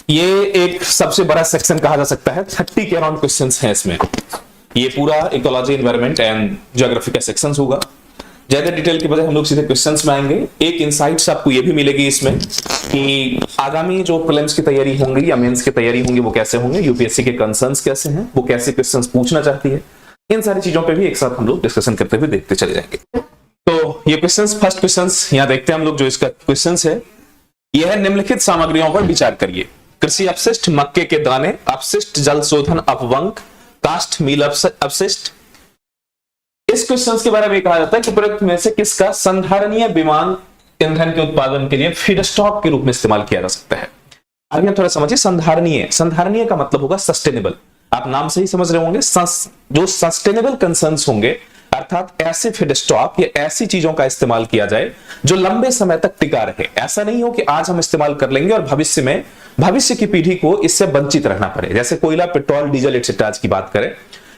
ये एक सबसे बड़ा सेक्शन कहा जा सकता है, 30 के अराउंड क्वेश्चंस हैं इसमें। ये पूरा इकोलॉजी, एनवायरनमेंट एंड ज्योग्राफी का सेक्शन होगा। ज्यादा डिटेल के बजाय हम लोग सीधे क्वेश्चंस में आएंगे। एक इनसाइट्स आपको ये भी मिलेगी इसमें कि आगामी जो प्रीलिम्स की तैयारी होंगी या मेंस की तैयारी होंगी वो कैसे होंगे, यूपीएससी के कंसर्न्स कैसे हैं, वो कैसे क्वेश्चंस पूछना चाहती है, इन सारी चीजों पे भी एक साथ हम लोग डिस्कशन करते हुए देखते चले जाएंगे। तो ये क्वेश्चंस, फर्स्ट क्वेश्चंस यहाँ देखते हैं हम लोग। जो इसका क्वेश्चंस है यह है, निम्नलिखित सामग्रियों पर विचार करिए। कृषि अपशिष्ट, मक्के के दाने, अपशिष्ट जल शोधन अपवंक, कास्ट मील अपशिष्ट। इस क्वेश्चन के बारे में कहा जाता है कि प्रयुक्त में से किसका संधारणीय विमान ईंधन के उत्पादन के लिए फीडस्टॉक के रूप में इस्तेमाल किया जा सकता है। अब यहां थोड़ा समझिए, संधारणीय, संधारणीय का मतलब होगा सस्टेनेबल। आप नाम से ही समझ रहे होंगे, जो सस्टेनेबल कंसर्न्स होंगे, अर्थात ऐसे फीडस्टॉक या ऐसी चीजों का इस्तेमाल किया जाए जो लंबे समय तक टिका रहे। ऐसा नहीं हो कि आज हम इस्तेमाल कर लेंगे और भविष्य में भविष्य की पीढ़ी को इससे वंचित रहना पड़े। जैसे कोयला, पेट्रोल, डीजल एक्सेट्रा की बात करें,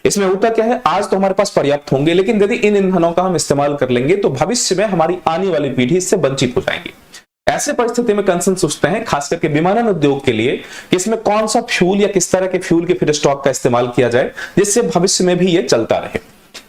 इसमें होता क्या है, आज तो हमारे पास पर्याप्त होंगे, लेकिन यदि इन ईंधनों का हम इस्तेमाल कर लेंगे तो भविष्य में हमारी आने वाली पीढ़ी इससे वंचित हो जाएगी। ऐसे परिस्थिति में कंसर्न सोचते हैं, खास करके विमानन उद्योग के लिए, कि इसमें कौन सा फ्यूल या किस तरह के फ्यूल के फीडस्टॉक का इस्तेमाल किया जाए जिससे भविष्य में भी ये चलता रहे।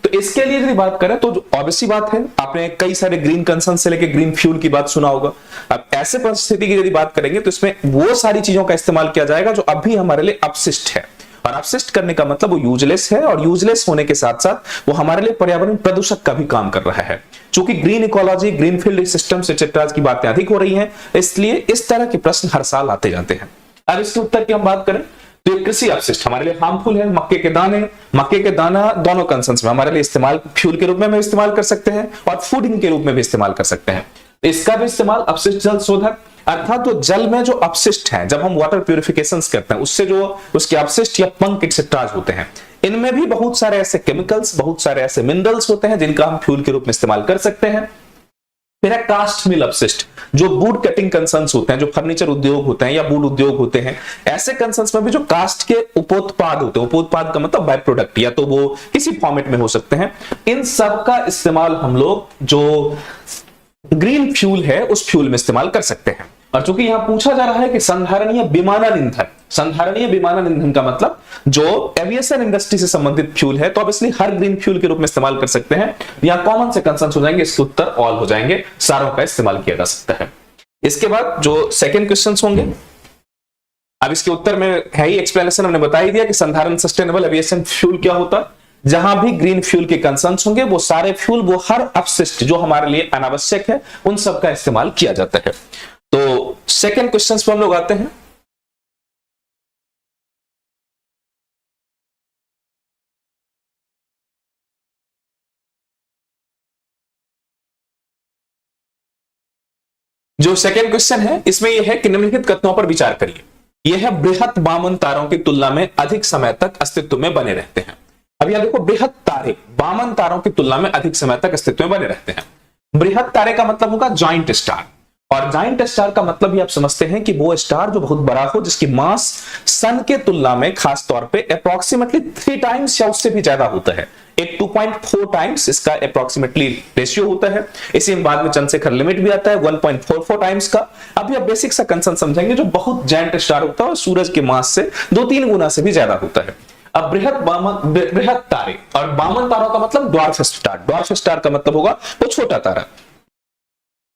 तो इसके लिए यदि बात करें तो ऑब्वियसली बात है, आपने कई सारे ग्रीन कंसर्न से लेकर ग्रीन फ्यूल की बात सुना होगा। अब ऐसे परिस्थिति की यदि बात करेंगे तो इसमें वो सारी चीजों का इस्तेमाल किया जाएगा जो अभी हमारे लिए अपशिष्ट है। और अपशिष्ट करने का मतलब वो यूजलेस है, और यूजलेस होने के साथ साथ वो हमारे लिए पर्यावरण प्रदूषक का भी काम कर रहा है। चूंकि green ecology, green field systems etcetera की बातें अधिक हो रही हैं, इसलिए इस तरह के प्रश्न हर साल आते जाते हैं। अब इसके उत्तर की हम बात करें तो कृषि अपशिष्ट हमारे लिए हार्मफुल है। मक्के के दाने, मक्के के दाना दोनों कंसर्न्स में हमारे लिए इस्तेमाल, फ्यूल के रूप में हम इस्तेमाल कर सकते हैं और फूडिंग के रूप में भी इस्तेमाल कर सकते हैं। इसका भी इस्तेमाल अपशिष्ट जल शोधक, अर्थात तो जल में जो अपशिष्ट है, जब हम वाटर प्यूरिफिकेशन करते हैं उससे जो उसके अपशिष्ट या पंख एक्सेट्रा होते हैं, इनमें भी बहुत सारे ऐसे केमिकल्स, बहुत सारे ऐसे मिनरल्स होते हैं जिनका हम फ्यूल के रूप में इस्तेमाल कर सकते हैं। फिर है कास्ट मिल अपशिष्ट, जो वुड कटिंग कंसर्न्स होते हैं, जो फर्नीचर उद्योग होते हैं या वुड उद्योग होते हैं, ऐसे कंसर्न्स में भी जो कास्ट के उपोत्पाद होते हैं, उपोत्पाद का मतलब बाय प्रोडक्ट, या तो वो किसी फॉर्मेट में हो सकते हैं, इन सब का इस्तेमाल हम लोग जो ग्रीन फ्यूल है उस फ्यूल में इस्तेमाल कर सकते हैं। और चूंकि यहां पूछा जा रहा है कि संधारणीय विमानन ईंधन, संधारणीय विमानन ईंधन का मतलब जो एविएशन इंडस्ट्री से संबंधित फ्यूल है, तो अब इसलिए हर ग्रीन फ्यूल के रूप में इस्तेमाल कर सकते हैं। यहां कॉमन से कंसर्न हो जाएंगे, इसके उत्तर ऑल हो जाएंगे, सारों का इस्तेमाल किया जा सकता है। इसके बाद जो सेकंड क्वेश्चन होंगे, अब इसके उत्तर में है ही एक्सप्लेनेशन, हमने बता ही दिया कि संधारण सस्टेनेबल एविएशन फ्यूल क्या होता है। जहां भी ग्रीन फ्यूल के कंसर्न्स होंगे वो सारे फ्यूल, वो हर अपशिष्ट जो हमारे लिए अनावश्यक है, उन सब का इस्तेमाल किया जाता है। तो सेकंड क्वेश्चन पर हम लोग आते हैं। जो सेकंड क्वेश्चन है इसमें यह है कि निम्नलिखित कथनों पर विचार करिए। यह है, बृहत वामन तारों की तुलना में अधिक समय तक अस्तित्व में बने रहते हैं। अब यहां देखो, बृहत तारे वामन तारों की तुलना में अधिक समय तक अस्तित्व में बने रहते हैं। बृहत तारे का मतलब होगा जॉइंट स्टार, और जॉइंट स्टार का मतलब भी आप समझते हैं कि वो स्टार जो बहुत बड़ा हो, जिसकी मास सन के तुलना में खास तौर पे अप्रोक्सीमेटली 3 टाइम्स या उससे भी ज्यादा होता है। एक 2.4 टाइम्स इसका अप्रोक्सीमेटली रेशियो होता है। इसी में बाद में चंद्रशेखर लिमिट भी आता है 1.44 टाइम्स का। अभी आप बेसिक सा कंसर्न समझेंगे, जो बहुत जॉइंट स्टार होता है और सूरज के मास से 2-3 गुना से भी ज्यादा होता है। अब बृहत तारे और वामन तारों का मतलब ड्वार्फ स्टार, ड्वार्फ स्टार का मतलब होगा वो छोटा तारा।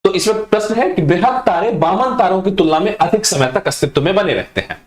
तो इसमें प्रश्न है कि बृहत तारे वामन तारों की तुलना में अधिक समय तक अस्तित्व में बने रहते हैं।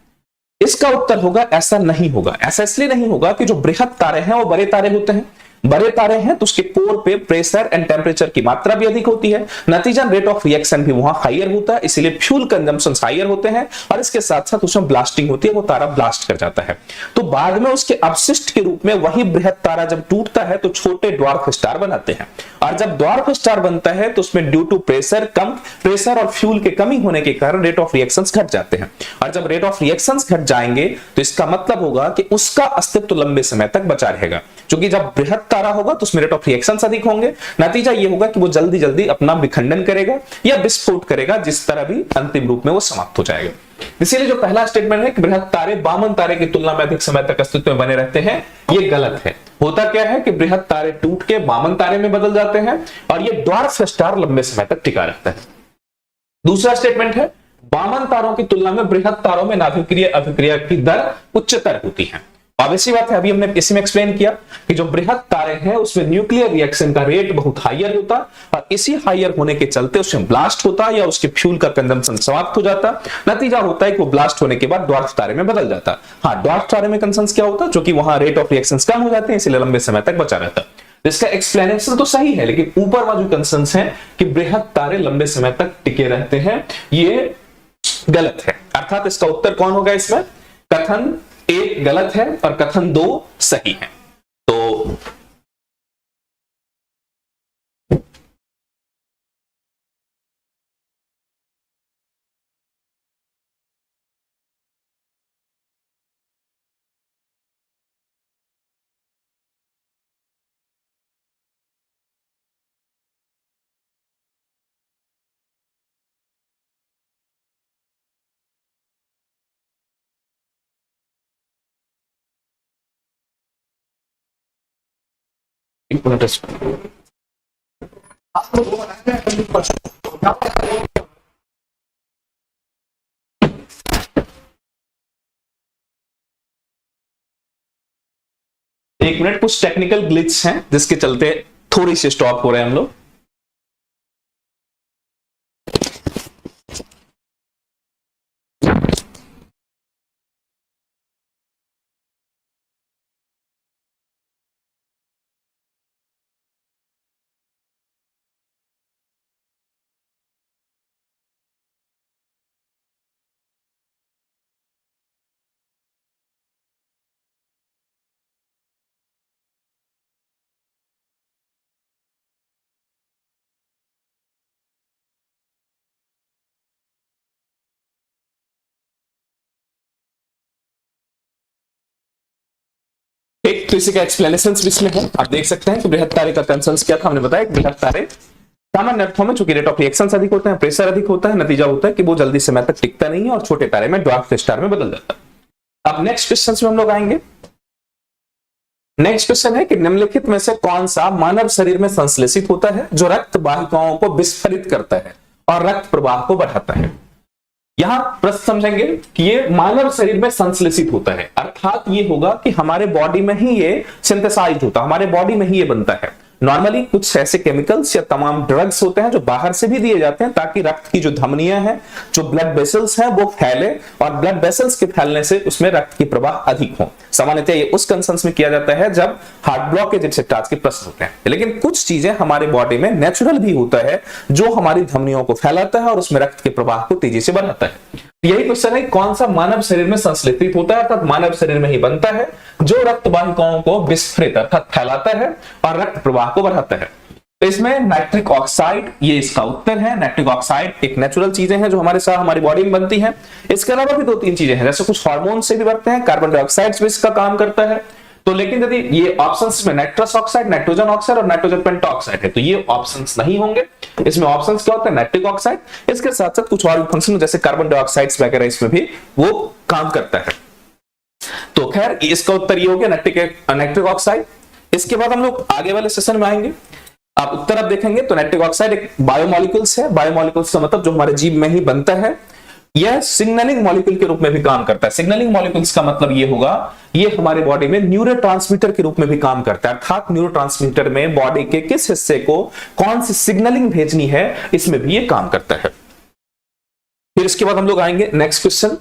इसका उत्तर होगा ऐसा नहीं होगा। ऐसा इसलिए नहीं होगा कि जो बृहत तारे हैं वो बड़े तारे होते हैं, बड़े तारे हैं तो उसके कोर पे प्रेशर एंड टेम्परेचर की मात्रा भी अधिक होती है, नतीजन रेट ऑफ रिएक्शन भी वहां हाइयर होता है, इसीलिए फ्यूल कंजम्पशन हाइयर होते हैं, और इसके साथ साथ उसमें ब्लास्टिंग होती है, वो तारा ब्लास्ट कर जाता है। तो बाद में उसके अपशिष्ट के रूप में वही बृहत तारा जब टूटता है तो छोटे ड्वार्फ स्टार बनाते हैं, और जब ड्वार्फ स्टार बनता है तो उसमें ड्यू टू प्रेशर और फ्यूल के कमी होने के कारण रेट ऑफ रिएक्शंस घट जाते हैं, और जब रेट ऑफ रिएक्शंस घट जाएंगे तो इसका मतलब होगा कि उसका अस्तित्व लंबे समय तक बचा रहेगा। क्योंकि जब बृहत तारा होगा तो उसमें रेट ऑफ रिएक्शंस अधिक होंगे, नतीजा ये होगा कि वो जल्दी जल्दी अपना विखंडन करेगा या विस्फोट करेगा, जिस तरह भी अंतिम रूप में वो समाप्त हो जाएगा। इसीलिए जो पहला स्टेटमेंट है कि बृहत तारे वामन तारे की तुलना में अधिक समय तक अस्तित्व में बने रहते हैं, ये गलत है। होता क्या है कि बृहत तारे टूट के वामन तारे में बदल जाते हैं और ये ड्वार्फ स्टार लंबे समय तक टिका रहता है। दूसरा स्टेटमेंट है वामन तारों की तुलना में बृहद तारों में नाभिकीय अभिक्रिया की दर उच्चतर होती है। ऑब्वियसली बात है, अभी हमने इसी में एक्सप्लेन किया कि जो बृहद तारे हैं उसमें न्यूक्लियर रिएक्शन का रेट बहुत हायर होता और इसी हायर होने के चलते उसमें ब्लास्ट होता या उसके फ्यूल का कंजम्पशन समाप्त हो जाता। नतीजा होता है कि वो ब्लास्ट होने के बाद ड्वार्फ तारे में बदल जाता। हाँ, ड्वार्फ तारे में कंसर्न क्या होता, जो कि वहां रेट ऑफ रिएक्शन कम हो जाते हैं, इसलिए लंबे समय तक बचा रहता। इसका एक्सप्लेनेशन तो सही है, लेकिन ऊपर वाला जो कंसर्न है कि बृहद तारे लंबे समय तक टिके रहते हैं, ये गलत है। अर्थात इसका उत्तर कौन होगा इसमें? कथन 1 गलत है और कथन 2 सही है। तो एक मिनट, कुछ टेक्निकल ग्लिच हैं जिसके चलते थोड़ी सी स्टॉप हो रहे हैं हम लोग। एक तो इसी का एक्सप्लेनेशन भी इसमें है, आप देख सकते हैं कि बृहद तारे का कंसर्न क्या था। हमने बताया कि बृहद तारे सामान्य अर्थों में चूंकि रेट ऑफ रिएक्शन अधिक होते हैं, प्रेशर अधिक होता है, नतीजा होता है कि वो जल्दी समय तक टिकता नहीं है और छोटे तारे में ड्वार्फ स्टार में बदल जाता है। अब नेक्स्ट क्वेश्चन में हम लोग आएंगे। नेक्स्ट क्वेश्चन है कि निम्नलिखित में से कौन सा मानव शरीर में संश्लेषित होता है जो रक्त वाहिकाओं को विस्फरित करता है और रक्त प्रवाह को बढ़ाता है। यहां प्रश्न समझेंगे कि ये मानव शरीर में संश्लेषित होता है, अर्थात ये होगा कि हमारे बॉडी में ही ये सिंथेसाइज होता है, हमारे बॉडी में ही ये बनता है। नॉर्मली कुछ ऐसे केमिकल्स या तमाम ड्रग्स होते हैं जो बाहर से भी दिए जाते हैं ताकि रक्त की जो धमनियां हैं, जो ब्लड वेसल्स हैं, वो फैले और ब्लड वेसल्स के फैलने से उसमें रक्त की प्रवाह अधिक हो। सामान्यतः ये उस कंसर्न में किया जाता है जब हार्ट ब्लॉकेज एक्सेट्रा के प्रश्न होते हैं। लेकिन कुछ चीजें हमारे बॉडी में नेचुरल भी होता है जो हमारी धमनियों को फैलाता है और उसमें रक्त के प्रवाह को तेजी से बढ़ाता है। यही क्वेश्चन है, कौन सा मानव शरीर में संश्लेषित होता है, अर्थात मानव शरीर में ही बनता है, जो रक्त वाहिकाओं को विस्फरित अर्थात फैलाता है और रक्त प्रवाह को बढ़ाता है। तो इसमें नाइट्रिक ऑक्साइड, ये इसका उत्तर है। नाइट्रिक ऑक्साइड एक नेचुरल चीजें हैं जो हमारे साथ हमारी बॉडी में बनती हैं। इसके अलावा भी 2-3 चीजें हैं, जैसे कुछ हार्मोन से भी बनते हैं, कार्बन डाइऑक्साइड भी इसका काम करता है। तो लेकिन यदि ये ऑप्शंस में नाइट्रस ऑक्साइड, नाइट्रोजन ऑक्साइड और नाइट्रोजन पेंटॉक्साइड है तो ये ऑप्शंस नहीं होंगे। इसमें ऑप्शंस क्या होते हैं? नाइट्रिक ऑक्साइड, इसके साथ साथ कुछ और फंक्शन जैसे कार्बन डाइऑक्साइड्स वगैरह इसमें भी वो काम करता है। तो खैर इसका उत्तर ये हो गया नाइट्रिक ऑक्साइड। इसके बाद हम लोग आगे वाले सेशन में आएंगे। आप उत्तर अब देखेंगे तो नाइट्रिक ऑक्साइड एक बायोमोलिक्यूल्स है। बायोमोलिक्यूल्स का मतलब जो हमारे जीव में ही बनता है। यह सिग्नलिंग मॉलिक्यूल के रूप में भी काम करता है। सिग्नलिंग मॉलिक्यूल्स का मतलब ये होगा, ये हमारे बॉडी में न्यूरोट्रांसमीटर के रूप में भी काम करता है, अर्थात न्यूरोट्रांसमीटर में बॉडी के किस हिस्से को कौन सी सिग्नलिंग भेजनी है, इसमें भी ये काम करता है। फिर इसके बाद हम लोग आएंगे नेक्स्ट क्वेश्चन।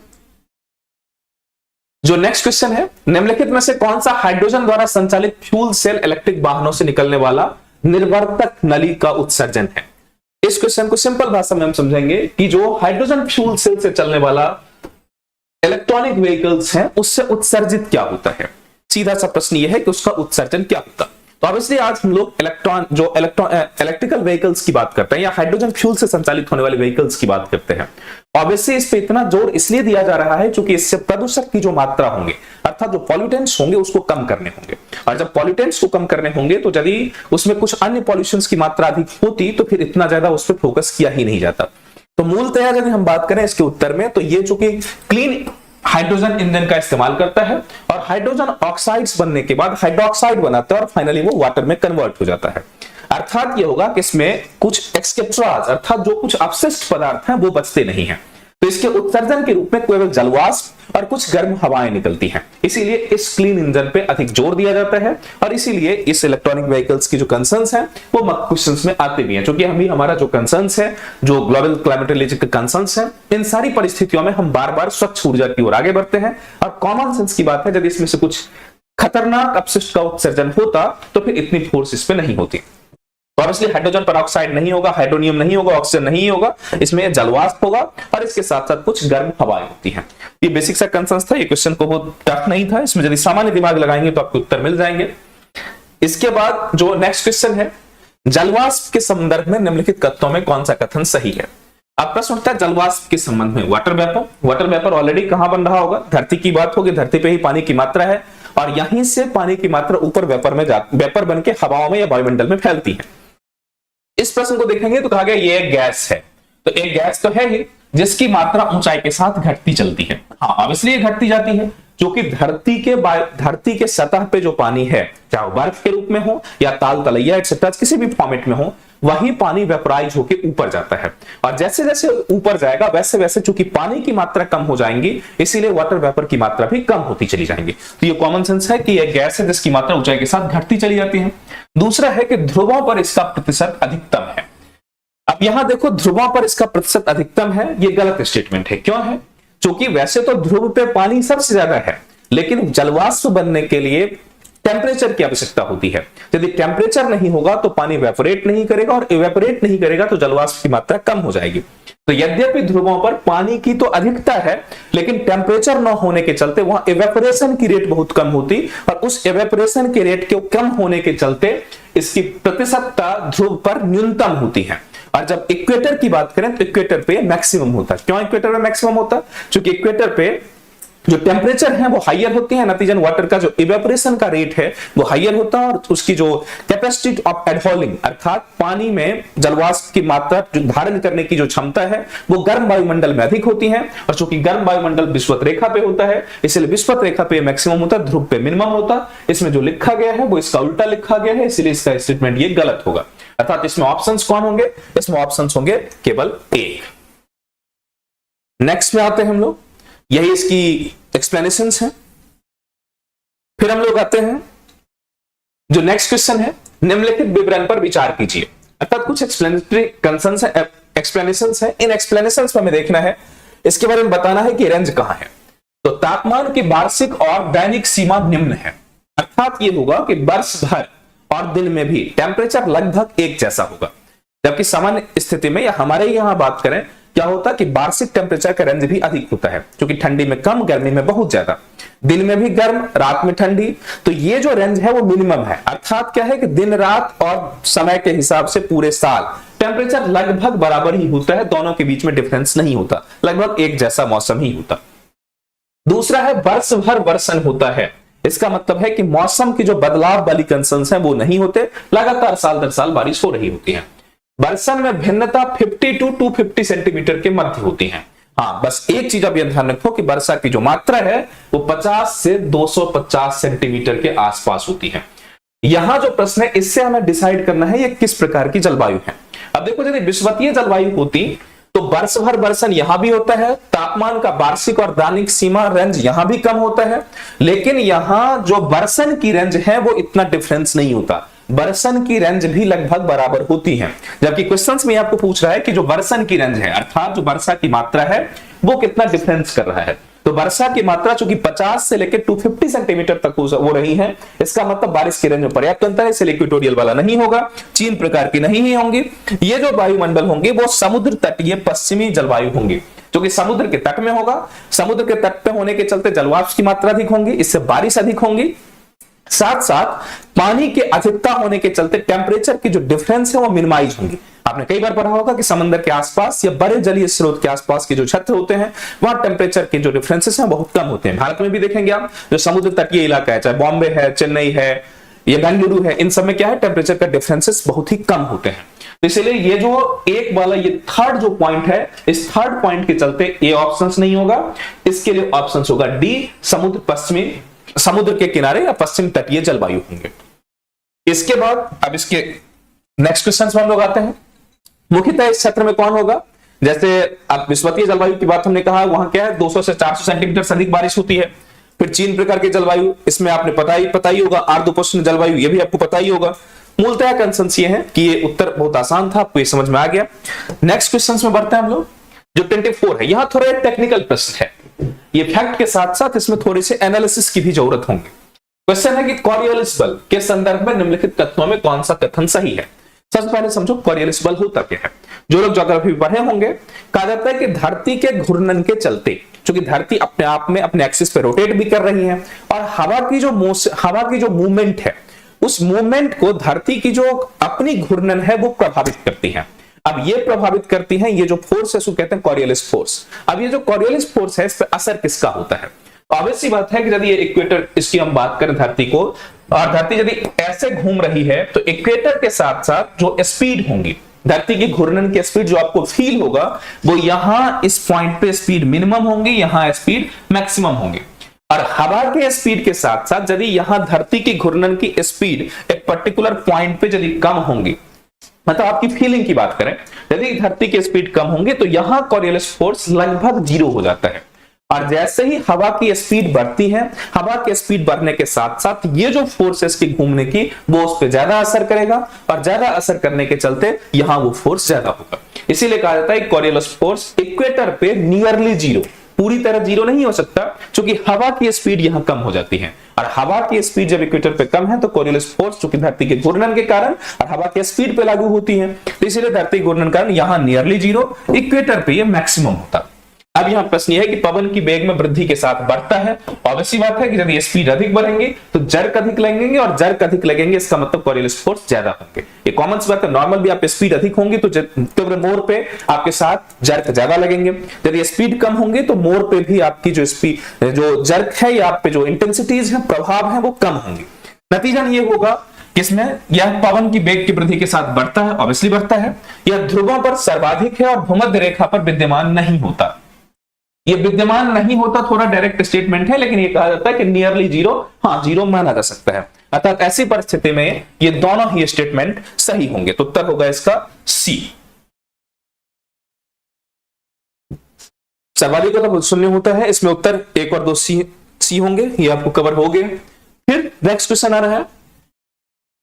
जो नेक्स्ट क्वेश्चन है, निम्नलिखित में से कौन सा हाइड्रोजन द्वारा संचालित फ्यूल सेल इलेक्ट्रिक वाहनों से निकलने वाला निर्वर्तक नली का उत्सर्जन है? इस क्वेश्चन को सिंपल भाषा में हम समझेंगे कि जो हाइड्रोजन फ्यूल सेल से चलने वाला इलेक्ट्रॉनिक व्हीकल्स हैं उससे उत्सर्जित क्या होता है। सीधा सा प्रश्न यह है कि उसका उत्सर्जन क्या होता। तो ऑब्वियसली आज हम लोग इलेक्ट्रिकल व्हीकल्स की बात करते हैं या हाइड्रोजन फ्यूल से संचालित होने वाले व्हीकल्स की बात करते हैं। ऑब्वियसली इस पे इतना जोर इसलिए दिया जा रहा है क्योंकि इससे प्रदूषक की जो मात्रा होंगे अर्थात जो पॉल्यूटेंट्स होंगे उसको कम करने होंगे, और जब पॉल्यूटेंट्स को कम करने होंगे तो यदि उसमें कुछ अन्य पॉल्यूशंस की मात्रा अधिक होती तो फिर इतना ज्यादा उस पर फोकस किया ही नहीं जाता। तो मूलतः यदि हम बात करें इसके उत्तर में तो ये चूंकि क्लीन हाइड्रोजन ईंधन का इस्तेमाल करता है और हाइड्रोजन ऑक्साइड्स बनने के बाद हाइड्रोक्साइड बनाता है और फाइनली वो वाटर में कन्वर्ट हो जाता है। अर्थात ये होगा कि इसमें कुछ एक्सकेट्राज अर्थात जो कुछ अपशिष्ट पदार्थ हैं वो बचते नहीं हैं। तो इसके उत्सर्जन के रूप में केवल जलवाष्प और कुछ गर्म हवाएं निकलती हैं। इसीलिए इस क्लीन इंजन पे अधिक जोर दिया जाता है और इसीलिए इस इलेक्ट्रॉनिक व्हीकल्स की जो कंसर्न्स हैं वो मॉक क्वेश्चंस में आते भी हैं, क्योंकि हमारा जो कंसर्न्स है, जो ग्लोबल क्लाइमेटोलॉजी के कंसर्न्स हैं, इन सारी परिस्थितियों में हम बार बार स्वच्छ ऊर्जा की ओर आगे बढ़ते हैं। और कॉमन सेंस की बात है, यदि इसमें से कुछ खतरनाक अपशिष्ट का उत्सर्जन होता तो फिर इतनी फोर्स इस पे नहीं होती। तो ऑब्वियसली हाइड्रोजन पेरोक्साइड नहीं होगा, हाइड्रोनियम नहीं होगा, ऑक्सीजन नहीं होगा, इसमें जलवाष्प होगा और इसके साथ साथ कुछ गर्म हवाएं होती हैं। ये बेसिक सा कंसेंस था, ये क्वेश्चन को बहुत टफ नहीं था, इसमें यदि सामान्य दिमाग लगाएंगे तो आपको उत्तर मिल जाएंगे। इसके बाद जो नेक्स्ट क्वेश्चन है, जलवाष्प के संदर्भ में निम्नलिखित कथनों में कौन सा कथन सही है। अब प्रश्न उठता है जलवाष्प के संबंध में water vapour. Water vapour already कहां बन रहा होगा, धरती की बात होगी, धरती पे ही पानी की मात्रा है और यहीं से पानी की मात्रा ऊपर वेपर बन के हवाओं में या वायुमंडल में फैलती है। इस प्रश्न को देखेंगे तो कहा गया ये एक गैस है, तो एक गैस तो है ही जिसकी मात्रा ऊंचाई के साथ घटती चलती है। हाँ, ऑब्वियसली ये घटती जाती है, क्योंकि धरती के सतह पे जो पानी है, चाहे बर्फ के रूप में हो या ताल तलैया एक्सेट्रा किसी भी फॉर्मेट में हो, वही पानी वेपराइज होके ऊपर जाता है और जैसे जैसे ऊपर जाएगा वैसे वैसे चूंकि पानी की मात्रा कम हो जाएंगी, इसीलिए वाटर वेपर की मात्रा भी कम होती चली जाएंगी। तो ये कॉमन सेंस है कि यह गैस है जिसकी मात्रा ऊंचाई के साथ घटती चली जाती है। दूसरा है कि ध्रुवों पर इसका प्रतिशत अधिकतम है। अब यहां देखो, ध्रुवों पर इसका प्रतिशत अधिकतम है, ये गलत स्टेटमेंट है। क्यों है? क्योंकि वैसे तो ध्रुव पे पानी सबसे ज्यादा है, लेकिन जलवाष्प बनने के लिए टेम्परेचर की आवश्यकता होती है। यदि टेम्परेचर नहीं होगा तो पानी इवेपोरेट नहीं करेगा और इवेपोरेट नहीं करेगा तो जलवाष्प की मात्रा कम हो जाएगी। तो यद्यपि ध्रुवों पर पानी की तो अधिकता है, लेकिन टेम्परेचर न होने के चलते वहां इवेपोरेशन की रेट बहुत कम होती और उस इवेपोरेशन के रेट के कम होने के चलते इसकी प्रतिशतता ध्रुव पर न्यूनतम होती है। और जब इक्वेटर की बात करें तो इक्वेटर पे मैक्सिमम होता है। क्यों इक्वेटर में मैक्सिमम होता है? क्योंकि इक्वेटर पे जो टेम्परेचर है वो हाइयर होती है, नतीजन वाटर का जो इवेपोरेशन का रेट है वो हाइयर होता है और उसकी जो कैपेसिटी ऑफ एडहोलिंग अर्थात पानी में जलवाष्प की मात्रा जो धारण करने की जो क्षमता है वो गर्म वायुमंडल में अधिक होती है। और चूंकि गर्म वायुमंडल विषुवत रेखा पे होता है, इसलिए विषुवत रेखा पे मैक्सिमम होता है, ध्रुव पे मिनिमम होता है। इसमें जो लिखा गया है वो इसका उल्टा लिखा गया है, इसलिए इसका स्टेटमेंट ये गलत होगा। अर्थात इसमें ऑप्शंस कौन होंगे? इसमें ऑप्शंस होंगे केवल एक। नेक्स्ट में आते हैं हम लोग, यही इसकी एक्सप्लेनेशंस हैं। फिर हम लोग आते हैं जो नेक्स्ट क्वेश्चन है, निम्नलिखित विवरण पर विचार कीजिए। अर्थात कुछ एक्सप्लेनेटरी कंसर्न्स है, एक्सप्लेनेशंस है। इन एक्सप्लेनेशंस में हमें देखना है, इसके बारे में बताना है कि रेंज कहां है। तो तापमान की वार्षिक और दैनिक सीमा निम्न है, अर्थात ये होगा कि वर्ष भर और दिन में भी टेम्परेचर लगभग एक जैसा होगा। जबकि सामान्य स्थिति में या हमारे यहां बात करें, क्या होता है कि वार्षिक टेम्परेचर का रेंज भी अधिक होता है, क्योंकि ठंडी में कम, गर्मी में बहुत ज्यादा, दिन में भी गर्म, रात में ठंडी। तो ये जो रेंज है वो मिनिमम है, अर्थात क्या है कि दिन रात और समय के हिसाब से पूरे साल टेम्परेचर लगभग बराबर ही होता है, दोनों के बीच में डिफरेंस नहीं होता, लगभग एक जैसा मौसम ही होता। दूसरा है वर्ष भर वर्षण होता है। इसका मतलब है कि मौसम की जो बदलाव वाली कंसर्न्स हैं वो नहीं होते, लगातार साल दर साल बारिश हो रही होती है। वर्षण में भिन्नता 50 to 250 सेंटीमीटर के मध्य होती है। हाँ, बस एक चीज आप यह ध्यान रखो कि वर्षा की जो मात्रा है वो 50 से 250 सेंटीमीटर के आसपास होती है। यहां जो प्रश्न है इससे हमें डिसाइड करना है ये किस प्रकार की जलवायु है। अब देखो, यदि विषुवतीय जलवायु होती तो वर्ष भर वर्षण यहां भी होता है, तापमान का वार्षिक और दैनिक सीमा रेंज यहां भी कम होता है, लेकिन यहां जो वर्षण की रेंज है वो इतना डिफरेंस नहीं होता, वर्षण की रेंज भी लगभग बराबर होती है। जबकि क्वेश्चंस में आपको पूछ रहा है कि जो वर्षण की रेंज है अर्थात जो वर्षा की मात्रा है वो कितना डिफरेंस कर रहा है। तो वर्षा की मात्रा चूंकि 50 से लेकर 250 सेंटीमीटर तक हो रही है, इसका मतलब बारिश की रेंज में पर्याप्त अंतर है, इसलिए इक्वेटोरियल वाला नहीं होगा, 3 प्रकार की नहीं ही होंगी। ये जो वायुमंडल होंगे वो समुद्र तटीय पश्चिमी जलवायु होंगी, जो कि समुद्र के तट में होगा। समुद्र के तट पे होने के चलते जलवाष्प की मात्रा अधिक होंगी, इससे बारिश अधिक होंगी। साथ साथ पानी के अधिकता होने के चलते टेम्परेचर की जो डिफरेंस है वो मिनिमाइज होंगी। आपने कई बार पढ़ा होगा कि समंदर के आसपास या बड़े जलीय स्रोत के आसपास के जो क्षेत्र होते हैं वहां टेम्परेचर के जो डिफरेंसेस हैं बहुत कम होते हैं। भारत में भी देखेंगे आप, जो समुद्र तटीय इलाका है, चाहे बॉम्बे है, चेन्नई है या बेंगलुरु है, इन सब में क्या है, टेम्परेचर का डिफरेंसेस बहुत ही कम होते हैं। तो इसलिए ये जो एक वाला ये थर्ड जो पॉइंट है, इस थर्ड पॉइंट के चलते ये ऑप्शंस नहीं होगा, इसके लिए ऑप्शंस होगा डी, समुद्र पश्चिमी, समुद्र के किनारे या पश्चिम तटीय जलवायु होंगे। इसके बाद अब इसके नेक्स्ट क्वेश्चन में हम लोग आते हैं। मुख्यतः इस क्षेत्र में कौन होगा? जैसे अब विषुवतीय जलवायु की बात हमने कहा, वहां क्या है 200 से 400 सेंटीमीटर से अधिक बारिश होती है। फिर 3 प्रकार की जलवायु, इसमें आपने पता ही होगा। आर्द्र उपोष्ण जलवायु, ये भी आपको पता ही होगा। मूलतः कंसेंसस ये है कि ये उत्तर बहुत आसान था, आपको ये समझ में आ गया। नेक्स्ट क्वेश्चन में बढ़ते हैं हम लोग, जो 24 है। यहां थोड़ा एक टेक्निकल प्रश्न है, ये फैक्ट के साथ साथ इसमें थोड़ी सी एनालिसिस की भी जरूरत होगी। क्वेश्चन है कि कॉरियोलिस बल के संदर्भ में निम्नलिखित कथनों में कौन सा कथन सही है। सबसे पहले समझो कॉरियोलिस बल होता क्या है। जो लोग ज्योग्राफी पढ़े होंगे, कहा जाता है कि धरती के घूर्णन के चलते, क्योंकि धरती अपने आप में अपने एक्सिस पे रोटेट भी कर रही है, और हवा की जो मूवमेंट है, उस मूवमेंट को धरती की जो अपनी घूर्णन है वो प्रभावित करती है। अब ये प्रभावित करती है, ये जो फोर्स है उसको कहते हैं कॉरियोलिस फोर्स। अब ये जो कॉरियोलिस फोर्स है, इस पर असर किसका होता है? ऑब्वियस सी बात है कि यदि ये इक्वेटर, इसकी हम बात करें धरती को, और धरती यदि ऐसे घूम रही है, तो इक्वेटर के साथ साथ जो स्पीड होंगी, धरती की घूर्णन की स्पीड जो आपको फील होगा, वो यहां इस पॉइंट पे स्पीड मिनिमम होंगी, यहां स्पीड मैक्सिमम होंगी। और हवा के स्पीड के साथ साथ यदि यहां धरती की घूर्णन की स्पीड एक पर्टिकुलर पॉइंट पे यदि कम होंगी, मतलब आपकी फीलिंग की बात करें, यदि धरती की स्पीड कम होंगे तो यहां कॉरियोलिस फोर्स लगभग 0 हो जाता है। और जैसे ही हवा की स्पीड बढ़ती है, हवा की स्पीड बढ़ने के साथ साथ ये जो फोर्स है इसकी घूमने की, वो उस पर ज्यादा असर करेगा, और ज्यादा असर करने के चलते यहां वो फोर्स ज्यादा होगा। इसीलिए कहा जाता है कॉरियोलिस फोर्स इक्वेटर पे नियरली 0, पूरी तरह 0 नहीं हो सकता, क्योंकि हवा की स्पीड यहां कम हो जाती है, और हवा की स्पीड जब इक्वेटर पे कम है तो कॉरियोलिस फोर्स चूंकि धरती के घूर्णन के कारण और हवा की स्पीड पे लागू होती है, तो इसीलिए धरती घूर्णन कारण यहां नियरली 0, इक्वेटर पे ये मैक्सिमम होता है। अब यहां प्रश्न यह है कि पवन की वेग में वृद्धि के साथ बढ़ता है। ऑब्वियस बात है कि यदि स्पीड अधिक बढ़ेंगे तो जर्क अधिक लगेंगे, और जर्क अधिक लगेंगे इसका मतलब कॉरियोलिस फोर्स ज्यादा होंगे। ये कॉमन सी बात है, नॉर्मल भी आप स्पीड अधिक होंगी तो तीव्र मोड़ पे आपके साथ जर्क ज्यादा लगेंगे। यदि स्पीड कम होंगे तो मोड़ पे भी आपकी जो स्पीड, जो जर्क है या आप पे जो इंटेंसिटीज है, प्रभाव है, वो कम होंगे। नतीजा ये होगा किसमें, यह पवन की वेग की वृद्धि के साथ बढ़ता है, ऑब्वियसली बढ़ता है। यह ध्रुवों पर सर्वाधिक है और भूमध्य रेखा पर विद्यमान नहीं होता। ये विद्यमान नहीं होता थोड़ा डायरेक्ट स्टेटमेंट है, लेकिन ये कहा जाता है कि नियरली 0, हाँ 0 माना जा सकता है। अर्थात ऐसी परिस्थिति में ये दोनों ही स्टेटमेंट सही होंगे, तो उत्तर होगा इसका सी। सर्वाधिक का तो शून्य होता है, इसमें उत्तर 1 और 2 सी होंगे, ये आपको कवर हो गए। फिर नेक्स्ट क्वेश्चन आ रहा है,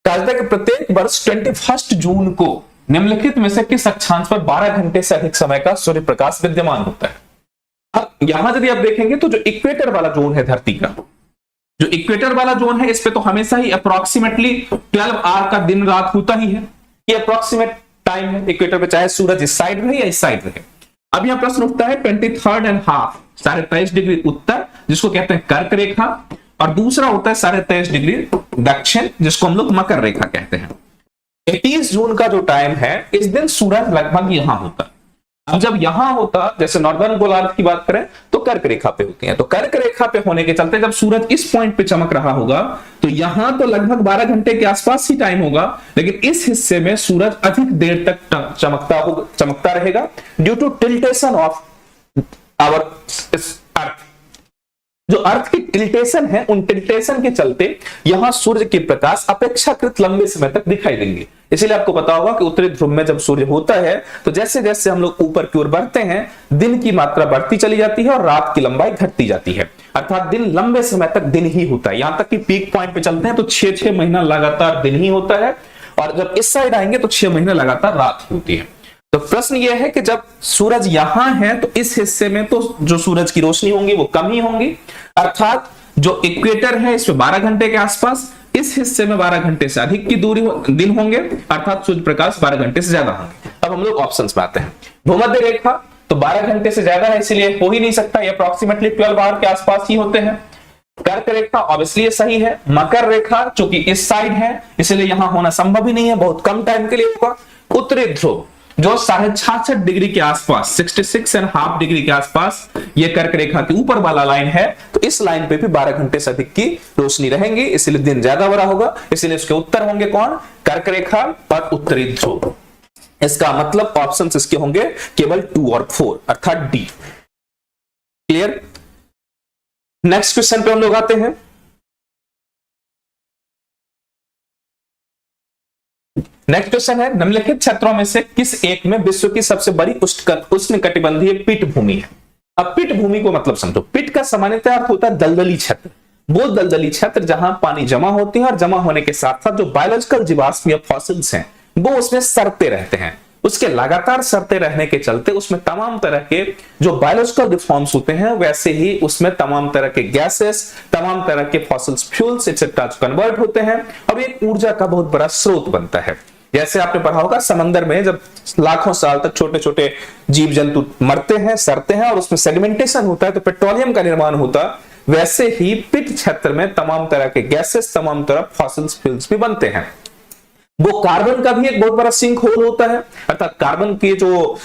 कहा जाता है कि प्रत्येक वर्ष 21 जून को निम्नलिखित में से किस अक्षांश पर 12 घंटे से अधिक समय का सूर्य प्रकाश विद्यमान होता है। अब यहां यदि आप देखेंगे तो जो इक्वेटर वाला जोन है धरती का, जो इक्वेटर वाला जोन है, इस पे तो हमेशा ही अप्रोक्सीमेटली 12 आवर का दिन रात होता ही है। ये अप्रोक्सीमेट टाइम है इक्वेटर पे, चाहे सूरज इस साइड रहे या इस साइड रहे। अब यहां प्रश्न उठता है 23.5 23.5 डिग्री उत्तर, जिसको कहते हैं कर्क रेखा, और दूसरा होता है 23.5 डिग्री दक्षिण, जिसको हम लोग मकर रेखा कहते हैं। 31 जून का जो टाइम है, इस दिन सूरज लगभग यहां होता है। अब जब यहां होता, जैसे नॉर्दर्न गोलार्ध की बात करें तो कर्क रेखा पे होती है, तो कर्क रेखा पे होने के चलते जब सूरज इस पॉइंट पे चमक रहा होगा तो यहां तो लगभग 12 घंटे के आसपास ही टाइम होगा, लेकिन इस हिस्से में सूरज अधिक देर तक चमकता रहेगा, due to tiltation of our earth. जो अर्थ की टिल्टेशन है, उन टिल्टेशन के चलते यहां सूर्य के प्रकाश अपेक्षाकृत लंबे समय तक दिखाई देंगे। इसीलिए आपको पता होगा कि उत्तरी ध्रुव में जब सूर्य होता है तो जैसे जैसे हम लोग ऊपर की ओर बढ़ते हैं, दिन की मात्रा बढ़ती चली जाती है और रात की लंबाई घटती जाती है, अर्थात दिन लंबे समय तक दिन ही होता है। यहां तक कि पीक पॉइंट पे चलते हैं तो 6-6 महीना लगातार दिन ही होता है, और जब इस साइड आएंगे तो 6 महीने लगातार रात होती है। तो प्रश्न यह है कि जब सूरज यहां है तो इस हिस्से में तो जो सूरज की रोशनी होंगी वो कम ही होंगी, अर्थात जो इक्वेटर है इस पे 12 घंटे के आसपास, इस हिस्से में 12 घंटे से अधिक की दूरी दिन होंगे, अर्थात सूर्य प्रकाश 12 घंटे से ज्यादा होंगे। अब हम लोग ऑप्शंस में आते हैं। भूमध्य रेखा तो 12 घंटे से ज्यादा है, इसलिए हो ही नहीं सकता, ये अप्रोक्सीमेटली 12 आवर के आसपास ही होते हैं। कर्क रेखा ऑब्वियसली सही है। मकर रेखा चूंकि इस साइड है इसलिए यहां होना संभव ही नहीं है, बहुत कम टाइम के लिए होगा। उत्तरी ध्रुव जो 66.5 डिग्री के आसपास, 66.5 डिग्री के आसपास ये कर्क रेखा के ऊपर वाला लाइन है, तो इस लाइन पे भी 12 घंटे से अधिक की रोशनी रहेंगी, इसलिए दिन ज्यादा बड़ा होगा, इसलिए इसके उत्तर होंगे कौन, कर्क रेखा और उत्तरी ध्रुव। इसका मतलब ऑप्शन इसके होंगे केवल 2 और 4, अर्थात डी। क्लियर। नेक्स्ट क्वेश्चन पे हम लोग आते हैं। नेक्स्ट क्वेश्चन है, निम्नलिखित क्षेत्रों में से किस एक में विश्व की सबसे बड़ी उष्णकटिबंधीय पीठभूमि है? अब पीठभूमि को मतलब समझो। पीठ का सामान्यतः अर्थ होता है दलदली क्षेत्र। वो दलदली क्षेत्र जहां पानी जमा होती है और जमा होने के साथ साथ जो बायोलॉजिकल जीवाश्म या फॉसिल्स हैं वो उसमें सरते रहते हैं। उसके लगातार सरते रहने के चलते उसमें तमाम तरह के जो बायोलॉजिकल रिफॉर्म्स होते हैं, वैसे ही उसमें तमाम तरह के गैसेस, तमाम तरह के फॉसिल्स, फ्यूल्स एक्सेट्रा कन्वर्ट होते हैं और एक ऊर्जा का बहुत बड़ा स्रोत बनता है। जैसे आपने पढ़ा होगा समंदर में जब लाखों साल तक छोटे छोटे जीव जंतु मरते हैं, सरते हैं और उसमें सेडिमेंटेशन होता है तो पेट्रोलियम का निर्माण होता, वैसे ही पीठ क्षेत्र में तमाम तरह के गैसेस, तमाम तरह फॉसिल्स, फ्यूल्स भी बनते हैं। वो कार्बन का भी एक बहुत बड़ा सिंक होल होता है, अर्थात कार्बन के जो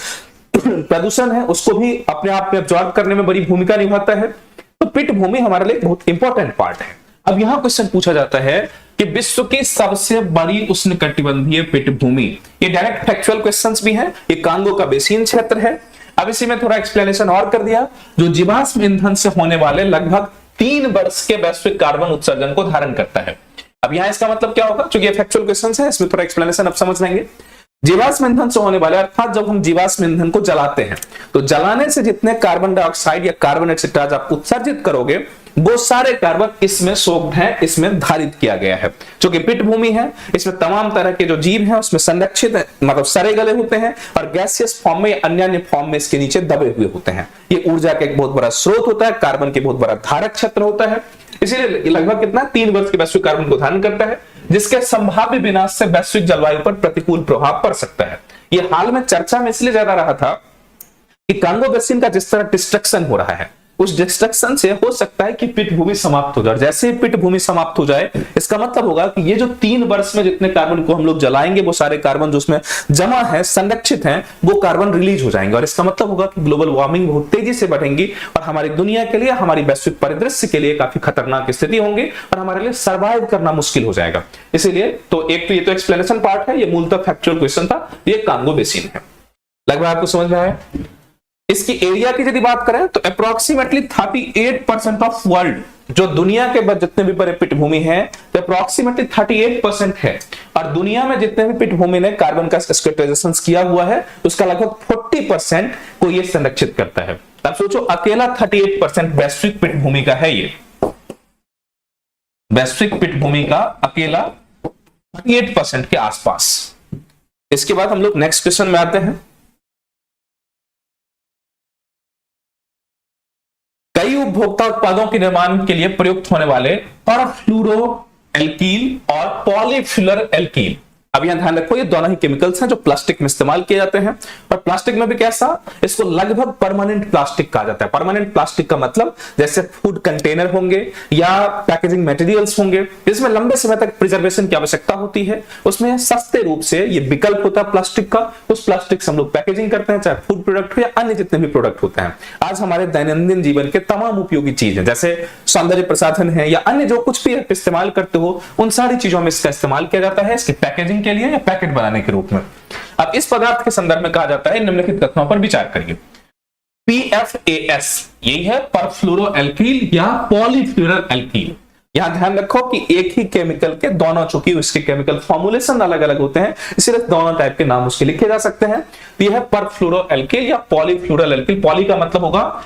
प्रदूषण है उसको भी अपने आप में अब्सॉर्ब करने में बड़ी भूमिका निभाता है। तो पीठभूमि हमारे लिए बहुत इंपॉर्टेंट पार्ट है। अब यहां क्वेश्चन पूछा जाता है कि विश्व की सबसे बड़ी उष्णकटिबंधीय पीठभूमि, ये डायरेक्ट फैक्चुअल क्वेश्चंस भी हैं। ये कांगो का बेसिन क्षेत्र है। अब इसी में थोड़ा एक्सप्लेनेशन और कर दिया। जो जीवाश्म ईंधन से होने वाले लगभग 3 वर्ष के वैश्विक कार्बन उत्सर्जन को धारण करता है। अब यहां इसका मतलब क्या होगा, क्योंकि ये फैक्चुअल क्वेश्चंस है, इसमें थोड़ा एक्सप्लेनेशन अब समझ लेंगे। जीवाश्म ईंधन से होने वाले, अर्थात जब हम जीवाश्म ईंधन को जलाते हैं तो जलाने से जितने कार्बन डाइऑक्साइड या कार्बन एक्सेट्रा आप उत्सर्जित करोगे वो सारे कार्बन इसमें सोक्ड हैं, इसमें धारित किया गया है। जो कि पीठभूमि है, इसमें तमाम तरह के जो जीव हैं उसमें संरक्षित है, मतलब सरे गले होते हैं और गैसियस फॉर्म में, अन्य फॉर्म में इसके नीचे दबे हुए होते हैं। ये ऊर्जा का एक बहुत बड़ा स्रोत होता है, कार्बन के बहुत बड़ा धारक क्षेत्र होता है। इसीलिए लगभग कितना 3 वर्ष के वैश्विक कार्बन को धारण करता है, जिसके संभाव्य विनाश से वैश्विक जलवायु पर प्रतिकूल प्रभाव पड़ सकता है। ये हाल में चर्चा में इसलिए ज्यादा रहा था कि कांगो बेसिन का जिस तरह डिस्ट्रक्शन हो रहा है, उस डिस्ट्रक्शन से हो सकता है कि पीठभूमि समाप्त हो जाए। जैसे ही पीठभूमि समाप्त हो जाए, इसका मतलब होगा कि ये जो 3 वर्ष में जितने कार्बन को हम लोग जलाएंगे, वो सारे कार्बन जो उसमें जमा है, संरक्षित हैं, वो कार्बन रिलीज हो जाएंगे और इसका मतलब होगा कि ग्लोबल वार्मिंग बहुत तेजी से बढ़ेंगी और हमारी दुनिया के लिए, हमारी वैश्विक परिदृश्य के लिए काफी खतरनाक स्थिति होंगी और हमारे लिए सर्वाइव करना मुश्किल हो जाएगा। इसीलिए तो एक तो ये तो एक्सप्लेनेशन पार्ट है, ये मूलतः फैक्चुअल क्वेश्चन था। ये कांगो बेसिन है, लगभग आपको समझ में आया। इसकी एरिया की यदि बात करें तो अप्रोक्सीमेटली 38% ऑफ वर्ल्ड, जो दुनिया के जितने भी बड़े पीठभूमि हैं, तो अप्रोक्सीमेटली 38% है। और दुनिया में जितने भी पीठभूमि ने कार्बन का स्क्वेटाइजेशन किया हुआ है, उसका लगभग 40% को ये संरक्षित करता है। अब सोचो, अकेला 38% वैश्विक पीठभूमि का है। ये वैश्विक पीठभूमि का अकेला 38% के आसपास। इसके बाद हम लोग नेक्स्ट क्वेश्चन में आते हैं। कई उपभोक्ता उत्पादों के निर्माण के लिए प्रयुक्त होने वाले परफ्लूरो एल्कील और पॉलीफ्यूलर एल्कील, अब यहां ध्यान रखो, ये दोनों ही केमिकल्स हैं जो प्लास्टिक में इस्तेमाल किए जाते हैं। और प्लास्टिक में भी कैसा, इसको लगभग परमानेंट प्लास्टिक कहा जाता है। परमानेंट प्लास्टिक का मतलब जैसे फूड कंटेनर होंगे या पैकेजिंग मटेरियल्स होंगे, जिसमें लंबे समय तक प्रिजर्वेशन की आवश्यकता होती है, उसमें सस्ते रूप से ये विकल्प होता है प्लास्टिक का। उस प्लास्टिक से हम लोग पैकेजिंग करते हैं, चाहे फूड प्रोडक्ट हो या अन्य जितने भी प्रोडक्ट होते हैं। आज हमारे दैनंदिन जीवन के तमाम उपयोगी चीजें, जैसे सौंदर्य प्रसाधन है या अन्य जो कुछ भी आप इस्तेमाल करते हो, उन सारी चीजों में इसका इस्तेमाल किया जाता है, इसकी पैकेजिंग के लिए या पैकेट बनाने के रूप में। अब इस पदार्थ के संदर्भ में कहा जाता है, निम्नलिखित कथनों पर विचार करिए। PFAS यही है परफ्लूरो एल्कील या पॉलीफ्यूरल एल्कील। यहां ध्यान रखो कि एक ही केमिकल के दोनों, चूंकि उसके केमिकल फॉर्मुलेशन अलग अलग होते हैं, इसलिए दोनों टाइप के नाम उसके लिखे जा सकते हैं। यह है परफ्लूरो एल्कील या पॉलीफ्यूरल एल्कील। पॉली का मतलब होगा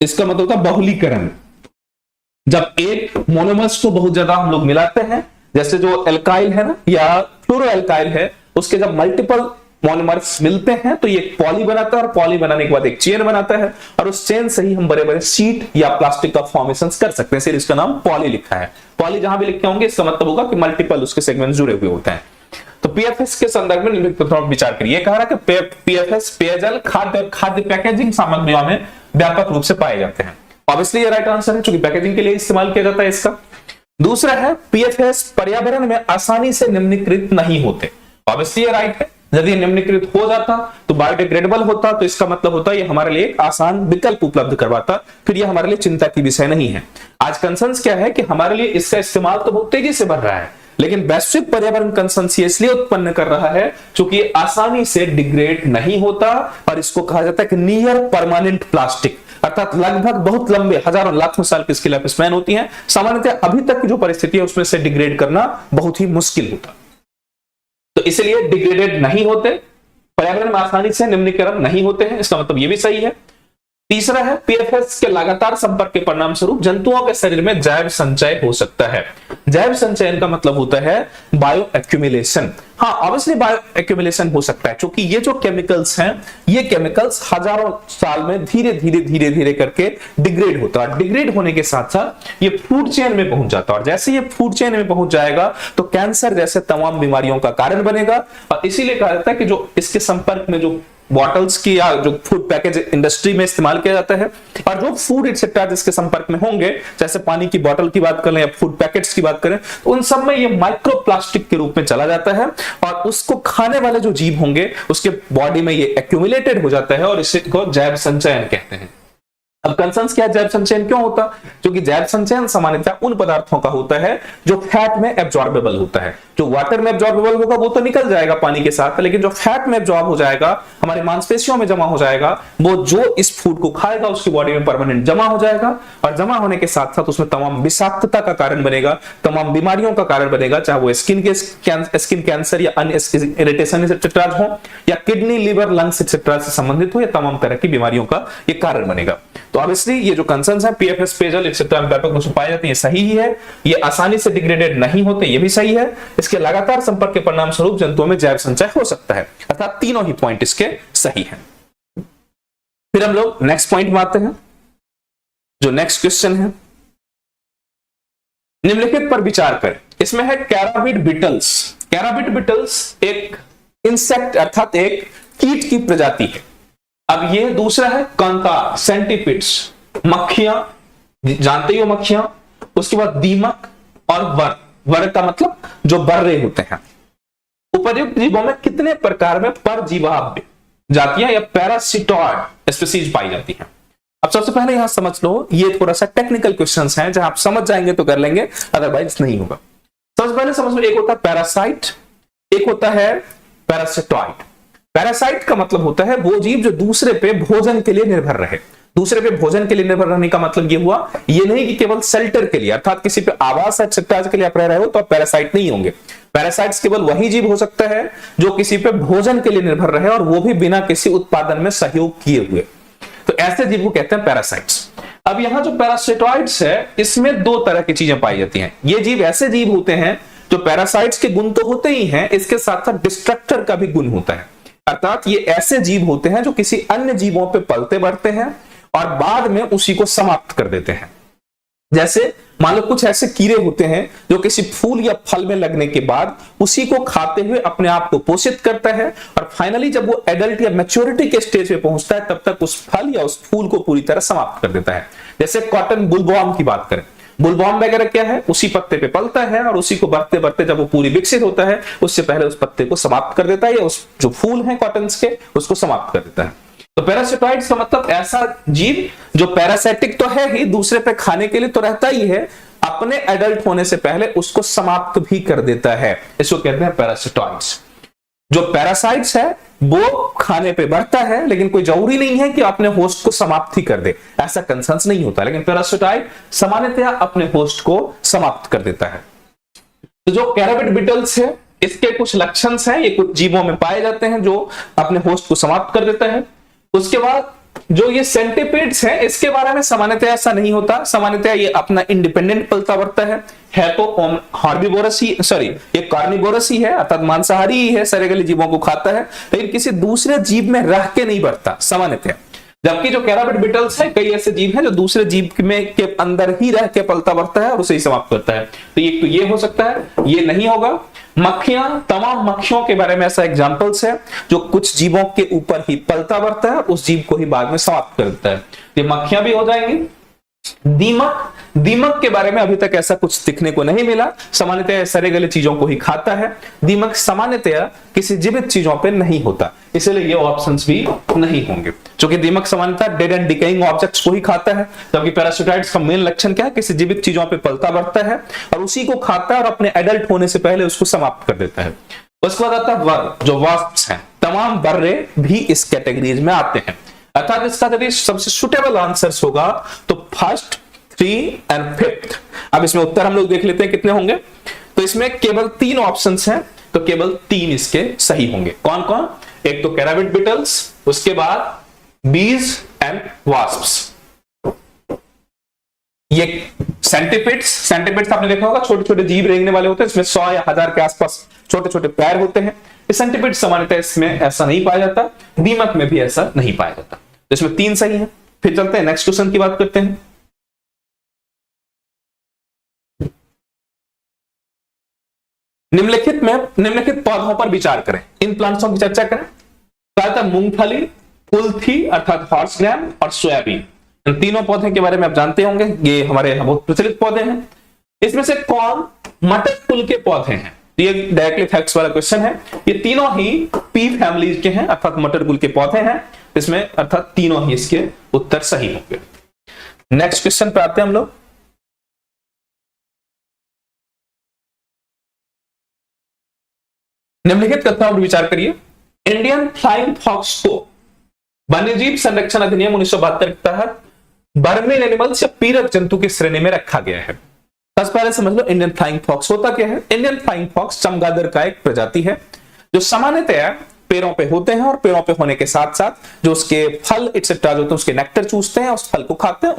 इसका मतलब होगा बहुलीकरण। जब एक मोनोमर्स को बहुत ज्यादा हम लोग मिलाते हैं, जैसे जो एल्काइल है ना या फ्लोरो एल्काइल है, उसके जब मल्टीपल मोनोमर्स मिलते हैं तो ये पॉली बनाता है और पॉली बनाने के बाद एक चेन बनाता है और उस चेन से ही हम बड़े बड़े शीट या प्लास्टिक का फॉर्मेशन कर सकते हैं। इसलिए इसका नाम पॉली लिखा है। पॉली जहां भी लिखे होंगे इसका मतलब होगा कि मल्टीपल उसके सेगमेंट जुड़े हुए होते हैं। तो पीएफएस के संदर्भ में विचार करिए। कह रहा है कि पीएफएस पेयजल, खाद्य पैकेजिंग सामग्रियों में व्यापक रूप से पाए जाते हैं। ऑब्वियसली ये राइट आंसर है, क्योंकि पैकेजिंग के लिए इस्तेमाल किया जाता है इसका। दूसरा है पीएफएस पर्यावरण में आसानी से निम्नीकृत नहीं होते। ऑब्वियसली ये राइट है। यदि निम्नीकृत हो जाता तो बायोडिग्रेडेबल होता, तो इसका मतलब होता है ये हमारे लिए एक आसान विकल्प उपलब्ध करवाता, फिर ये हमारे लिए चिंता की विषय नहीं है। आज कंसर्न क्या है कि हमारे लिए इसका इस्तेमाल तो बहुत तेजी से बढ़ रहा है, लेकिन वैश्विक पर्यावरण कंसर्न इसलिए उत्पन्न कर रहा है क्योंकि आसानी से डिग्रेड नहीं होता और इसको कहा जाता है कि नियर परमानेंट प्लास्टिक, अर्थात लगभग बहुत लंबे हजारों लाखों साल की इसकी लाइफ स्पैन होती है। सामान्यतः अभी तक की जो परिस्थिति है उसमें से डिग्रेड करना बहुत ही मुश्किल होता है। तो इसलिए डिग्रेडेड नहीं होते, पर्यावरण में आसानी से निम्नीकरण नहीं होते हैं, इसका मतलब ये भी सही है। तीसरा है पीएफएस के लगातार संपर्क के परिणाम स्वरूप जंतुओं के शरीर में जैव संचय हो सकता है। जैव संचयन का मतलब होता है बायो एक्यूमुलेशन। हाँ, ऑब्वियसली बायो एक्यूमुलेशन हो सकता है, क्योंकि ये जो केमिकल्स हैं, ये केमिकल्स हजारों साल में धीरे धीरे करके डिग्रेड होता है। डिग्रेड होने के साथ साथ ये फूड चेन में पहुंच जाता है, और जैसे ये फूड चेन में पहुंच जाएगा तो कैंसर जैसे तमाम बीमारियों का कारण बनेगा। और इसीलिए कहा जाता है कि जो इसके संपर्क में जो बॉटल्स की या जो फूड पैकेज इंडस्ट्री में इस्तेमाल किया जाता है, और जो फूड एक्सेट्रा जिसके संपर्क में होंगे, जैसे पानी की बोतल की बात करें या फूड पैकेट्स की बात करें, तो उन सब में ये माइक्रोप्लास्टिक के रूप में चला जाता है, और उसको खाने वाले जो जीव होंगे उसके बॉडी में ये एक्यूमुलेटेड हो जाता है, और इसे को जैव संचयन कहते हैं। अब कंसर्न क्या है, जैव संचयन क्यों होता? क्योंकि जैव संचयन सामान्यतः उन पदार्थों का होता है जो फैट में एब्जॉर्बेबल होता है। जो वाटर में एब्जॉर्बेबल होगा वो तो निकल जाएगा पानी के साथ, लेकिन जो फैट में एब्जॉर्ब हो जाएगा, हमारी मांसपेशियों में जमा हो जाएगा, वो जो इस फूड को खाएगा उसकी बॉडी में परमानेंट जमा हो जाएगा, और जमा होने के साथ साथ उसमें तमाम विषाक्तता का कारण बनेगा, तमाम बीमारियों का कारण बनेगा, चाहे वो स्किन कैंसर या अन्य इरिटेशन एक्सेट्रा हो, या किडनी, लिवर, लंग्स एक्सेट्रा से संबंधित हो, या तमाम तरह की बीमारियों का ये कारण बनेगा। तो ऑब्वियसली ये जो कंसर्न्स है पीएफएस, पेजल एक्सेट्रा में व्यापक रूप से पाए जाते हैं, ये सही ही है। ये आसानी से डिग्रेडेड नहीं होते, ये भी सही है। इसके लगातार संपर्क के परिणाम स्वरूप जंतुओं में जैव संचय हो सकता है, अर्थात तीनों ही पॉइंट इसके सही हैं। फिर हम लोग नेक्स्ट पॉइंट में आते हैं। जो नेक्स्ट क्वेश्चन है, निम्नलिखित पर विचार करें। इसमें है कैराबिड बीटल्स। कैराबिड बीटल्स एक इंसेक्ट अर्थात एक कीट की प्रजाति है। अब ये दूसरा है कंकाल, सेंटीपिड्स, मक्खियां, जानते हो मक्खियां, उसके बाद दीमक और वर्ग। वर्ग का मतलब जो बर्रे होते हैं। उपर्युक्त जीवों में कितने प्रकार में परजीवाभ्य जातियां या पैरासिटॉइड स्पीशीज पाई जाती हैं? अब सबसे पहले यहां समझ लो, ये थोड़ा सा टेक्निकल क्वेश्चंस हैं, जहां आप समझ जाएंगे तो कर लेंगे, अदरवाइज नहीं होगा। सबसे पहले समझ लो, एक होता है पैरासाइट, एक होता है पैरासिटॉइड। पैरासाइट का मतलब होता है वो जीव जो दूसरे पे भोजन के लिए निर्भर रहे। दूसरे पे भोजन के लिए निर्भर रहने का मतलब ये हुआ, ये नहीं कि केवल शेल्टर के लिए, अर्थात किसी पे आवास एक्सेट्रा के लिए आप रह रहे हो तो आप पैरासाइट नहीं होंगे। पैरासाइट्स केवल वही जीव हो सकता है जो किसी पे भोजन के लिए निर्भर रहे, और वो भी बिना किसी उत्पादन में सहयोग किए हुए। तो ऐसे जीव को कहते हैं पैरासाइट्स। अब यहां जो पैरासिटॉइड्स है, इसमें दो तरह की चीजें पाई जाती हैं। ये जीव ऐसे जीव होते हैं जो पैरासाइट्स के गुण तो होते ही हैं, इसके साथ साथ डिस्ट्रक्टर का भी गुण होता है, अर्थात ये ऐसे जीव होते हैं जो किसी अन्य जीवों पे पलते बढ़ते हैं और बाद में उसी को समाप्त कर देते हैं। जैसे मान लो कुछ ऐसे कीड़े होते हैं जो किसी फूल या फल में लगने के बाद उसी को खाते हुए अपने आप को पोषित करता है, और फाइनली जब वो एडल्ट या मैच्योरिटी के स्टेज पे पहुंचता है तब तक उस फल या उस फूल को पूरी तरह समाप्त कर देता है। जैसे कॉटन बुलबॉम की बात करें, बुलबॉम वगैरह क्या है, उसी पत्ते पे पलता है और उसी को बढ़ते बढ़ते जब वो पूरी विकसित होता है उससे पहले उस पत्ते को समाप्त कर देता है, या उस जो फूल है कॉटन के उसको समाप्त कर देता है। तो पैरासिटॉइड्स का मतलब ऐसा जीव जो पैरासाइटिक तो है ही, दूसरे पे खाने के लिए तो रहता ही है, अपने एडल्ट होने से पहले उसको समाप्त भी कर देता है, इसको कहते हैं पैरासिटॉइड्स। जो पैरासाइट्स है वो खाने पे बढ़ता है, लेकिन कोई जरूरी नहीं है कि अपने होस्ट को समाप्त ही कर दे, ऐसा कंसर्न नहीं होता, लेकिन पैरासिटॉइड सामान्यतः अपने होस्ट को समाप्त कर देता है। तो जो कैराबिड बीटल्स है, इसके कुछ लक्षण हैं, ये कुछ जीवों में पाए जाते हैं जो अपने होस्ट को समाप्त कर देता है। उसके बाद जो ये सेंटीपीड्स हैं, इसके बारे में सामान्यतः ऐसा नहीं होता, सामान्यतः ये अपना इंडिपेंडेंट पलता बढ़ता है तो हार्बिवोरस ही, सॉरी ये कार्निवोरस ही है, अर्थात मांसाहारी ही है, सरेगली जीवों को खाता है, लेकिन किसी दूसरे जीव में रह के नहीं बढ़ता सामान्यतः। जबकि जो कैराबिड बीटल्स है, कई ऐसे जीव हैं जो दूसरे जीव में के अंदर ही रह के पलता बढ़ता है और उसे ही समाप्त करता है। तो ये हो सकता है, ये नहीं होगा। मक्खियां, तमाम मक्खियों के बारे में ऐसा एग्जांपल्स है जो कुछ जीवों के ऊपर ही पलता बढ़ता है, उस जीव को ही बाद में समाप्त कर देता है, ये मक्खियां भी हो जाएंगी। दीमक के बारे में अभी तक ऐसा कुछ दिखने को नहीं मिला, सामान्यतः सड़े गले चीजों को ही खाता है। दीमक सामान्यतः किसी जीवित चीजों पे नहीं होता, इसलिए ये ऑप्शंस भी नहीं होंगे, क्योंकि दीमक सामान्यतः डेड एंड डिकेइंग ऑब्जेक्ट्स को ही खाता है, जबकि पैरासिटॉइड्स का मेन लक्षण क्या है, किसी जीवित चीजों पे पलता बढ़ता है और उसी को खाता है और अपने एडल्ट होने से पहले उसको समाप्त कर देता है। उसके बाद आता है वर्ग, जो वास्प्स हैं, तमाम बर्रे भी इस कैटेगरीज में आते हैं, अर्थात इसका यदि सबसे सुटेबल आंसर्स होगा तो फर्स्ट, 3 एंड 5th। अब इसमें उत्तर हम लोग देख लेते हैं कितने होंगे। तो इसमें केवल 3 ऑप्शंस हैं, तो केवल 3 इसके सही होंगे। कौन कौन? एक तो कैराबिड बिटल्स, उसके बाद बीज एंड वास्प्स। ये सेंटीपिड्स आपने देखा होगा, छोटे छोटे जीव रेंगने वाले होते हैं, इसमें 100 या 1000 के आसपास छोटे छोटे पैर होते हैं। सेंटीपिड सामान्यतः इसमें ऐसा नहीं पाया जाता, दीमक में भी ऐसा नहीं पाया जाता। तो इसमें 3 सही है। फिर चलते हैं नेक्स्ट क्वेश्चन की बात करते हैं। निम्नलिखित पौधों पर विचार करें, इन प्लांट्सों की चर्चा करें। प्रायः मूंगफली, कुल्थी अर्थात हॉर्स ग्राम और सोयाबीन, इन तीनों पौधे के बारे में आप जानते होंगे, ये हमारे बहुत प्रचलित पौधे हैं। इसमें से कौन मटर कुल के पौधे हैं? ये डायरेक्टली फैक्ट्स वाला क्वेश्चन है। ये तीनों ही पी फैमिली के हैं अर्थात मटर कुल के पौधे हैं, इसमें अर्थात तीनों ही इसके उत्तर सही होंगे। नेक्स्ट क्वेश्चन पे आते हैं हम लोग। निम्नलिखित कथनों पर विचार करिए। इंडियन फ्लाइंग फॉक्स को वन्यजीव संरक्षण अधिनियम 1972 के तहत बर्मेन एनिमल्स या पीरक जंतु की श्रेणी में रखा गया है। सबसे पहले समझ लो इंडियन फ्लाइंग फॉक्स होता क्या है। इंडियन फ्लाइंग फॉक्स चमगादड़ का एक प्रजाति है जो सामान्यतः पेड़ों पे होते हैं और पेड़ों पे होने के साथ साथ जो उसके फल एक्सेट्रा जो होते हैं उसके नेक्टर चूसते हैं, उस फल को खाते हैं,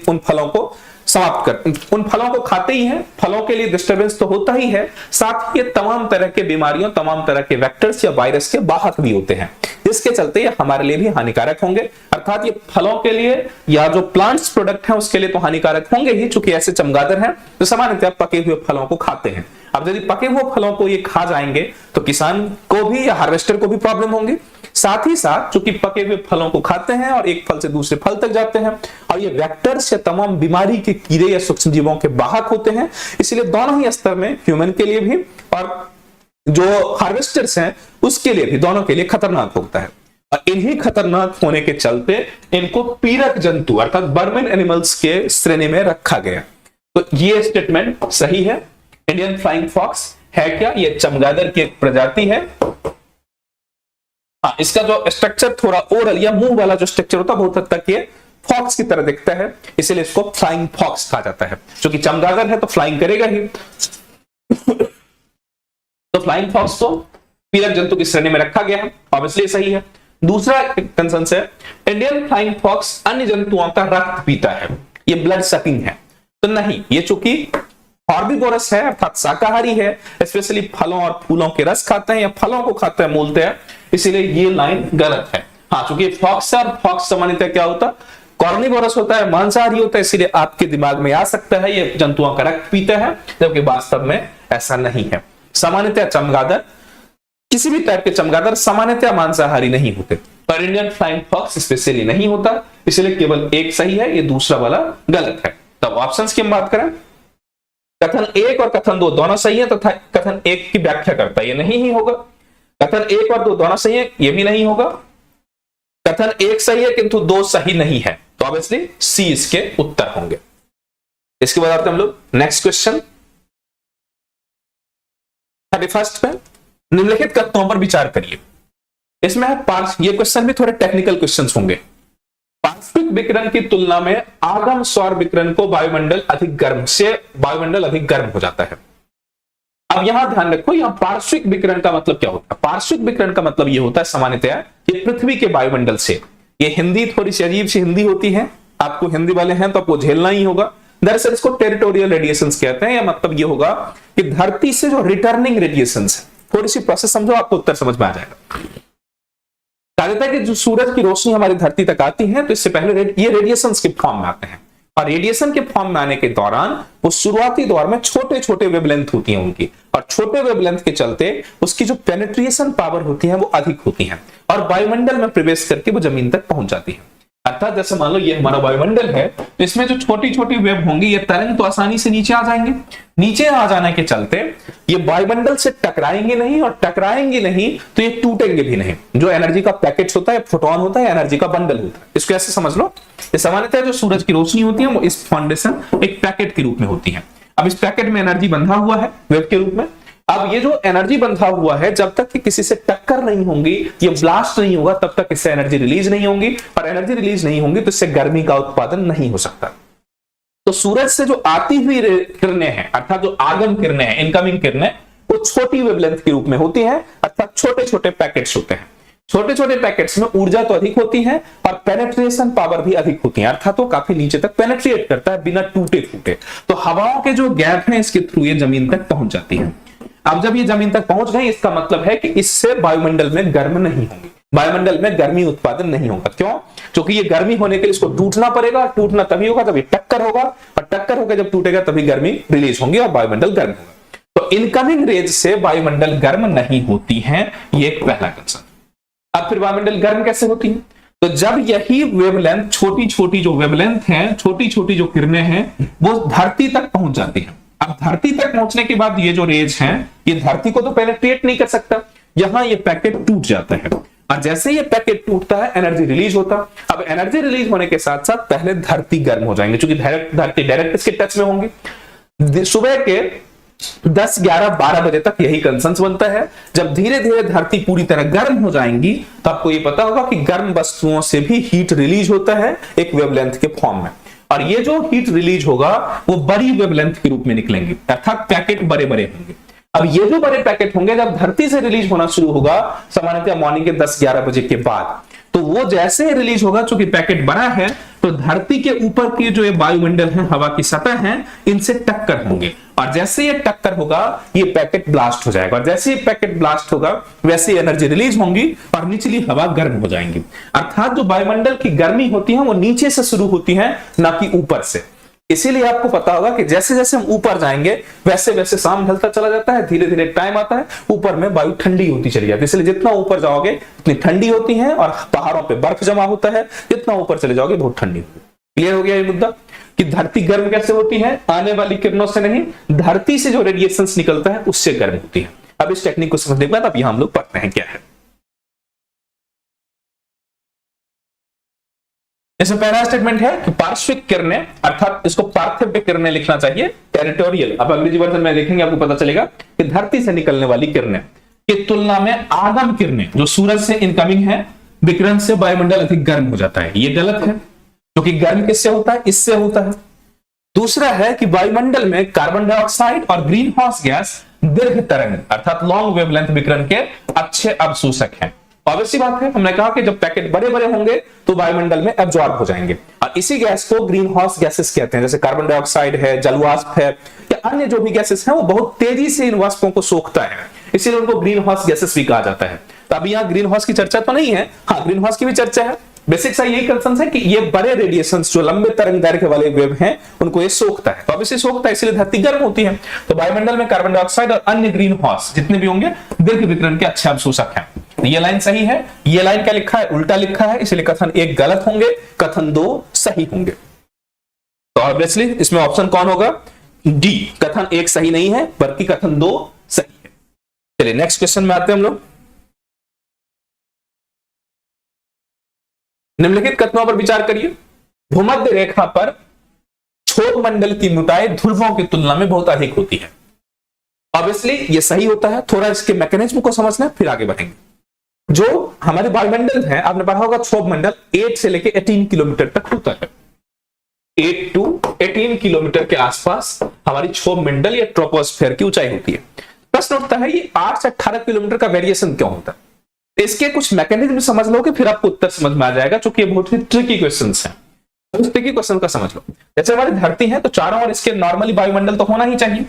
उन फलों को समाप्त कर उन फलों को खाते ही हैं। फलों के लिए डिस्टर्बेंस तो होता ही है, साथ ही ये तमाम तरह के बीमारियों, तमाम तरह के वेक्टर्स या वायरस के वाहक भी होते हैं, जिसके चलते ये हमारे लिए भी हानिकारक होंगे। अर्थात ये फलों के लिए या जो प्लांट्स प्रोडक्ट हैं उसके लिए तो हानिकारक होंगे ही, चूंकि ऐसे चमगादड़ हैं जो सामान्यतः पके हुए फलों को खाते हैं। अब यदि पके हुए फलों को ये खा जाएंगे तो किसान को भी या हार्वेस्टर को भी प्रॉब्लम होंगी। साथ ही साथ चूंकि पके हुए फलों को खाते हैं और एक फल से दूसरे फल तक जाते हैं और ये वेक्टर्स या तमाम बीमारी के कीड़े या सूक्ष्म जीवों के वाहक होते हैं, इसलिए दोनों ही स्तर में ह्यूमन के लिए भी और जो हार्वेस्टर्स हैं उसके लिए भी, दोनों के लिए खतरनाक होता है। और इन्हीं खतरनाक होने के चलते इनको पीरक जंतु अर्थात बर्मेन एनिमल्स के श्रेणी में रखा गया। तो ये स्टेटमेंट सही है। इंडियन फ्लाइंग फॉक्स है क्या? ये चमगादड़ की एक प्रजाति है। हाँ, इसका जो स्ट्रक्चर थोड़ा ओरल या मुंह वाला जो स्ट्रक्चर होता है बहुत हद तक ये फॉक्स की तरह दिखता है, इसीलिए इसको फ्लाइंग फॉक्स कहा जाता है। क्योंकि चमगादड़ है तो फ्लाइंग करेगा ही। तो फ्लाइंग फॉक्स को पीरक जंतु की श्रेणी में रखा गया है, ऑब्वियसली सही है। दूसरा कंसर्न है, इंडियन फ्लाइंग फॉक्स अन्य जंतुओं का रक्त पीता है, ये ब्लड सकिंग है। तो नहीं, ये चूंकि हॉर्बिवोरस है अर्थात शाकाहारी है, स्पेशली फलों और फूलों के रस खाते हैं या फलों को खाते हैं मूलतः, इसीलिए ये लाइन गलत है। हाँ, चूंकि फॉक्स और फॉक्स सामान्यतः क्या होता है, कॉर्निवोरस होता है, मांसाहारी होता है, इसीलिए आपके दिमाग में आ सकता है ये जंतुओं का रक्त पीता है, जबकि वास्तव में ऐसा नहीं है। सामान्यतः चमगादड़, किसी भी टाइप के चमगादड़ सामान्यतः मांसाहारी नहीं होते, पर इंडियन फ्लाइंग फॉक्स स्पेशली नहीं होता, इसलिए केवल एक सही है, ये दूसरा वाला गलत है। तब ऑप्शंस की हम बात करें, कथन 1 और कथन 2 दोनों सही है तथा कथन 1 की व्याख्या करता है, ये नहीं ही होगा। कथन 1 और 2 दोनों सही है, ये भी नहीं होगा। कथन 1 सही है किंतु 2 सही नहीं है, तो ऑब्वियसली सी इसके उत्तर होंगे। इसके बाद आते हैं हम लोग नेक्स्ट क्वेश्चन 31 पे। निम्नलिखित कथनों पर विचार करिए। इसमें ये क्वेश्चन भी थोड़े टेक्निकल क्वेश्चंस होंगे। पार्श्विक विकिरण की तुलना में आगम सौर विकिरण को वायुमंडल अधिक गर्म हो जाता है। अब यहां ध्यान रखो, यहां पार्श्विक विकिरण का मतलब क्या होता है? पार्श्विक विकिरण का मतलब यह होता है सामान्यतः ये पृथ्वी के वायुमंडल से, ये हिंदी थोड़ी सी अजीब सी हिंदी होती है, आपको हिंदी वाले हैं तो आपको झेलना ही होगा। दरअसल इसको टेरिटोरियल रेडिएशंस कहते हैं, या मतलब ये होगा कि धरती से जो रिटर्निंग रेडिएशंस है, थोड़ी सी प्रोसेस समझो आपको उत्तर समझ में आ जाएगा। कहा जाता है कि जो सूरज की रोशनी हमारी धरती तक आती है तो इससे पहले ये रेडिएशंस के फॉर्म में आते हैं, और रेडिएशन के फॉर्म में आने के दौरान वो शुरुआती दौर में छोटे छोटे वेवलेंथ होती हैं उनकी, और छोटे वेवलेंथ के चलते उसकी जो पेनिट्रेशन पावर होती है वो अधिक होती है और वायुमंडल में प्रवेश करके वो जमीन तक पहुंच जाती है। अर्थात जैसे मान लो ये हमारा वायुमंडल है, तो इसमें जो छोटी छोटी वेव होंगी, ये तरंग तो आसानी से नीचे आ जाएंगे। नीचे आ जाने के चलते ये वायुमंडल से टकराएंगे नहीं, और टकराएंगे नहीं तो ये टूटेंगे भी नहीं। जो एनर्जी का पैकेट होता है, फोटोन होता है, एनर्जी का बंडल होता है, इसको ऐसे समझ लो। ये सामान्यतः जो सूरज की रोशनी होती है वो इस फाउंडेशन एक पैकेट के रूप में होती है। अब इस पैकेट में एनर्जी बंधा हुआ है वेव के रूप में। अब ये जो एनर्जी बंधा हुआ है, जब तक कि किसी से टक्कर नहीं होंगी, ये ब्लास्ट नहीं होगा, तब तक इससे एनर्जी रिलीज नहीं होंगी, और एनर्जी रिलीज नहीं होंगी तो इससे गर्मी का उत्पादन नहीं हो सकता। तो सूरज से जो आती हुई किरणें हैं, अर्थात जो आगम किरणें हैं, इनकमिंग किरणें, वो वो छोटी वेवलेंथ के रूप में होती हैं, अर्थात छोटे छोटे पैकेट्स होते हैं। छोटे छोटे पैकेट्स में ऊर्जा तो अधिक होती है और पेनेट्रेशन पावर भी अधिक होती है, अर्थात वो काफी नीचे तक पेनेट्रेट करता है बिना टूटे फूटे। तो हवाओं के जो गैप हैं इसके थ्रू ये जमीन तक पहुंच जाती है। अब जब ये जमीन तक पहुंच गई, इसका मतलब है कि इससे वायुमंडल में गर्म नहीं होंगी, वायुमंडल में गर्मी उत्पादन नहीं होगा। क्यों? क्योंकि ये गर्मी होने के लिए इसको टूटना पड़ेगा, टूटना तभी होगा जब ये टक्कर होगा, और टक्कर होकर जब टूटेगा तभी गर्मी रिलीज होगी और वायुमंडल गर्म होगा। तो इनकमिंग रेज से वायुमंडल गर्म नहीं होती है, ये एक पहला कंसेप्ट। अब फिर वायुमंडल गर्म कैसे होती है? तो जब यही वेवलेंथ, छोटी छोटी जो वेवलेंथ है, छोटी छोटी जो किरणें हैं, वो धरती तक पहुंच जाती है। अब धरती तक पहुंचने के बाद ये जो रेज हैं, ये धरती को तो पेनिट्रेट नहीं कर सकता, यहां ये पैकेट टूट जाता है, और जैसे ये पैकेट टूटता है एनर्जी रिलीज होता। अब एनर्जी रिलीज होने के साथ साथ पहले धरती गर्म हो जाएंगे, क्योंकि धरती डायरेक्ट इसके टच में होंगी। सुबह के 10, 11, 12 बजे तक यही कंसेंस बनता है। जब धीरे धीरे धरती पूरी तरह गर्म हो जाएंगी तो आपको ये पता होगा कि गर्म वस्तुओं से भी हीट रिलीज होता है एक वेवलेंथ के फॉर्म में, और ये जो हीट रिलीज होगा वो बड़ी वेवलेंथ के रूप में निकलेंगे, अर्थात पैकेट बड़े बड़े होंगे। अब ये जो बड़े पैकेट होंगे जब धरती से रिलीज होना शुरू होगा, सामान्यतः मॉर्निंग के 10-11 बजे के बाद, तो वो जैसे ही रिलीज होगा, चूंकि पैकेट बड़ा है, तो धरती के ऊपर की जो ये वायुमंडल है, हवा की सतह है, इनसे टक्कर होंगे, और जैसे ये टक्कर होगा ये पैकेट ब्लास्ट हो जाएगा, और जैसे ये पैकेट ब्लास्ट होगा वैसे एनर्जी रिलीज होंगी और निचली हवा गर्म हो जाएंगी। अर्थात जो वायुमंडल की गर्मी होती है वो नीचे से शुरू होती है, ना कि ऊपर से। इसीलिए आपको पता होगा कि जैसे जैसे हम ऊपर जाएंगे वैसे वैसे शाम ढलता चला जाता है, धीरे धीरे टाइम आता है, ऊपर में वायु ठंडी होती चली जाती है। इसलिए जितना ऊपर जाओगे उतनी ठंडी होती है, और पहाड़ों पे बर्फ जमा होता है, जितना ऊपर चले जाओगे बहुत ठंडी होगी। क्लियर हो गया ये मुद्दा कि धरती गर्म कैसे होती है? आने वाली किरणों से नहीं, धरती से जो रेडिएशंस निकलता है उससे गर्म होती है। अब इस टेक्निक को समझने के बाद अब यहां हम लोग पढ़ते हैं क्या है। इसमें पहला स्टेटमेंट है कि पार्श्विक किरणें, अर्थात इसको पार्थिव किरणें लिखना चाहिए, टेरिटोरियल। अब अंग्रेजी वर्जन में देखेंगे आपको पता चलेगा कि धरती से निकलने वाली किरणें की तुलना में आगम किरणें, जो सूरज से इनकमिंग है, विकिरण से वायुमंडल अधिक गर्म हो जाता है। ये गलत है, क्योंकि गर्म किससे होता है? इससे होता है। दूसरा है कि वायुमंडल में कार्बन डाइऑक्साइड और ग्रीन हाउस गैस दीर्घ तरंग, अर्थात लॉन्ग वेवलेंथ विकिरण के अच्छे अवशोषक हैं। ऑब्वियसली बात है, हमने कहा कि जब पैकेट बड़े बड़े होंगे तो वायुमंडल में एब्जॉर्ब हो जाएंगे, और इसी गैस को ग्रीन हाउस गैसेस कहते हैं। जैसे कार्बन डाइऑक्साइड है, जलवाष्प है, या अन्य जो भी गैसेस हैं वो बहुत तेजी से इन वाष्पों को सोखता है, इसीलिए उनको ग्रीन हाउस गैसेस भी कहा जाता है। तो अभी यहाँ ग्रीन हाउस की चर्चा तो नहीं है, हाँ ग्रीन हाउस की भी चर्चा है। बेसिक सा यही कंसेंस है कि ये बड़े रेडिएशंस जो लंबे तरंग दैर्घ्य वाले वेव हैं उनको ये सोखता है, तो अब इसे सोखता है इसलिए धरती गर्म होती है। तो वायुमंडल में कार्बन डाइऑक्साइड और अन्य ग्रीन हाउस जितने भी होंगे दीर्घ विकिरण के अच्छे अवशोषक हैं। ये लाइन सही है, ये लाइन क्या लिखा है? उल्टा लिखा है, इसलिए कथन 1 गलत होंगे, कथन 2 सही होंगे। तो ऑब्वियसली इसमें ऑप्शन कौन होगा? डी, कथन 1 सही नहीं है बल्कि कथन 2 सही है। चलिए नेक्स्ट क्वेश्चन में आते हैं हम लोग। निम्नलिखित कथनों पर विचार करिए। भूमध्य रेखा पर क्षोभ मंडल की मोटाई ध्रुवों की तुलना में बहुत अधिक होती है। ऑब्वियसली ये सही होता है, थोड़ा इसके मैकेनिज्म को समझना फिर आगे बढ़ेंगे। जो हमारे वायुमंडल है, आपने पढ़ा होगा क्षोभ मंडल 8 से लेके 18 किलोमीटर तक होता है। 8 to 18 किलोमीटर के आसपास हमारी क्षोभ मंडल या ट्रोपोस्फेयर की ऊंचाई होती है। प्रश्न उठता है ये 8 से 18 किलोमीटर का वेरिएशन क्यों होता है? इसके कुछ मैकेनिज्म समझ लोगे फिर आपको उत्तर समझ में आ जाएगा, क्योंकि ये बहुत ही ट्रिकी क्वेश्चंस हैं। उस ट्रिकी क्वेश्चन का समझ लो। जैसे हमारी धरती है तो चारों ओर इसके नॉर्मली वायुमंडल तो होना ही चाहिए।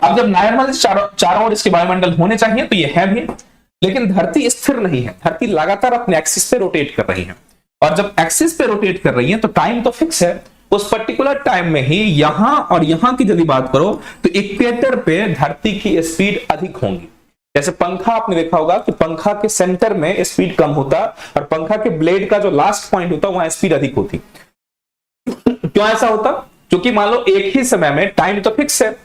अब जब नॉर्मल चारों ओर इसके वायुमंडल होने चाहिए तो ये है भी, लेकिन धरती स्थिर नहीं है, धरती लगातार अपने एक्सिस पे रोटेट कर रही है, और जब एक्सिस पे रोटेट कर रही है तो टाइम तो फिक्स है। उस पर्टिकुलर टाइम में ही यहां और यहां की यदि बात करो तो इक्वेटर पे धरती की स्पीड अधिक होंगी। जैसे पंखा आपने देखा होगा कि पंखा के सेंटर में स्पीड कम होता और पंखा के ब्लेड का जो लास्ट पॉइंट होता वहां स्पीड अधिक होती। क्यों ऐसा होता? क्योंकि मान लो एक ही समय में टाइम तो फिक्स है,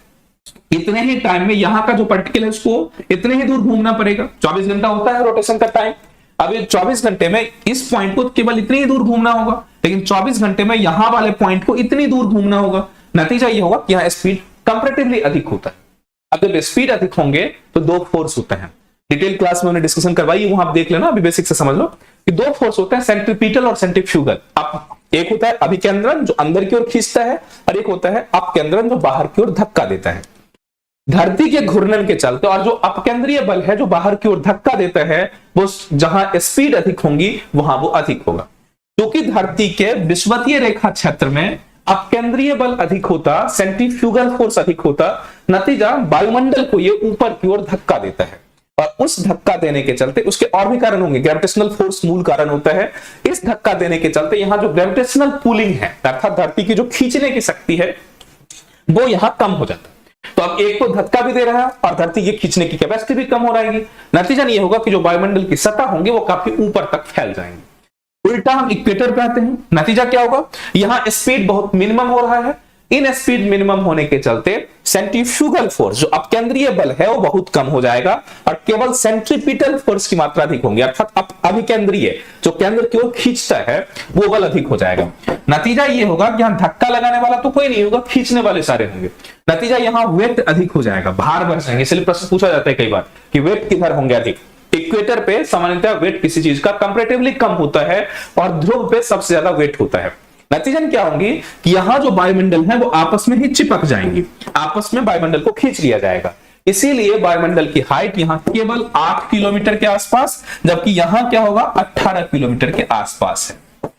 इतने ही टाइम में यहां का जो पार्टिकल है उसको इतने ही दूर घूमना पड़ेगा। 24 घंटा होता है रोटेशन का टाइम। अब ये 24 घंटे में इस पॉइंट को केवल इतनी ही दूर घूमना होगा, लेकिन 24 घंटे में यहां वाले पॉइंट को इतनी दूर घूमना होगा। नतीजा ये होगा कि यहां स्पीड कंपैरेटिवली अधिक होता है। अब जब स्पीड अधिक होंगे तो दो फोर्स होते हैं, डिटेल क्लास में हमने डिस्कशन करवाई है, वहां आप देख लेना, अभी बेसिक से समझ लो कि दो फोर्स होते हैं, सेंट्रीपिटल और सेंट्रीफ्यूगल। अब एक होता है अभिकेंद्रन जो अंदर की ओर खींचता है, और एक होता है अपकेंद्रन जो बाहर की ओर धक्का देता है। धरती के घूर्णन के चलते, और जो अपकेंद्रीय बल है जो बाहर की ओर धक्का देता है, वो जहां स्पीड अधिक होंगी वहां वो अधिक होगा। क्योंकि धरती के विषुवतीय रेखा क्षेत्र में अपकेंद्रीय बल अधिक होता, सेंट्रीफ्यूगल फोर्स अधिक होता, नतीजा वायुमंडल को ये ऊपर की ओर धक्का देता है, और उस धक्का देने के चलते उसके और भी कारण होंगे, ग्रेविटेशनल फोर्स मूल कारण होता है। इस धक्का देने के चलते यहां जो ग्रेविटेशनल पुलिंग है, अर्थात धरती की जो खींचने की शक्ति है, वो यहां कम हो जाता है। तो अब एक तो धक्का भी दे रहा है और धरती की खींचने की कैपेसिटी भी कम हो रहेगी। नतीजा ये होगा कि जो वायुमंडल की सतह होंगे वो काफी ऊपर तक फैल जाएंगे। उल्टा हम इक्वेटर पे आते हैं, नतीजा क्या होगा, यहां स्पीड बहुत मिनिमम हो रहा है। इन स्पीड मिनिमम होने के चलते सेंट्रीफ्यूगल फोर्स, जो अपकेंद्रीय बल है, वो बहुत कम हो जाएगा और केवल सेंट्रीपिटल फोर्स की मात्रा अधिक होंगी, अर्थात अभिकेंद्रीय जो केंद्र की ओर खींचता है वो बल अधिक हो जाएगा। नतीजा ये होगा कि यहां धक्का लगाने वाला तो कोई नहीं होगा, खींचने वाले सारे होंगे। नतीजा यहां वेट अधिक हो जाएगा, भार बढ़ जाएंगे। इसलिए प्रश्न पूछा जाता है कई बार कि वेट किधर होंगे अधिक। इक्वेटर पे सामान्यतः वेट किसी चीज का कंपैरेटिवली कम होता है और ध्रुव पे सबसे ज्यादा वेट होता है। नतीजन क्या होंगी कि यहां जो वायुमंडल है वो आपस में ही चिपक जाएंगी, आपस में वायुमंडल को खींच लिया जाएगा। इसीलिए वायुमंडल की हाइट यहां केवल 8 किलोमीटर के आसपास, जबकि यहां क्या होगा 18 किलोमीटर के आसपास है।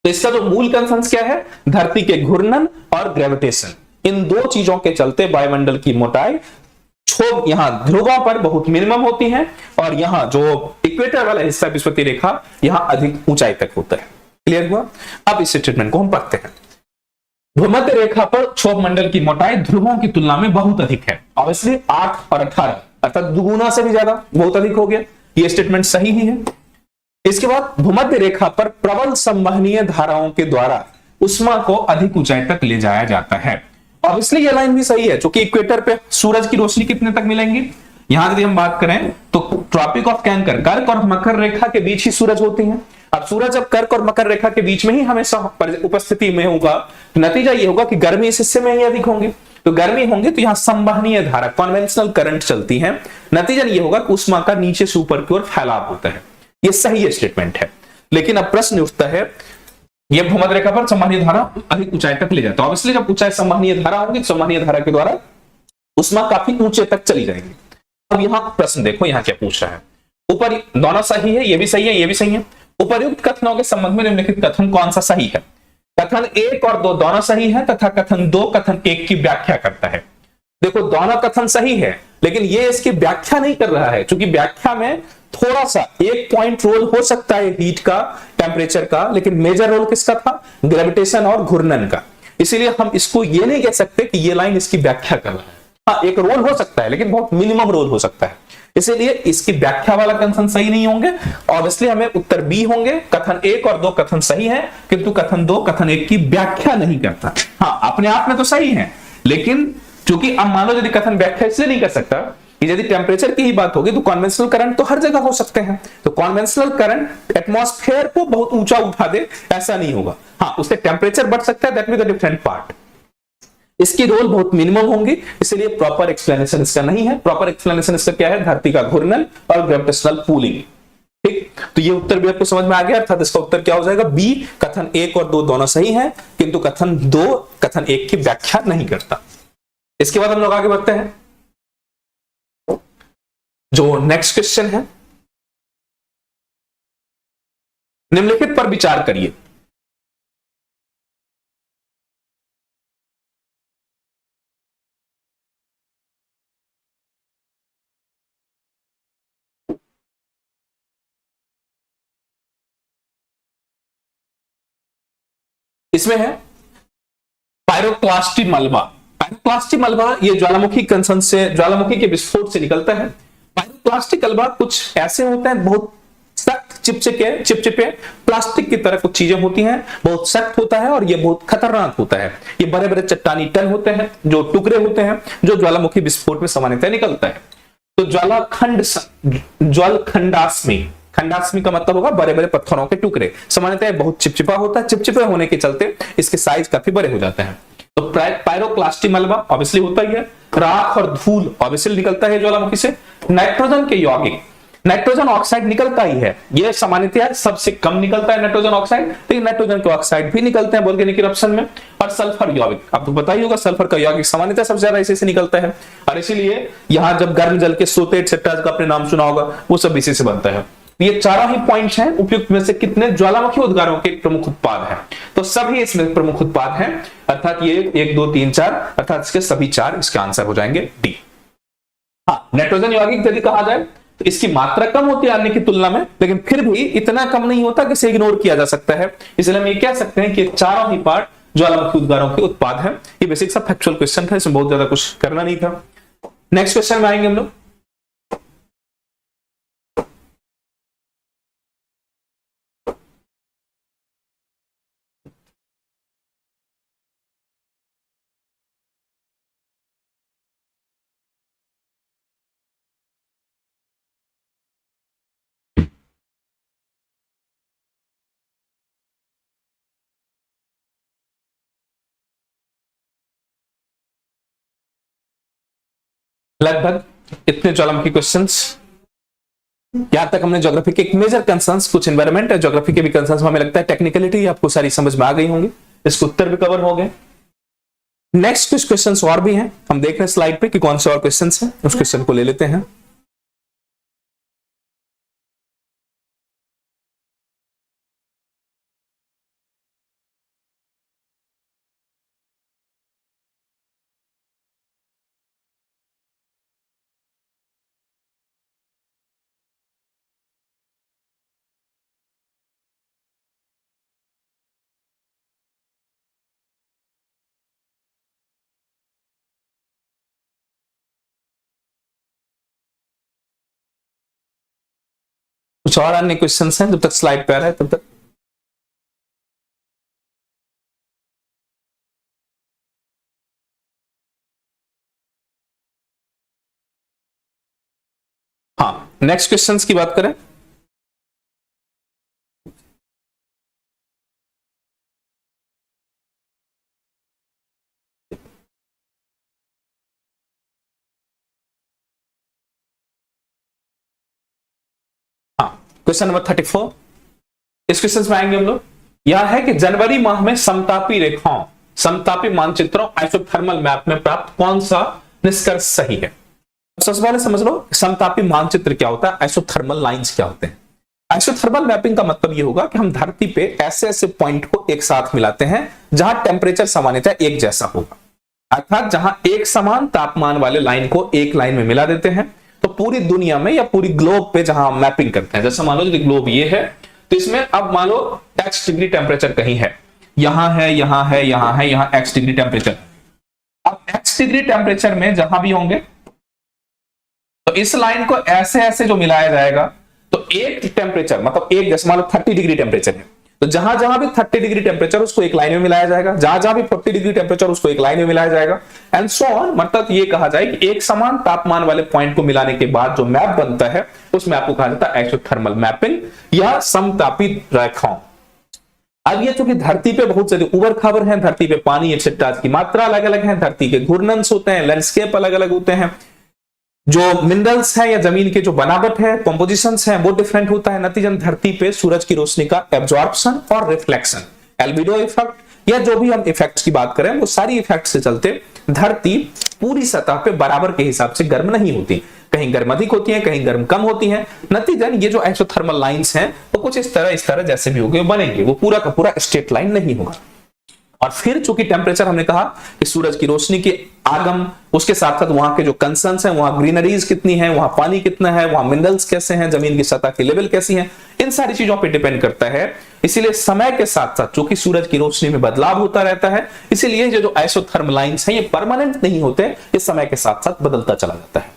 तो इसका जो मूल कंसेंस क्या है, धरती के घूर्णन और ग्रेविटेशन, इन दो चीजों के चलते वायुमंडल की मोटाई क्षोभ यहां ध्रुवों पर बहुत मिनिमम होती है और यहां जो इक्वेटर वाला हिस्सा विषुवतीय रेखा यहां अधिक ऊंचाई तक होता है। क्लियर हुआ? अब इस स्टेटमेंट को हम पढ़ते हैं। भूमध्य रेखा पर क्षोभ मंडल की मोटाई ध्रुवों की तुलना में बहुत अधिक है। ऑब्वियसली 8 और 18 अर्थात दुगुना से भी ज्यादा, बहुत अधिक हो गया। ये स्टेटमेंट सही ही है। इसके बाद भूमध्य रेखा पर प्रबल संवहनीय धाराओं के द्वारा उष्मा को अधिक ऊंचाई तक ले जाया जाता है। ऑब्वियसली ये लाइन भी सही है, क्योंकि इक्वेटर पे सूरज की रोशनी कितने तक मिलेंगी। यहां यदि हम बात करें तो ट्रॉपिक ऑफ कैंकर, कर्क और मकर रेखा के बीच ही सूरज होती है। अब सूरज जब कर्क और मकर रेखा के बीच में ही हमेशा उपस्थिति में होगा, तो नतीजा ये होगा कि गर्मी इस हिस्से में ही अधिक होंगी। तो गर्मी होंगे तो यहां संवहनीय धारा, कन्वेंशनल करंट चलती है। नतीजा ये होगा कि उष्मा का नीचे से ऊपर की ओर फैलाव होता है। ये सही स्टेटमेंट है। लेकिन अब प्रश्न उठता है, यह भूमध्य रेखा पर संवहनीय धारा अधिक ऊंचाई तक ले जाता है। ऑब्वियसली जब ऊंचाई संवहनीय धारा होगी, संवहनीय धारा के द्वारा उष्मा काफी ऊंचे तक चली जाएगी। अब यहां प्रश्न देखो, यहां क्या पूछ रहा है। ऊपर दोनों सही है, ये भी सही है, ये भी सही है। उपर्युक्त कथनों के संबंध में निम्नलिखित कथन कौन सा सही है? कथन 1 और 2 दोनों सही है तथा कथन 2 कथन 1 की व्याख्या करता है। देखो दोनों कथन सही है, लेकिन ये इसकी व्याख्या नहीं कर रहा है, क्योंकि व्याख्या में थोड़ा सा एक पॉइंट रोल हो सकता है हीट का, टेम्परेचर का, लेकिन मेजर रोल किसका था? ग्रेविटेशन और घूर्णन का। इसीलिए हम इसको ये नहीं कह सकते कि ये लाइन इसकी व्याख्या कर रहा है। हाँ, एक रोल हो सकता है, लेकिन बहुत मिनिमम रोल हो सकता है। इसीलिए इसकी व्याख्या वाला कथन सही नहीं होंगे। ऑब्वियसली हमें उत्तर बी होंगे। कथन 1 और 2 कथन सही है, किंतु कथन 2 कथन 1 की व्याख्या नहीं करता। हाँ, अपने आप में तो सही है, लेकिन चूंकि अब मान लो यदि कथन व्याख्या इसलिए नहीं कर सकता कि यदि टेम्परेचर की ही बात होगी तो कॉन्वेंशनल करंट तो हर जगह हो सकते हैं। तो कॉन्वेंशनल करंट एटमॉस्फेयर को बहुत ऊंचा उठा दे, ऐसा नहीं होगा। हाँ, उससे टेम्परेचर बढ़ सकता है, that means the different part. इसकी रोल बहुत मिनिमम होंगी, इसलिए प्रॉपर एक्सप्लेनेशन इसका नहीं है। प्रॉपर एक्सप्लेनेशन इसका क्या है? धरती का घूर्णन और ग्रेविटेशनल पुलिंग। ठीक, तो ये उत्तर भी आपको समझ में आ गया। अर्थात इसका उत्तर क्या हो जाएगा? बी। कथन 1 और 2 दोनों सही है, किंतु कथन 2 कथन 1 की व्याख्या नहीं करता। इसके बाद हम लोग आगे बढ़ते हैं। जो नेक्स्ट क्वेश्चन है, निम्नलिखित पर विचार करिए। इसमें है पायरोक्लास्टी मलबा। पायरोक्लास्टी मलबा ये ज्वालामुखी कंसन से, ज्वालामुखी के विस्फोट से निकलता है। पायरोक्लास्टिक मलबा कुछ ऐसे होते हैं, बहुत सख्त चिपचिपे प्लास्टिक की तरह कुछ चीजें होती हैं, बहुत सख्त होता है और ये बहुत खतरनाक होता है। ये बड़े बड़े चट्टानी टन होते हैं, जो टुकड़े होते हैं, जो ज्वालामुखी विस्फोट में सामान्यतः निकलता है। तो ज्वालखंडास्मी, खंडास्मी का मतलब होगा बड़े बड़े पत्थरों के टुकड़े। सामान्यतः बहुत चिपचिपा होता है, चिपचिपे होने के चलते इसके साइज काफी बड़े हो जाते हैं। तो पायरोक्लास्टी मलबा ऑब्वियसली होता ही है। राख और धूल ऑब्वियसली निकलता है ज्वालामुखी से। नाइट्रोजन के यौगिक, नाइट्रोजन ऑक्साइड निकलता ही है, यह सामान्यतः सबसे कम निकलता है नाइट्रोजन ऑक्साइड, लेकिन नाइट्रोजन के ऑक्साइड भी निकलते हैं वोल्केनिक इरप्शन में। और सल्फर यौगिक, आपको पता ही होगा सल्फर का यौगिक सामान्यतः सबसे ज्यादा इसी से निकलता है, और इसीलिए यहां जब गर्म जल के सोते एक्सेट्रा का आपने नाम सुना होगा, वो सब इसी से बनता है। ये चारों ही पॉइंट्स हैं उपयुक्त में से कितने ज्वालामुखी उद्गारों के प्रमुख उत्पाद हैं, तो सभी इसमें प्रमुख उत्पाद हैं, अर्थात ये 1 2 3 4 अर्थात इसके सभी 4 इसके आंसर हो जाएंगे डी। हाँ, नाइट्रोजन यौगिक यदि कहा जाए तो इसकी मात्रा कम होती है अन्य की तुलना में, लेकिन फिर भी इतना कम नहीं होता कि इसे इग्नोर किया जा सकता है, इसलिए हम ये कह सकते हैं कि चारों ही पार्ट ज्वालामुखी उद्गारों के उत्पाद हैं। ये बेसिक सा फैक्चुअल क्वेश्चन था, इसमें बहुत ज्यादा कुछ करना नहीं था। नेक्स्ट क्वेश्चन में आएंगे हम लोग। लगभग इतने ज्वालामुखी क्वेश्चंस, यहां तक हमने ज्योग्राफी के एक मेजर कंसर्न्स, कुछ एनवायरमेंट है, ज्योग्राफी के भी कंसर्न्स हमें लगता है टेक्निकलिटी आपको सारी समझ में आ गई होंगी, इसके उत्तर भी कवर हो गए। नेक्स्ट कुछ क्वेश्चंस और भी हैं, हम देख रहे हैं स्लाइड पे कि कौन से और क्वेश्चंस हैं, उस क्वेश्चन को ले लेते हैं। कुछ और अन्य क्वेश्चंस हैं, जब तक स्लाइड पे आ रहा है तब तक। हाँ, नेक्स्ट क्वेश्चंस की बात करें, क्वेश्चन नंबर 34, इस क्वेश्चन में आएंगे हम लोग। यह है कि जनवरी माह में समतापी रेखाओं, समतापी मानचित्रों आइसोथर्मल मैप में प्राप्त कौन सा निष्कर्ष सही है। सबसे पहले समझ लो समतापी मानचित्र क्या होता है, आइसोथर्मल लाइंस क्या होते हैं। आइसोथर्मल मैपिंग का मतलब यह होगा कि हम धरती पे ऐसे ऐसे पॉइंट को एक साथ मिलाते हैं जहां टेम्परेचर सामान्यतः एक जैसा होगा, अर्थात जहां एक समान तापमान वाले लाइन को एक लाइन में मिला देते हैं। तो पूरी दुनिया में या पूरी ग्लोब पे जहां हम मैपिंग करते हैं, जैसे मान लो ग्लोब ये है, तो इसमें अब मान लो x डिग्री टेम्परेचर कहीं है, यहां है, यहां है, यहां है, यहां x डिग्री टेम्परेचर। अब x डिग्री टेम्परेचर में जहां भी होंगे तो इस लाइन को ऐसे ऐसे जो मिलाया जाएगा, तो एक टेम्परेचर मतलब एक, जैसे मान लो 30 डिग्री टेम्परेचर है, तो जहां जहां भी 30 डिग्री टेम्परेचर उसको एक लाइन में मिलाया जाएगा, जहां जहां भी 40 डिग्री टेम्परेचर उसको एक लाइन में मिलाया जाएगा, एंड सो ऑन। मतलब ये कहा जाए कि एक समान तापमान वाले पॉइंट को मिलाने के बाद जो मैप बनता है उस मैप को कहा जाता है आइसोथर्मल मैपिंग या समतापी रेखाओं। अब ये चूंकि धरती पे बहुत सारे उबड़ खाबड़ हैं, धरती पे पानी एक्सेट्रा की मात्रा अलग अलग है, धरती के घूर्णन होते हैं, लैंडस्केप अलग अलग होते हैं, जो मिनरल्स है या जमीन के जो बनावट है, कंपोजिशंस है, वो डिफरेंट होता है। नतीजन धरती पे सूरज की रोशनी का एब्जॉर्प्शन और रिफ्लेक्शन, एल्बिडो इफेक्ट या जो भी हम इफेक्ट्स की बात करें, वो सारी इफेक्ट से चलते धरती पूरी सतह पे बराबर के हिसाब से गर्म नहीं होती, कहीं गर्म अधिक होती है, कहीं गर्म कम होती है। नतीजन ये जो आइसोथर्मल लाइंस हैं वो कुछ इस तरह जैसे भी होंगे बनेंगे, वो पूरा का पूरा स्ट्रेट लाइन नहीं होगा। और फिर चूंकि टेम्परेचर हमने कहा कि सूरज की रोशनी के आगम, उसके साथ साथ वहां के जो कंसर्न्स हैं, वहां ग्रीनरीज कितनी है, वहां पानी कितना है, वहां मिनरल्स कैसे हैं, जमीन की सतह की लेवल कैसी है, इन सारी चीजों पे डिपेंड करता है। इसीलिए समय के साथ साथ चूंकि सूरज की रोशनी में बदलाव होता रहता है, इसीलिए ये जो आइसोथर्मल लाइंस हैं ये परमानेंट नहीं होते, ये समय के साथ साथ बदलता चला जाता है।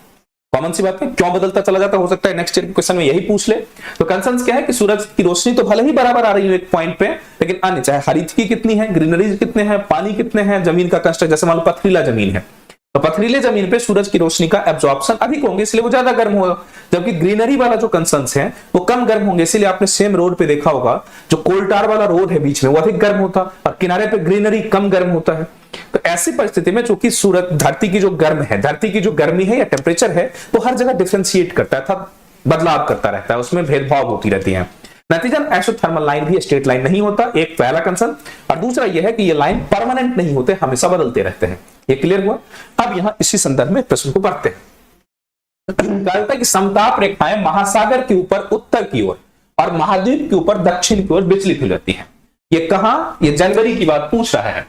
कॉमन सी बात है, क्यों बदलता चला जाता हो सकता है नेक्स्ट क्वेश्चन में यही पूछ ले। तो कंसर्न क्या है कि सूरज की रोशनी तो भले ही बराबर आ रही है एक पॉइंट पे, लेकिन अन्य चाहे हरितकी कितनी है, ग्रीनरीज कितने हैं, पानी कितने हैं, जमीन का कंस्ट्रक्ट, जैसे मान लो पथरीला जमीन है, तो पथरीले जमीन पे सूरज की रोशनी का एब्जॉर्प्शन अधिक होंगे, इसलिए वो ज्यादा गर्म होगा, जबकि ग्रीनरी वाला जो कंसर्न है वो कम गर्म होंगे। इसीलिए आपने सेम रोड पे देखा होगा, जो कोलटार वाला रोड है बीच में वो अधिक गर्म होता और किनारे पे ग्रीनरी कम गर्म होता है। तो ऐसी परिस्थिति में चूंकि सूरज धरती की जो गर्म है, धरती की जो गर्मी है या टेम्परेचर है, वो हर जगह डिफरेंशिएट करता है, बदलाव करता रहता है, उसमें भेदभाव होती रहती है। नतीजन एक्सोथर्मल लाइन भी स्ट्रेट लाइन नहीं होता, एक पहला कंसर्न। और दूसरा यह है कि ये लाइन परमानेंट नहीं होते, हमेशा बदलते रहते हैं। ये क्लियर हुआ। अब यहां इसी संदर्भ में प्रश्न को पढ़ते हैं। कहता है कि समताप रेखाएं महासागर के ऊपर उत्तर की ओर और महाद्वीप के ऊपर दक्षिण की ओर विचलित हो जाती है। ये कहां, ये जनवरी की बात पूछ रहा है।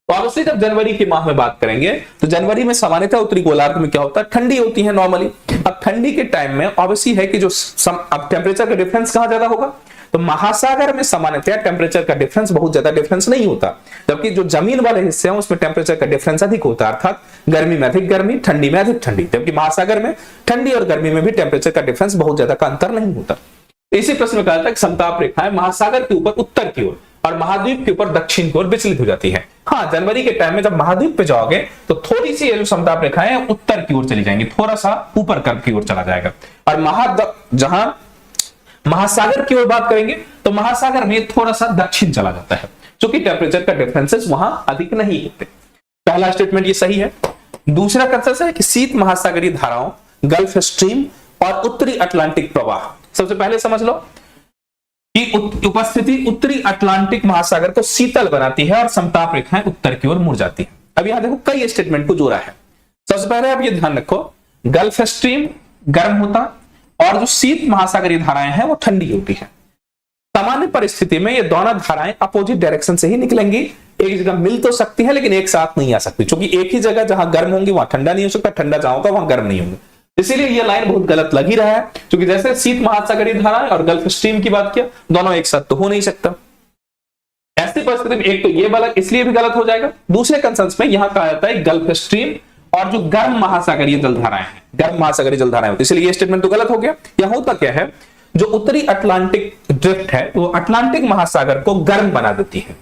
तो ऑब्वियसली जब जनवरी के माह में बात करेंगे तो जनवरी में सामान्यतः उत्तरी गोलार्ध में क्या होता है, ठंडी होती है नॉर्मली। अब ठंडी के टाइम में ऑब्वियसली है कि जो अब टेम्परेचर का डिफरेंस कहां ज्यादा होगा, तो महासागर में सामान्यतः टेम्परेचर का डिफरेंस बहुत ज्यादा डिफरेंस नहीं होता, जबकि जो जमीन वाले हिस्से हैं उसमें टेम्परेचर का डिफरेंस अधिक होता है, अर्थात गर्मी में अधिक गर्मी, ठंडी में अधिक ठंडी। जबकि महासागर में ठंडी और गर्मी में भी टेम्परेचर का डिफरेंस बहुत ज्यादा का अंतर नहीं होता। इसी प्रश्न में कहा था कि समताप रेखाएं महासागर के ऊपर उत्तर की ओर और महाद्वीप के ऊपर दक्षिण की ओर विचलित हो जाती है। हाँ, जनवरी के टाइम में जब महाद्वीप पे जाओगे तो थोड़ी सी ये जो समताप रेखाएं हैं उत्तर की ओर चली जाएंगी, थोड़ा सा ऊपर कर्व की ओर चला जाएगा। और जहां महासागर की ओर बात करेंगे तो महासागर में थोड़ा सा दक्षिण चला जाता है, क्योंकि टेम्परेचर का डिफरेंसेस वहां अधिक नहीं होते। पहला स्टेटमेंट ये सही है। दूसरा कंसेप्ट है कि शीत महासागरीय धाराओं, गल्फ स्ट्रीम और उत्तरी अटलांटिक प्रवाह। सबसे पहले समझ लो कि उपस्थिति उत्तरी अटलांटिक महासागर को शीतल बनाती है और समताप रेखाएं उत्तर की ओर मुड़ जाती है। अब यहां देखो कई स्टेटमेंट को जोड़ा है। सबसे पहले आप ये ध्यान रखो, गल्फ स्ट्रीम गर्म होता और जो शीत महासागरीय धाराएं हैं वो ठंडी होती है। सामान्य परिस्थिति में ये दोनों धाराएं अपोजिट डायरेक्शन से ही निकलेंगी, एक जगह मिल तो सकती है लेकिन एक साथ नहीं आ सकती, क्योंकि एक ही जगह जहां गर्म होंगी वहां ठंडा नहीं हो सकता, ठंडा जहां होगा वहां गर्म नहीं होंगे। इसीलिए ये लाइन बहुत गलत लग ही रहा है, क्योंकि जैसे शीत महासागरीय धाराएं और गल्फ स्ट्रीम की बात किया, दोनों एक साथ तो हो नहीं सकता। ऐसी परिस्थिति में एक तो ये वाला इसलिए भी गलत हो जाएगा। दूसरे कंसेंस में यहां कहा जाता है गल्फ स्ट्रीम और जो गर्म महासागरीय जलधाराएं हैं, गर्म महासागरीय जलधाराएं होती है, इसलिए ये स्टेटमेंट तो गलत हो गया। यहां होता क्या है, जो उत्तरी अटलांटिक ड्रिफ्ट है वो अटलांटिक महासागर को गर्म बना देती है।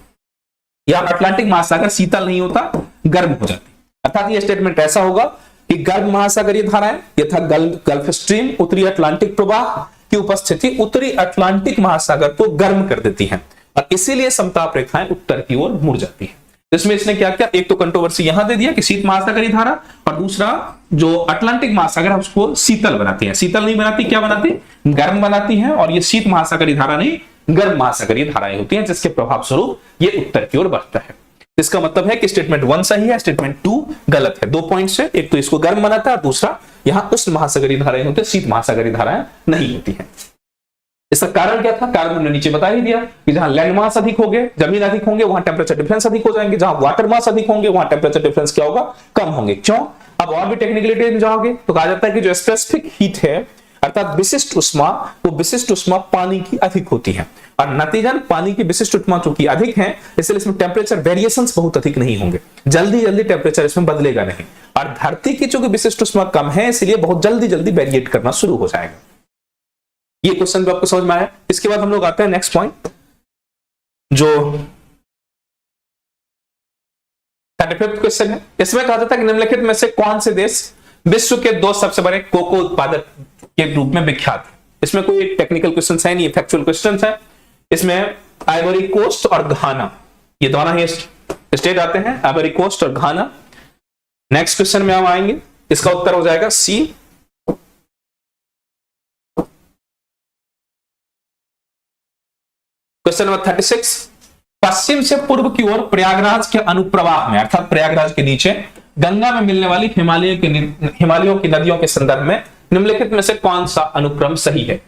यहां अटलांटिक महासागर शीतल नहीं होता, गर्म हो जाती है। अर्थात ये स्टेटमेंट ऐसा होगा कि गर्म महासागरीय धाराएं यथा गल्फ स्ट्रीम, उत्तरी अटलांटिक प्रवाह की उपस्थिति उत्तरी अटलांटिक महासागर को गर्म कर देती है और इसीलिए समताप रेखाएं उत्तर की ओर मुड़ जाती है। इसमें इसने क्या किया, एक तो कंट्रोवर्सी यहां दे दिया कि शीत महासागरीय धारा, और दूसरा जो अटलांटिक महासागर है उसको शीतल बनाती है। शीतल नहीं बनाती, क्या बनाती, गर्म बनाती है। और ये शीत महासागरीय धारा नहीं, गर्म महासागरीय धाराएं होती हैं, जिसके प्रभाव स्वरूप ये उत्तर की ओर बढ़ता है। इसका मतलब है कि स्टेटमेंट 1 सही है, स्टेटमेंट 2 गलत है। 2 पॉइंट्स है, एक तो इसको गर्म बनाता है, दूसरा यहां उष्ण महासागरीय धाराएं होती है, शीत महासागरीय धाराएं नहीं होती है। इसका कारण क्या था, कारण हमने नीचे बता ही दिया कि जहां लैंड मास अधिक होंगे, जमीन अधिक होंगे, वहां टेम्परेचर डिफरेंस अधिक हो जाएंगे। जहां वाटर मास अधिक होंगे वहां टेम्परेचर डिफरेंस क्या होगा, कम होंगे। क्यों, अब और भी टेक्निकलिटी में जाओगे तो कहा जाता है कि जो स्पेसिफिक हीट है अर्थात विशिष्ट उष्मा, वो विशिष्ट उष्मा पानी की अधिक होती है और नतीजन पानी की विशिष्ट उष्मा चूंकि अधिक है इसलिए इसमें टेम्परेचर वेरिएशंस बहुत अधिक नहीं होंगे, जल्दी जल्दी टेम्परेचर इसमें बदलेगा नहीं। और धरती की चूंकि विशिष्ट उष्मा कम है इसलिए बहुत जल्दी जल्दी वेरिएट करना शुरू हो जाएगा। ये क्वेश्चन भी आपको समझ में आया। इसके बाद हम लोग आते हैं नेक्स्ट पॉइंट, जो 35वां क्वेश्चन है। इसमें कहा जाता है कि निम्नलिखित में से कौन से देश विश्व के 2 सबसे बड़े कोको उत्पादक के रूप में विख्यात है। इसमें कोई टेक्निकल क्वेश्चन है नहीं, फैक्चुअल क्वेश्चन है। इसमें आइवरी कोस्ट और घाना, ये दोनों ही स्टेट आते हैं, आइवरी कोस्ट और घाना। नेक्स्ट क्वेश्चन में हम आएंगे, इसका उत्तर हो जाएगा सी। क्वेश्चन नंबर 36, पश्चिम से पूर्व की ओर प्रयागराज के अनुप्रवाह में अर्थात प्रयागराज के नीचे गंगा में मिलने वाली हिमालयों की नदियों के संदर्भ में निम्नलिखित में से कौन सा अनुक्रम सही है।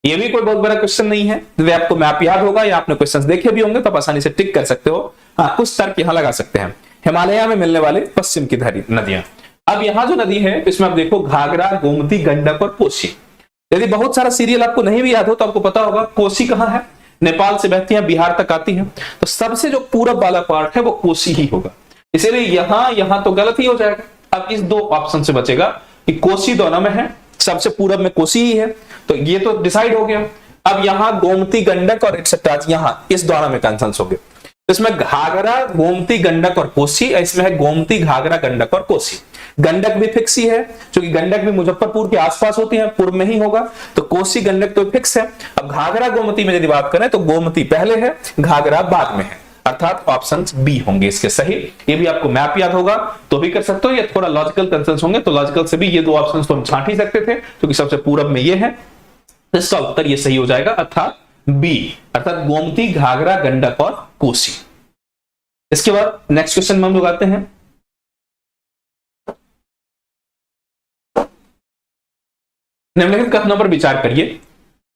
यह भी कोई बहुत बड़ा क्वेश्चन नहीं है, यदि आपको मैप याद होगा या आपने क्वेश्चंस देखे भी होंगे तो आप आसानी से टिक कर सकते हो। हाँ, कुछ तर्क यहां लगा सकते हैं। हिमालय में मिलने वाले पश्चिम की नदियां, अब यहां जो नदी है इसमें आप देखो घाघरा, गोमती, गंडक और कोसी। यदि बहुत सारा सीरियल आपको नहीं भी याद हो तो आपको पता होगा कोसी कहां है, नेपाल से बहती है, बिहार तक आती है, तो सबसे जो पूरब वाला पार्ट है वो कोसी ही होगा। इसीलिए यहां तो गलत ही हो जाएगा। अब इस 2 ऑप्शन से बचेगा कि कोसी दोनों में है, सबसे पूरब में कोसी ही है, तो ये तो डिसाइड हो गया। अब यहां गोमती, गंडक और एक्सेट्रा, यहां इस दोनों में कंसेंसस हो गया। इसमें घाघरा, गोमती, गंडक और कोसी, इसमें है गोमती, घाघरा, गंडक और कोसी। गंडक भी फिक्स ही है क्योंकि गंडक भी मुजफ्फरपुर के आसपास होती है, पूर्व में ही होगा, तो कोसी गंडक तो फिक्स है। अब घाघरा गोमती में यदि बात करें तो गोमती पहले है, घाघरा बाद में है, अर्थात ऑप्शन बी होंगे इसके सही। ये भी आपको मैप याद होगा तो भी कर सकते हो, या थोड़ा लॉजिकल कंसेंस होंगे तो लॉजिकल से भी ये 2 ऑप्शन तो हम छांट ही सकते थे क्योंकि सबसे पूरब में ये है तो इसका उत्तर ये सही हो जाएगा, अर्थात बी, अर्थात गोमती, घाघरा, गंडक और कोसी। इसके बाद नेक्स्ट क्वेश्चन में हम लोग आते हैं। निम्नलिखित कथनों पर विचार करिए।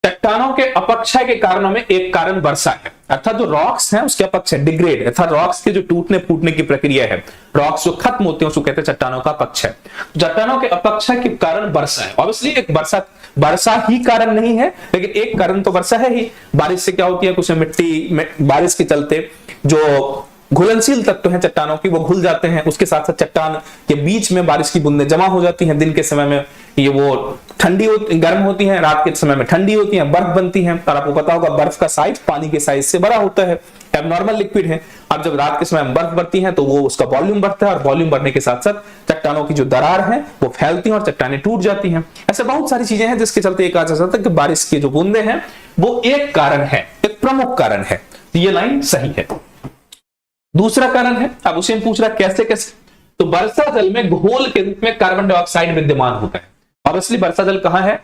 चट्टानों के अपक्षय के कारणों में एक कारण वर्षा है, अर्थात जो रॉक्स हैं उसके अपक्षय, डिग्रेड, अर्थात रॉक्स के जो टूटने फूटने की प्रक्रिया है, रॉक्स जो खत्म होते हैं उसको कहते हैं चट्टानों का अपक्षय। चट्टानों के अपक्षय के कारण वर्षा है। ऑब्वियसली एक वर्षा ही कारण नहीं है, लेकिन एक कारण तो वर्षा है ही। बारिश से क्या होती है, कुछ मिट्टी में बारिश के चलते जो घुलनशील तत्व हैं चट्टानों की वो घुल जाते हैं, उसके साथ साथ चट्टान के बीच में बारिश की बूंदें जमा हो जाती हैं। दिन के समय में ये वो गर्म होती हैं, रात के समय में ठंडी होती हैं, बर्फ बनती है। और आपको पता होगा बर्फ का साइज पानी के साइज से बड़ा होता है, एबनॉर्मल लिक्विड है। अब जब रात के समय में बर्फ बढ़ती है तो वो उसका वॉल्यूम बढ़ता है, और वॉल्यूम बढ़ने के साथ साथ चट्टानों की जो दरार है वो फैलती है और चट्टानें टूट जाती हैं। ऐसे बहुत सारी चीजें हैं जिसके चलते एक कहा जा सकता है कि बारिश की जो बूंदें हैं वो एक कारण है, एक प्रमुख कारण है। ये लाइन सही है। दूसरा कारण है, अब उसे पूछ रहा कैसे कैसे, तो वर्षा जल में घोल के रूप में कार्बन डाइऑक्साइड विद्यमान होता है। ऑब्वियसली वर्षा जल कहां है,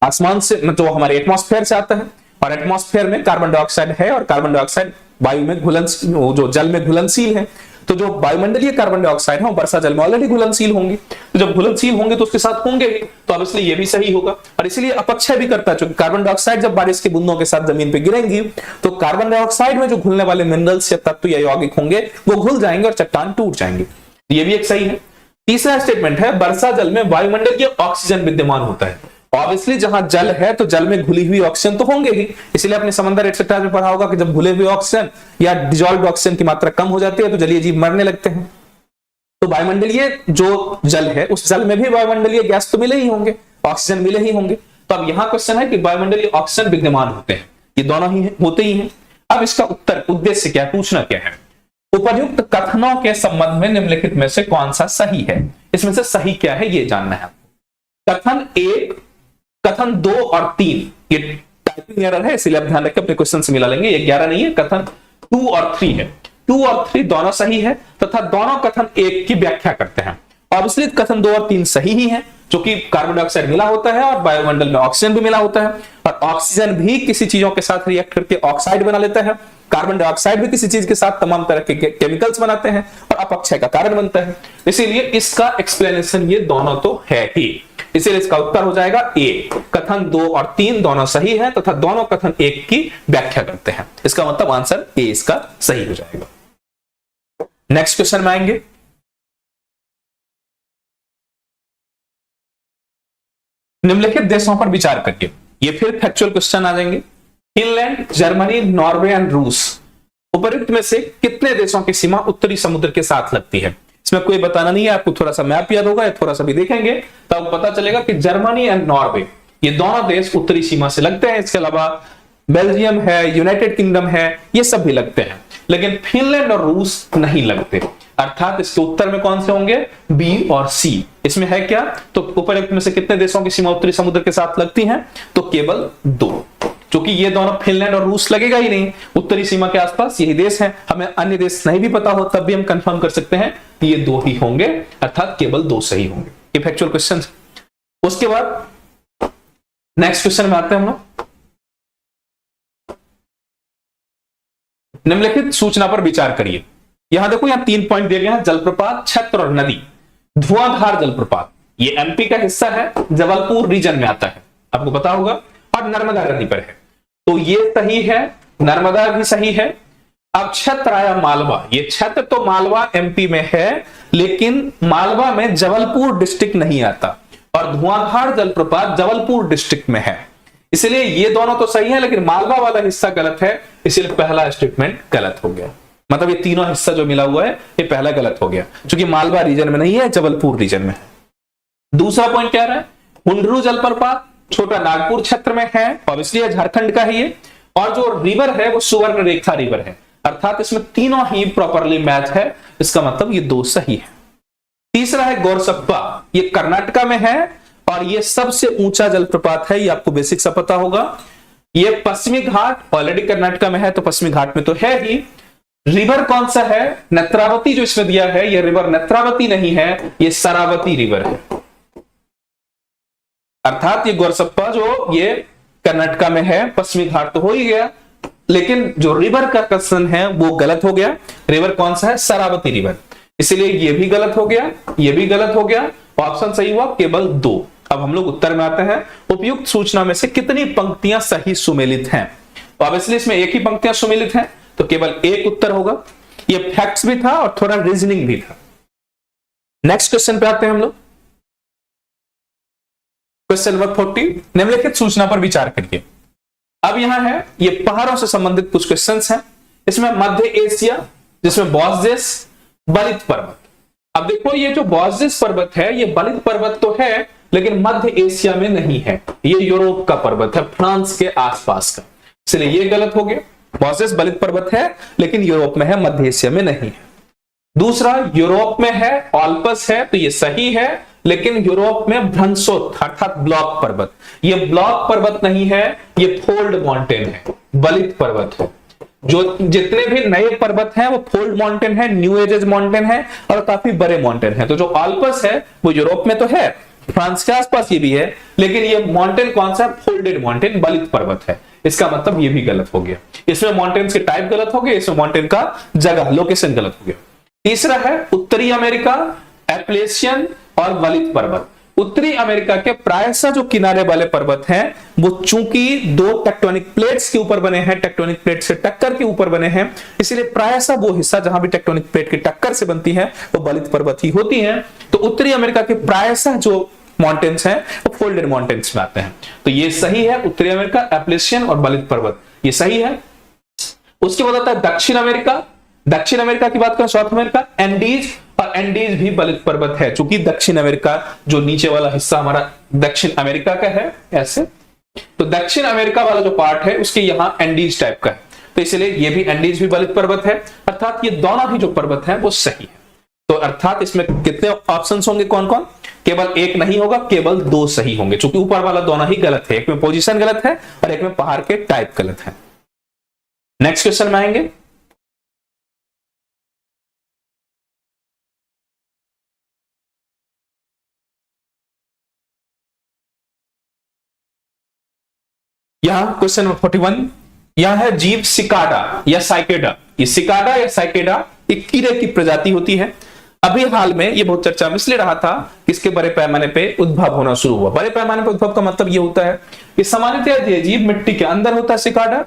आसमान से, मतलब हमारे एटमॉस्फेयर से आता है, और एटमॉस्फेयर में कार्बन डाइऑक्साइड है, और कार्बन डाइऑक्साइड वायु में घुलनशील, जो जल में घुलनशील है। तो जो वायुमंडलीय कार्बन डाइऑक्साइड है वो वर्षा जल में ऑलरेडी घुलनशील होंगी, तो जब घुलनशील होंगे तो उसके साथ होंगे ही, तो ऑब्वियसली ये भी सही होगा। और इसलिए अपक्षय भी करता है, क्योंकि कार्बन डाइऑक्साइड जब बारिश की बूंदों के साथ जमीन पे गिरेंगी तो कार्बन डाइऑक्साइड में जो घुलने वाले मिनरल्स या तत्व या यौगिक होंगे वो घुल जाएंगे और चट्टान टूट जाएंगे। ये भी एक सही है। तीसरा स्टेटमेंट है वर्षा जल में वायुमंडलीय ऑक्सीजन विद्यमान होता है। ऑब्वियसली जहां जल है तो जल में घुली हुई ऑक्सीजन तो होंगे ही, इसलिए अपने समंदर एक्सेट्रा में पढ़ा होगा कि जब घुले हुए ऑक्सीजन या डिजॉल्व्ड ऑक्सीजन की मात्रा कम हो जाती है तो जलीय जीव मरने लगते हैं। तो वायुमंडलीय जो जल है उस जल में भी वायुमंडलीय गैस तो मिले ही होंगे, ऑक्सीजन मिले ही होंगे। तो अब यहां क्वेश्चन है कि वायुमंडलीय ऑक्सीजन विद्यमान होते हैं, ये दोनों ही होते ही हैं। अब इसका उत्तर, उद्देश्य क्या, पूछना क्या है, उपर्युक्त कथनों के संबंध में निम्नलिखित में से कौन सा सही है। इसमें से सही क्या है ये जानना है। कथन 1, कथन 2 और 3 ये टाइपिंग एरर है, इसलिए आप ध्यान रखें, अपने क्वेश्चन से मिला लेंगे। ये 11 नहीं है, कथन 2 और 3 है। 2 और 3 दोनों सही है तथा दोनों कथन 1 की व्याख्या करते हैं। ऑब्वियसली कथन 2 और 3 सही ही है, जो कि कार्बन डाइऑक्साइड मिला होता है और वायुमंडल में ऑक्सीजन भी मिला होता है, और ऑक्सीजन भी किसी चीजों के साथ रिएक्ट करके ऑक्साइड बना लेता है, कार्बन डाइऑक्साइड भी किसी चीज के साथ तमाम तरह के केमिकल्स बनाते हैं और अपक्षय का कारण बनता है। इसीलिए इसका एक्सप्लेनेशन ये दोनों तो है ही, इसीलिए इसका उत्तर हो जाएगा ए। कथन 2 और 3 दोनों सही है तथा दोनों कथन 1 की व्याख्या करते हैं। इसका मतलब आंसर ए इसका सही हो जाएगा। नेक्स्ट क्वेश्चन में आएंगे। निम्नलिखित देशों पर विचार करिए। ये फिर फैक्चुअल क्वेश्चन आ जाएंगे। फिनलैंड, जर्मनी, नॉर्वे एंड रूस, उपरोक्त में से कितने देशों की सीमा उत्तरी समुद्र के साथ लगती है। इसमें कोई बताना नहीं है, आपको थोड़ा सा मैप याद होगा, थोड़ा सा भी देखेंगे तब पता चलेगा कि जर्मनी एंड नॉर्वे ये दोनों देश उत्तरी सीमा से लगते हैं। इसके अलावा बेल्जियम है, यूनाइटेड किंगडम है, ये सब भी लगते हैं, लेकिन फिनलैंड और रूस नहीं लगते। अर्थात इसके उत्तर में कौन से होंगे, बी और सी। इसमें है क्या, तो उपरोक्त में से कितने देशों की सीमा उत्तरी समुद्र के साथ लगती है, तो केवल 2, क्योंकि ये दोनों फिनलैंड और रूस लगेगा ही नहीं, उत्तरी सीमा के आसपास यही देश हैं। हमें अन्य देश नहीं भी पता हो तब भी हम कंफर्म कर सकते हैं कि ये 2 ही होंगे, अर्थात केवल 2 सही होंगे। ये फैक्चुअल क्वेश्चन। उसके बाद नेक्स्ट क्वेश्चन में आते हैं हम लोग। निम्नलिखित सूचना पर विचार करिए। यहां देखो, यहां 3 पॉइंट दिए गए हैं, जलप्रपात, छत्र और नदी। धुआंधार जलप्रपात ये एमपी का हिस्सा है, जबलपुर रीजन में आता है, आपको पता होगा, और नर्मदा नदी पर है, तो ये सही है, नर्मदा भी सही है। अब छत्र आया मालवा, ये छत्र तो मालवा एमपी में है, लेकिन मालवा में जबलपुर डिस्ट्रिक्ट नहीं आता, और धुआंधार जलप्रपात जबलपुर डिस्ट्रिक्ट में है, इसलिए ये दोनों तो सही है, लेकिन मालवा वाला हिस्सा गलत है, इसलिए पहला स्टेटमेंट गलत हो गया। मतलब ये तीनों हिस्सा जो मिला हुआ है ये पहला गलत हो गया, क्योंकि मालवा रीजन में नहीं है, जबलपुर रीजन में है। दूसरा पॉइंट क्या रहा है, हुंडरू जलप्रपात छोटा नागपुर क्षेत्र में है, ऑब्वियसली झारखंड का ही है, और जो रिवर है वो सुवर्ण रेखा रिवर है, अर्थात इसमें तीनों ही प्रॉपरली मैच है, इसका मतलब ये 2 सही है। तीसरा है गोरसप्पा, ये कर्नाटका में है और ये सबसे ऊंचा जलप्रपात है, ये आपको बेसिक सा पता होगा। ये पश्चिमी घाट ऑलरेडी कर्नाटका में है, तो पश्चिमी घाट में तो है ही। रिवर कौन सा है, नेत्रावती जो इसमें दिया है, ये रिवर नेत्रावती नहीं है, ये शरावती रिवर है, अर्थात ये गोरसप्पा जो ये कर्नाटका में है, पश्चिमी घाट तो हो ही गया, लेकिन जो रिवर का क्वेश्चन है वो गलत हो गया। रिवर कौन सा है? शरावती रिवर, इसलिए ये भी गलत हो गया, ये भी गलत हो गया। ऑप्शन सही हुआ केवल 2। अब हम लोग उत्तर में आते हैं। उपयुक्त सूचना में से कितनी पंक्तियां सही सुमेलित हैं? तो ऑब्वियसली इसमें एक ही पंक्तियां सुमेलित हैं, तो केवल एक उत्तर होगा। ये फैक्ट्स भी था और थोड़ा रीजनिंग भी था। नेक्स्ट क्वेश्चन पे आते हैं हम लोग। क्वेश्चन नंबर 40, निम्नलिखित सूचना पर विचार करिए। अब यहां है, ये पहाड़ों से संबंधित कुछ क्वेश्चंस हैं। इसमें मध्य एशिया, जिसमें बॉसजेस बलित पर्वत। अब देखो, ये जो बॉसजेस पर्वत है, ये बलित पर्वत तो है, लेकिन मध्य एशिया में नहीं है। ये यूरोप का पर्वत है, फ्रांस के आसपास का, इसलिए ये गलत हो गया। बॉसजेस बलित पर्वत है, लेकिन यूरोप में है, मध्य एशिया में नहीं है। दूसरा, यूरोप में है, ऑल्पस है, तो ये सही है, लेकिन यूरोप में भ्रंशोत्थ अर्थात ब्लॉक पर्वत, ये ब्लॉक पर्वत नहीं है, ये फोल्ड माउंटेन है, बलित पर्वत है। जो जितने भी नए पर्वत हैं वो फोल्ड माउंटेन है, न्यू एजेज माउंटेन है और काफी बड़े माउंटेन है। तो जो ऑल्पस है वो यूरोप में तो है, फ्रांस के आसपास ये भी है, लेकिन ये माउंटेन कौन सा? फोल्डेड माउंटेन, बलित पर्वत है। इसका मतलब ये भी गलत हो गया। इसमें माउंटेन्स के टाइप गलत हो गए, इसमें माउंटेन का जगह लोकेशन गलत हो गया। तीसरा है उत्तरी अमेरिका, एप्लेशियन और बलित पर्वत। उत्तरी अमेरिका के प्रायशः जो किनारे वाले पर्वत हैं वो चूंकि दो टेक्टोनिक प्लेट्स के ऊपर बने हैं, टेक्टोनिक प्लेट से टक्कर के ऊपर बने हैं, इसलिए प्रायशः वो हिस्सा जहां भी टेक्टोनिक प्लेट की टक्कर से बनती है वो बलित पर्वत ही होती हैं। तो उत्तरी अमेरिका के प्रायशः जो माउंटेन्स हैं वो फोल्डेड माउंटेन्स में आते हैं। तो ये सही है, उत्तरी अमेरिका, एप्लेशियन और बलित पर्वत, ये सही है। उसके बाद आता है दक्षिण अमेरिका। दक्षिण अमेरिका की बात करें, साउथ अमेरिका, एंडीज, और एंडीज भी बलित पर्वत है, चूंकि दक्षिण अमेरिका जो नीचे वाला हिस्सा हमारा दक्षिण अमेरिका का है ऐसे, तो दक्षिण अमेरिका वाला जो पार्ट है उसके यहां एंडीज टाइप का है, तो इसलिए ये भी एंडीज भी बलित पर्वत है, अर्थात ये दोनों ही जो पर्वत है वो सही है। तो अर्थात इसमें कितने ऑप्शंस होंगे? कौन कौन? केवल एक नहीं होगा, केवल 2 सही होंगे, क्योंकि ऊपर वाला दोनों ही गलत है। एक में पोजीशन गलत है और एक में पहाड़ के टाइप गलत है। नेक्स्ट क्वेश्चन में आएंगे। यहां क्वेश्चन नंबर 41, यह है जीव सिकाडा या साइकेडा। ये सिकाडा या साइकेडा एक कीड़े की प्रजाति होती है। अभी हाल में ये बहुत चर्चा में इसलिए रहा था कि इसके बड़े पैमाने पे उद्भव होना शुरू हुआ। बड़े पैमाने पे उद्भव का मतलब ये होता है कि सामान्यतः ये जीव मिट्टी के अंदर होता है सिकाडा,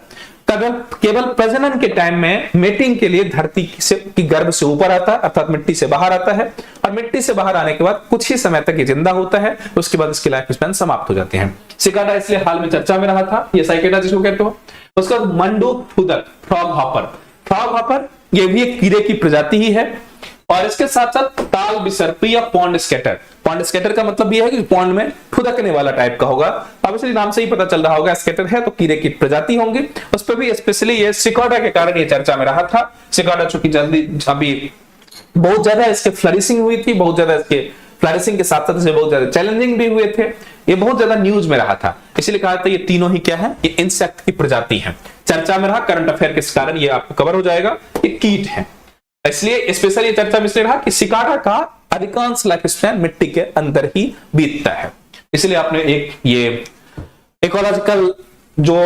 केवल प्रजनन के टाइम में मेटिंग के लिए धरती की गर्भ से ऊपर आता है, अर्थात मिट्टी से बाहर आता है, और मिट्टी से बाहर आने के बाद कुछ ही समय तक ये जिंदा होता है, उसके बाद इसकी लाइफ स्पैन समाप्त हो जाती है। सिकाडा इसलिए हाल में चर्चा में रहा था, ये साइकेडा जिसको कहते हो। उसका मंडूक फुदक, फ्रॉग हॉपर, फ्रॉग हॉपर ये भी एक कीड़े की प्रजाति ही है। और इसके साथ साथ ताल बिसर्पी या पॉन्ड स्केटर। पॉन्ड स्केटर का मतलब यह है कि पॉन्ड में फुदकने वाला टाइप का होगा, ऑब्वियसली नाम से ही पता चल रहा होगा स्केटर है तो कीड़े की प्रजाति होंगी। उस पर भी स्पेशली ये सिकाडा के कारण ये चर्चा में रहा था। सिकाडा चूंकि जल्दी अभी बहुत ज्यादा इसके फ्लरिशिंग हुई थी, बहुत ज्यादा इसके फ्लरिशिंग के साथ साथ बहुत ज्यादा चैलेंजिंग भी हुए थे, ये बहुत ज्यादा न्यूज में रहा था, इसलिए कहा था ये तीनों ही क्या है? ये इंसेक्ट की प्रजाति है। चर्चा में रहा, करंट अफेयर के कारण ये आपको कवर हो जाएगा, ये कीट है। इसलिए स्पेशली चर्चा में इसलिए रहा कि सिकाडा का अधिकांश लाइफ स्पैन मिट्टी के अंदर ही बीतता है, इसलिए आपने एक ये इकोलॉजिकल जो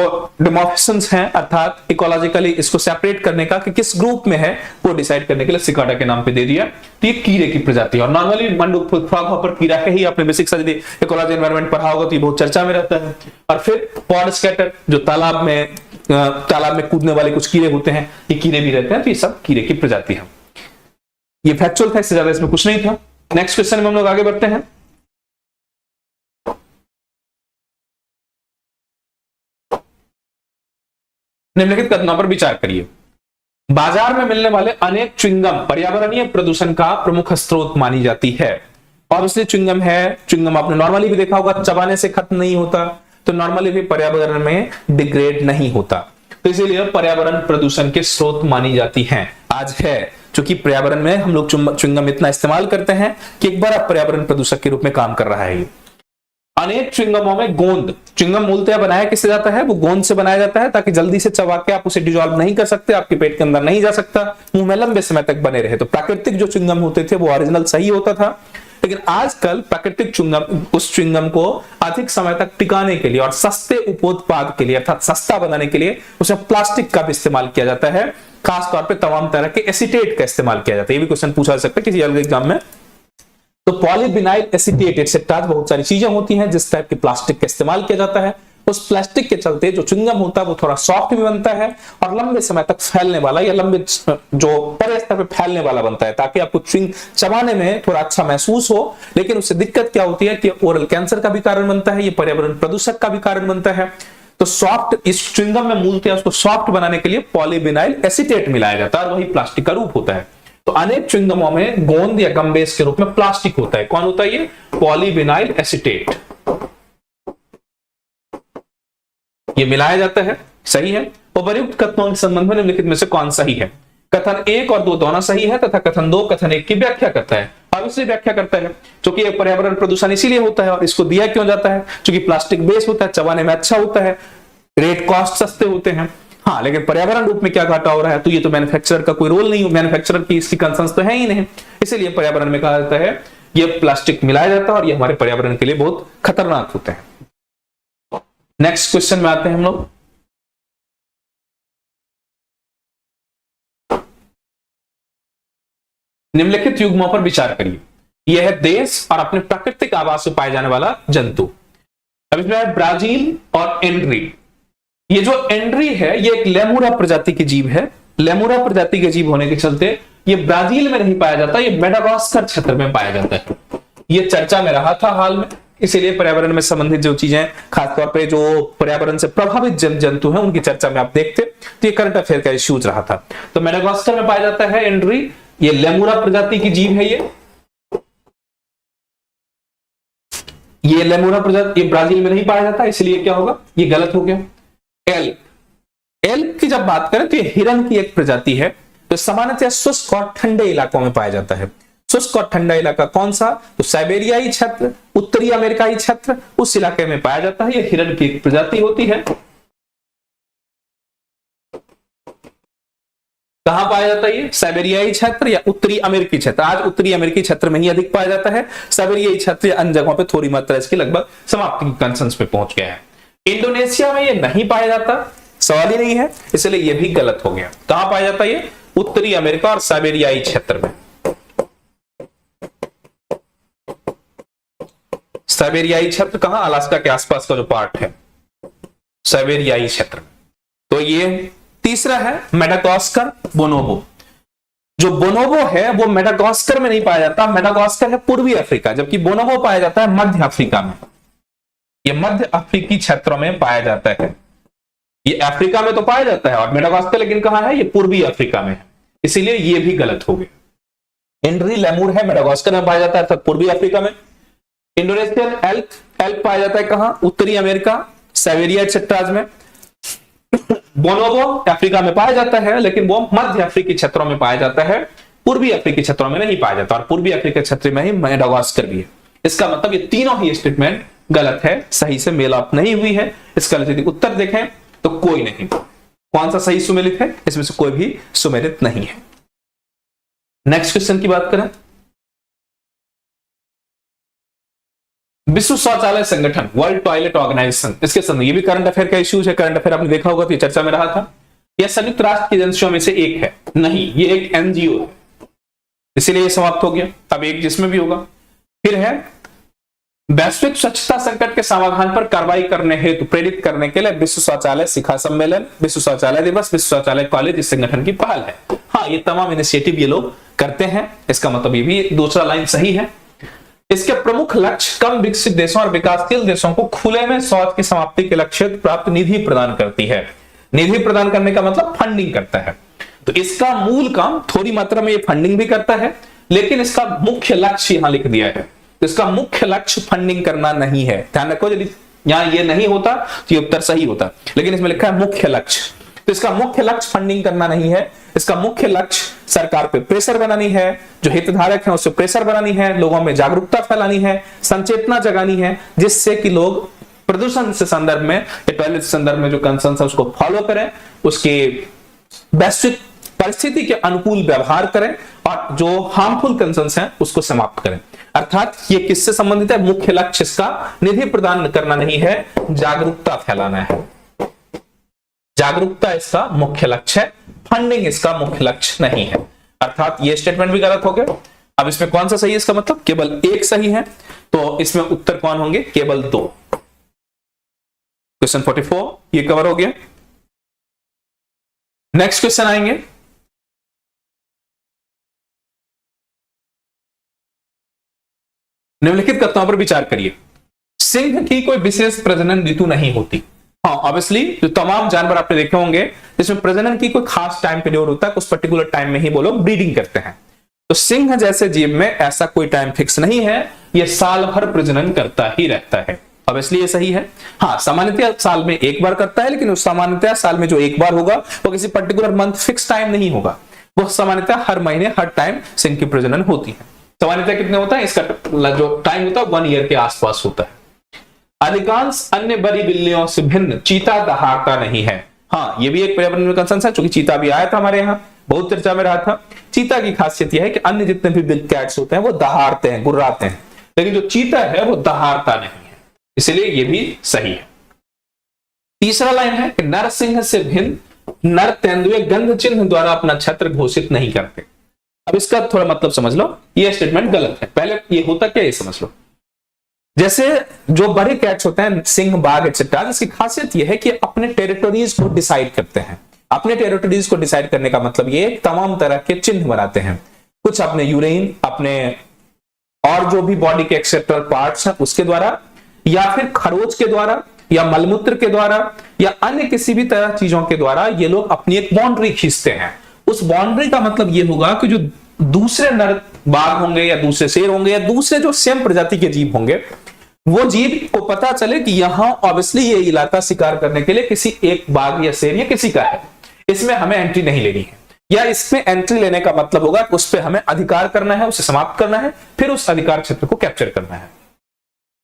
डिमॉर्फिसम्स हैं, अर्थात इकोलॉजिकली इसको सेपरेट करने का कि किस ग्रुप में है वो डिसाइड करने के लिए सिकाडा के नाम पे दे दिया। तो ये कीड़े की प्रजाति है, और नॉर्मली मंडूक फ्रॉग हॉपर कीड़ा है ही, आपने बेसिक यदि इकोलॉजी एनवायरनमेंट पढ़ा होगा तो ये बहुत चर्चा में रहता है। और फिर पॉन्ड स्कैटर जो तालाब में कूदने वाले कुछ कीड़े होते हैं, ये कीड़े भी रहते हैं, तो ये सब कीड़े की प्रजाति है। ये फैक्चुअल था, इससे ज्यादा इसमें कुछ नहीं था। नेक्स्ट क्वेश्चन में हम लोग आगे बढ़ते हैं। निम्नलिखित कथनों पर विचार करिए। बाजार में मिलने वाले अनेक च्युइंगम पर्यावरणीय प्रदूषण का प्रमुख स्रोत मानी जाती है। ऑब्वियसली च्युइंगम है, च्युइंगम आपने नॉर्मली भी देखा होगा, चबाने से खत्म नहीं होता, तो नॉर्मली भी पर्यावरण में डिग्रेड नहीं होता, तो इसीलिए पर्यावरण प्रदूषण के स्रोत मानी जाती हैं। आज है क्योंकि पर्यावरण में हम लोग च्युइंगम इतना इस्तेमाल करते हैं कि एक बार पर्यावरण प्रदूषक के रूप में काम कर रहा है। अनेक च्युइंगमों में गोंद, च्युइंगम मूलतः बनाया किससे जाता है? वो गोंद से बनाया जाता है, ताकि जल्दी से चबा के आप उसे डिजॉल्व नहीं कर सकते, आपके पेट के अंदर नहीं जा सकता, मुंह में लंबे समय तक बने रहे। तो प्राकृतिक जो च्युइंगम होते थे वो ओरिजिनल सही होता था। लेकिन आजकल प्राकृतिक च्युइंगम, उस च्युइंगम को अधिक समय तक टिकाने के लिए और सस्ते उपोत्पाद के लिए अर्थात सस्ता बनाने के लिए उसमें प्लास्टिक का भी इस्तेमाल किया जाता है। खासतौर पे तमाम तरह के एसीटेट का इस्तेमाल किया जाता है। ये भी क्वेश्चन पूछा जा सकता है किसी अलग एग्जाम में। तो पॉलीविनाइल एसीटेट एक्सेट्रा बहुत सारी चीजें होती हैं जिस टाइप के प्लास्टिक का इस्तेमाल किया जाता है। उस प्लास्टिक के चलते जो च्युइंगम होता है वो थोड़ा सॉफ्ट भी बनता है और लंबे समय तक फैलने वाला या लंबे जो बड़े स्तर पे फैलने वाला बनता है, ताकि आपको च्युइंग चबाने में थोड़ा अच्छा महसूस हो। लेकिन उससे दिक्कत क्या होती है कि ओरल कैंसर का भी कारण बनता है, ये पर्यावरण प्रदूषक का भी कारण बनता है। तो सॉफ्ट, इस च्युइंगम में मूलतः उसको सॉफ्ट बनाने के लिए पॉलीविनाइल एसीटेट मिलाया जाता है और वही प्लास्टिक का रूप होता है। तो अनेक च्युइंगमों में गोंद या गम बेस के रूप में प्लास्टिक होता है। कौन होता है ये? Polyvinyl acetate. ये मिलाया जाता है, सही है। उपर्युक्त कथनों के संबंध में निम्नलिखित में से कौन सही है? कथन 1 और 2 दोनों सही है तथा कथन 2 कथन 1 की व्याख्या करता है। ऑब्वियसली व्याख्या करता है, क्योंकि ये पर्यावरण प्रदूषण इसीलिए होता है और इसको दिया क्यों जाता है? क्योंकि प्लास्टिक बेस होता है, चबाने में अच्छा होता है, रेट कॉस्ट सस्ते होते हैं। हाँ, लेकिन पर्यावरण रूप में क्या घाटा हो रहा है? तो ये तो मैन्युफैक्चरर का कोई रोल नहीं हो, मैन्युफैक्चरर की इसकी कंसर्न्स तो है ही नहीं। इसीलिए पर्यावरण में कहा जाता है ये प्लास्टिक मिलाया जाता है और ये हमारे पर्यावरण के लिए बहुत खतरनाक होते हैं। नेक्स्ट क्वेश्चन में आते हैं हम लोग। निम्नलिखित युग्मों पर विचार करिए। यह है देश और अपने प्राकृतिक आवास में पाए जाने वाला जंतु। अब इसमें है ब्राजील और एंड्री। ये जो एंड्री है ये एक लेमुरा प्रजाति की जीव है। लेमुरा प्रजाति के जीव होने के चलते ये ब्राजील में नहीं पाया जाता, ये मेडागास्कर क्षेत्र में पाया जाता है। ये चर्चा में रहा था हाल में, इसीलिए पर्यावरण में संबंधित जो चीजें, खासतौर पे जो पर्यावरण से प्रभावित जंतु हैं उनकी चर्चा में आप देखते तो ये करंट अफेयर का इश्यूज रहा था। तो मेडागास्कर में पाया जाता है एंड्री, ये लेमुरा प्रजाति की जीव है। ये लेमुरा प्रजाति, ये ब्राजील में नहीं पाया जाता, इसलिए क्या होगा? ये गलत हो गया। एल्क की जब बात करें तो ये हिरन की एक प्रजाति है, तो सामान्यतः शुष्क और ठंडे इलाकों में पाया जाता है। शुष्क और ठंडा इलाका कौन सा? तो साइबेरियाई क्षेत्र, उत्तरी अमेरिकाई क्षेत्र, उस इलाके में पाया जाता है। यह हिरन की एक प्रजाति होती है। कहां पाया जाता है ये? साइबेरियाई क्षेत्र या उत्तरी अमेरिकी क्षेत्र। आज उत्तरी अमेरिकी क्षेत्र में ही अधिक पाया जाता है। साइबेरियाई क्षेत्र या अन्य जगहों पे थोड़ी मात्रा इसकी लगभग समाप्ति की कंसर्न्स पे पहुंच गया है। इंडोनेशिया में ये नहीं पाया जाता, सवाल ही नहीं है, इसलिए ये भी गलत हो गया। कहां पाया जाता है ये? उत्तरी अमेरिका और साइबेरियाई क्षेत्र में। साइबेरियाई क्षेत्र कहां? अलास्का के आसपास का जो पार्ट है, साइबेरियाई क्षेत्र। तो ये तीसरा है मेडागास्कर बोनोबो। जो बोनोबो है वो मेडागास्कर में नहीं पाया जाता, मेडागास्कर है पूर्वी अफ्रीका, जबकि बोनोबो पाया जाता है मध्य अफ्रीका में। ये मध्य अफ्रीकी क्षेत्रों में पाया जाता है। ये अफ्रीका में तो पाया जाता है और मेडागास्कर लेकिन कहां है? ये पूर्वी अफ्रीका में है, इसीलिए ये भी गलत हो गया। एंड्री लेमूर है, मेडागास्कर में पाया जाता है अर्थात पूर्वी अफ्रीका में। इंडोनेशियन एल्क पाया जाता है कहां? उत्तरी अमेरिका, साइबेरिया क्षेत्र में। बोनोबो अफ्रीका में पाया जाता है, लेकिन वो मध्य अफ्रीकी क्षेत्रों में पाया जाता है, पूर्वी अफ्रीकी क्षेत्रों में नहीं पाया जाता। और पूर्वी अफ्रीकी क्षेत्र में ही मेडागास्कर भी है। इसका मतलब ये तीनों ही स्टेटमेंट गलत है, सही से मेल अप नहीं हुई है। इसका यदि उत्तर देखें तो कोई नहीं। कौन सा सही सुमेलित है? इसमें से कोई भी सुमेलित नहीं है। नेक्स्ट क्वेश्चन की बात करें। विश्व शौचालय संगठन, वर्ल्ड टॉयलेट ऑर्गेनाइजेशन, इसके संबंध ये भी करंट अफेयर का इश्यूज है। करंट अफेयर आपने देखा होगा तो ये चर्चा में रहा था। यह संयुक्त राष्ट्र की एजेंसियों में से एक है नहीं, ये एक एनजीओ है, इसीलिए समाप्त हो गया। अब एक जिसमें भी होगा। फिर है वैश्विक स्वच्छता संकट के समाधान पर कार्रवाई करने हेतु प्रेरित करने के लिए विश्व शौचालय शिखा सम्मेलन, विश्व शौचालय दिवस, विश्व शौचालय कॉलेज इस संगठन की पहल है। हाँ, ये तमाम इनिशिएटिव ये लोग करते हैं, इसका मतलब ये भी दूसरा लाइन सही है। इसके प्रमुख लक्ष्य कम विकसित देशों और विकासशील देशों को खुले में शौच की समाप्ति के लक्ष्य प्राप्त निधि प्रदान करती है। निधि प्रदान करने का मतलब फंडिंग करता है। तो इसका मूल काम, थोड़ी मात्रा में ये फंडिंग भी करता है, लेकिन इसका मुख्य लक्ष्य यहां लिख दिया है। तो इसका मुख्य लक्ष्य फंडिंग करना नहीं है। ध्यान रखो, यदि यहां ये नहीं होता तो ये उत्तर सही होता, लेकिन इसमें लिखा है मुख्य लक्ष्य। तो इसका मुख्य लक्ष्य फंडिंग करना नहीं है, इसका मुख्य लक्ष्य सरकार पे प्रेशर बनानी है, जो हितधारक हैं उससे प्रेशर बनानी है, लोगों में जागरूकता फैलानी है, संचेतना जगानी है, जिससे कि लोग प्रदूषण से संदर्भ में या टॉयलेट संदर्भ में जो कंसर्न है उसको फॉलो करें, उसके वैश्विक परिस्थिति के अनुकूल व्यवहार करें और जो हार्मफुल कंसर्न्स हैं उसको समाप्त करें। अर्थात ये किससे संबंधित है? मुख्य लक्ष्य इसका निधि प्रदान करना नहीं है, जागरूकता फैलाना है। जागरूकता इसका मुख्य लक्ष्य है, फंडिंग इसका मुख्य लक्ष्य नहीं है। अर्थात ये स्टेटमेंट भी गलत हो गया। अब इसमें कौन सा सही है? इसका मतलब केवल एक सही है, तो इसमें उत्तर कौन होंगे? केवल 2। क्वेश्चन 44 ये कवर हो गया। नेक्स्ट क्वेश्चन आएंगे, निम्नलिखित कथनों पर विचार करिए। सिंह की कोई विशेष प्रजनन ऋतु नहीं होती। हाँ, ऑब्वियसली जो तमाम जानवर आपने देखे होंगे जिसमें प्रजनन की कोई खास टाइम पीरियड होता है, उस पर्टिकुलर टाइम में ही वो लोग ब्रीडिंग करते हैं। तो सिंह जैसे जीव में ऐसा कोई टाइम फिक्स नहीं है, ये साल भर प्रजनन करता ही रहता है। ऑब्वियसली ये सही है। हाँ, सामान्यतः साल में एक बार करता है, लेकिन उस सामान्यतः साल में जो एक बार होगा वो किसी पर्टिकुलर मंथ फिक्स टाइम नहीं होगा, वो सामान्यतः हर महीने हर टाइम सिंह की प्रजनन होती है। सामान्यतः कितने होता है? इसका जो टाइम होता है 1 ईयर के आसपास होता है। अधिकांश अन्य बड़ी बिल्लियों से भिन्न चीता दहाड़ता नहीं है। हाँ, ये भी एक पर्यावरण में कंसर्न है, क्योंकि चीता भी आया था हमारे यहाँ, बहुत चर्चा में रहा था। चीता की खासियत यह है कि अन्य जितने भी बिग कैट्स होते हैं वो दहाड़ते हैं, गुर्राते हैं, लेकिन जो चीता है वो दहाड़ता नहीं है, इसलिए ये भी सही है। तीसरा लाइन है कि नर सिंह से भिन्न नर तेंदुए गंध चिन्ह द्वारा अपना छत्र घोषित नहीं करते। अब इसका थोड़ा मतलब समझ लो, ये स्टेटमेंट गलत है। पहले ये होता क्या, ये समझ लो। जैसे जो बड़े कैट्स होते हैं, सिंह, बाघ एक्सेट्रा, इसकी खासियत यह है कि अपने टेरिटोरीज को डिसाइड करते हैं। अपने टेरिटोरीज को डिसाइड करने का मतलब ये तमाम तरह के चिन्ह बनाते हैं, कुछ अपने यूरिन, अपने और जो भी बॉडी के एक्सेट्रल पार्ट्स हैं उसके द्वारा, या फिर खरोच के द्वारा, या मलमूत्र के द्वारा, या अन्य किसी भी तरह चीजों के द्वारा ये लोग अपनी एक बाउंड्री खींचते हैं। उस बाउंड्री का मतलब ये होगा कि जो दूसरे नर बाघ होंगे या दूसरे शेर होंगे या दूसरे जो सेम प्रजाति के जीव होंगे, वो जीव को पता चले कि यहां ऑब्वियसली ये इलाका शिकार करने के लिए किसी एक बाघ या शेर या किसी का है, इसमें हमें एंट्री नहीं लेनी है। या इसमें एंट्री लेने का मतलब होगा कि उस पर हमें अधिकार करना है, उसे समाप्त करना है, फिर उस अधिकार क्षेत्र को कैप्चर करना है।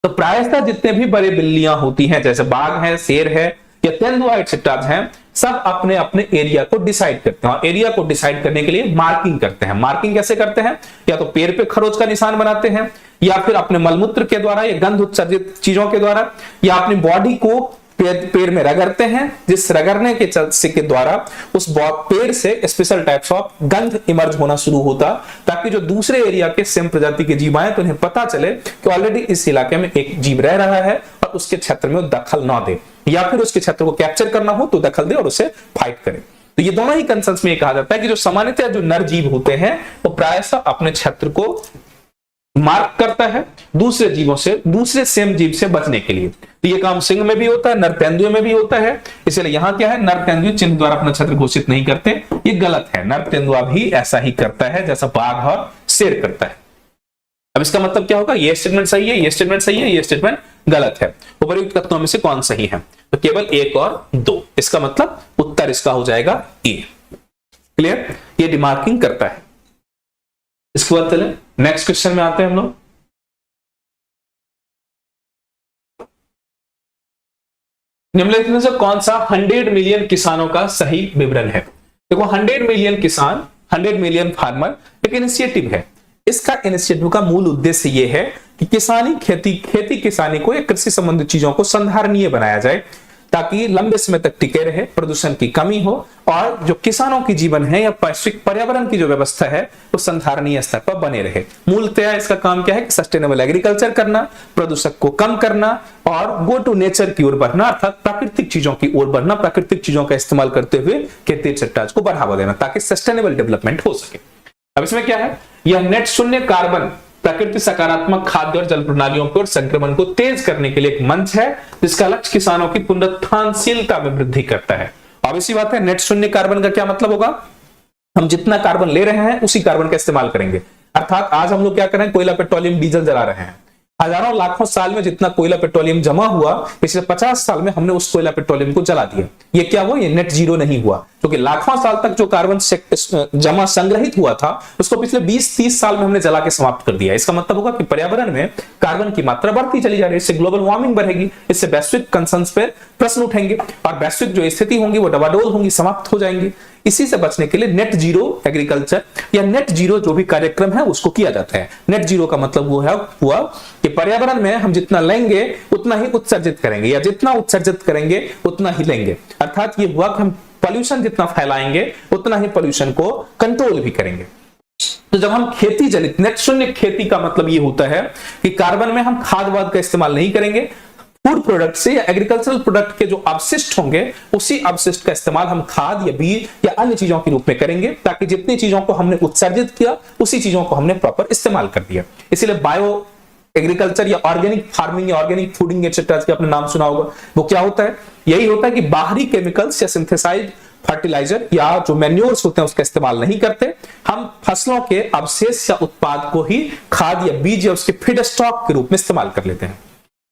तो प्रायः जितने भी बड़े बिल्लियां होती हैं, जैसे बाघ है, शेर है या तेंदुआ एक्सेट्रा हैं, सब अपने अपने एरिया को डिसाइड करते हैं, और एरिया को डिसाइड करने के लिए मार्किंग करते हैं। मार्किंग कैसे करते हैं? या तो पैर पे खरोच का निशान बनाते हैं, या फिर अपने मलमूत्र के द्वारा या गंध उत्सर्जित चीजों के द्वारा, या अपनी बॉडी को पैर में रगड़ते हैं, जिस रगड़ने के द्वारा उस पैर से स्पेशल टाइप्स ऑफ गंध इमर्ज होना शुरू होता, ताकि जो दूसरे एरिया के सेम प्रजाति के जीव आए तो उन्हें पता चले कि ऑलरेडी इस इलाके में एक जीव रह रहा है और उसके क्षेत्र में दखल ना दे, या फिर उसके क्षेत्र को कैप्चर करना हो तो दखल दे और उसे फाइट करे। तो ये दोनों ही कंसर्न्स में कहा जाता है कि जो सामान्यतः जो नर जीव होते हैं वो प्रायः अपने क्षेत्र को मार्क करता है दूसरे जीवों से, दूसरे सेम जीव से बचने के लिए। तो ये काम सिंह में भी होता है, नर तेंदुए में भी होता है। इसलिए यहां क्या है, नर तेंदुए चिन्ह द्वारा अपना क्षेत्र घोषित नहीं करते, ये गलत है। नर तेंदुआ भी ऐसा ही करता है जैसा बाघ और शेर करता है। अब इसका मतलब क्या होगा? ये स्टेटमेंट सही है, ये स्टेटमेंट सही है, ये स्टेटमेंट गलत है। उपर्युक्त कथनों में से कौन सही है? तो केवल 1 और 2। इसका मतलब उत्तर इसका हो जाएगा ए। क्लियर? ये डिमार्किंग करता है। इसके बाद चले नेक्स्ट क्वेश्चन में आते हैं हम लोग। निम्नलिखित में से कौन सा 100 मिलियन किसानों का सही विवरण है? देखो, 100 मिलियन किसान, 100 मिलियन फार्मर एक इनिशिएटिव है। इसका इनिशिएटिव का मूल उद्देश्य यह है कि खेती किसानी को या कृषि संबंधित चीजों को संधारणीय बनाया जाए, ताकि लंबे समय तक टिके रहे, प्रदूषण की कमी हो, और जो किसानों की जीवन है या वैश्विक पर्यावरण की जो व्यवस्था है वो संधारणीय स्तर पर बने रहे। मूलतः इसका काम क्या है कि सस्टेनेबल एग्रीकल्चर करना, प्रदूषक को कम करना और गो टू नेचर की ओर बढ़ना, अर्थात प्राकृतिक चीजों की ओर बढ़ना, प्राकृतिक चीजों का इस्तेमाल करते हुए खेती एक्सेट्रा को बढ़ावा देना, ताकि सस्टेनेबल डेवलपमेंट हो सके। अब इसमें क्या है, यह नेट शून्य कार्बन प्रकृति सकारात्मक खाद्य और जल प्रणालियों पर संक्रमण को तेज करने के लिए एक मंच है, जिसका लक्ष्य किसानों की पुनरुत्थानशीलता में वृद्धि करता है। अब इसी बात है, नेट शून्य कार्बन का क्या मतलब होगा? हम जितना कार्बन ले रहे हैं उसी कार्बन का इस्तेमाल करेंगे। अर्थात आज हम लोग क्या कर रहे हैं, कोयला पेट्रोलियम डीजल जला रहे हैं। हजारों लाखों साल में जितना कोयला पेट्रोलियम जमा हुआ, पिछले 50 साल में हमने उस कोयला पेट्रोलियम को जला दिया। ये क्या हुआ? ये नेट जीरो नहीं हुआ, क्योंकि लाखों साल तक जो कार्बन जमा संग्रहित हुआ था उसको पिछले 20-30 साल में हमने जला के समाप्त कर दिया। इसका मतलब होगा कि पर्यावरण में कार्बन की मात्रा बढ़ती चली जा रही है, इससे ग्लोबल वार्मिंग बढ़ेगी, इससे वैश्विक कंसर्न्स पर प्रश्न उठेंगे और वैश्विक जो स्थिति होंगी वो डबाडोल होंगी, समाप्त हो जाएंगी। इसी से बचने के लिए नेट जीरो एग्रीकल्चर या नेट जीरो जो भी कार्यक्रम है उसको किया जाता है। नेट जीरो का मतलब वो है हुआ कि पर्यावरण में हम जितना लेंगे उतना ही उत्सर्जित करेंगे, या जितना उत्सर्जित करेंगे उतना ही लेंगे। अर्थात ये हुआ कि हम पॉल्यूशन जितना फैलाएंगे उतना ही पॉल्यूशन को कंट्रोल भी करेंगे। तो जब हम खेती जनित नेट शून्य खेती का मतलब ये होता है कि कार्बन में हम खाद वाद का इस्तेमाल नहीं करेंगे, फूड प्रोडक्ट से या एग्रीकल्चरल प्रोडक्ट के जो अवशिष्ट होंगे उसी अवशिष्ट का इस्तेमाल हम खाद या बीज या अन्य चीजों के रूप में करेंगे, ताकि जितनी चीजों को हमने उत्सर्जित किया उसी चीजों को हमने प्रॉपर इस्तेमाल कर दिया। इसीलिए बायो एग्रीकल्चर या ऑर्गेनिक फार्मिंग या ऑर्गेनिक फूडिंग एक्सेट्रा के आपने नाम सुना होगा, वो क्या होता है? यही होता है कि बाहरी केमिकल्स या सिंथेसाइज्ड फर्टिलाइजर या जो मैन्योर्स होते हैं उसका इस्तेमाल नहीं करते, हम फसलों के अवशेष या उत्पाद को ही खाद या बीज या उसके फीड स्टॉक के रूप में इस्तेमाल कर लेते हैं।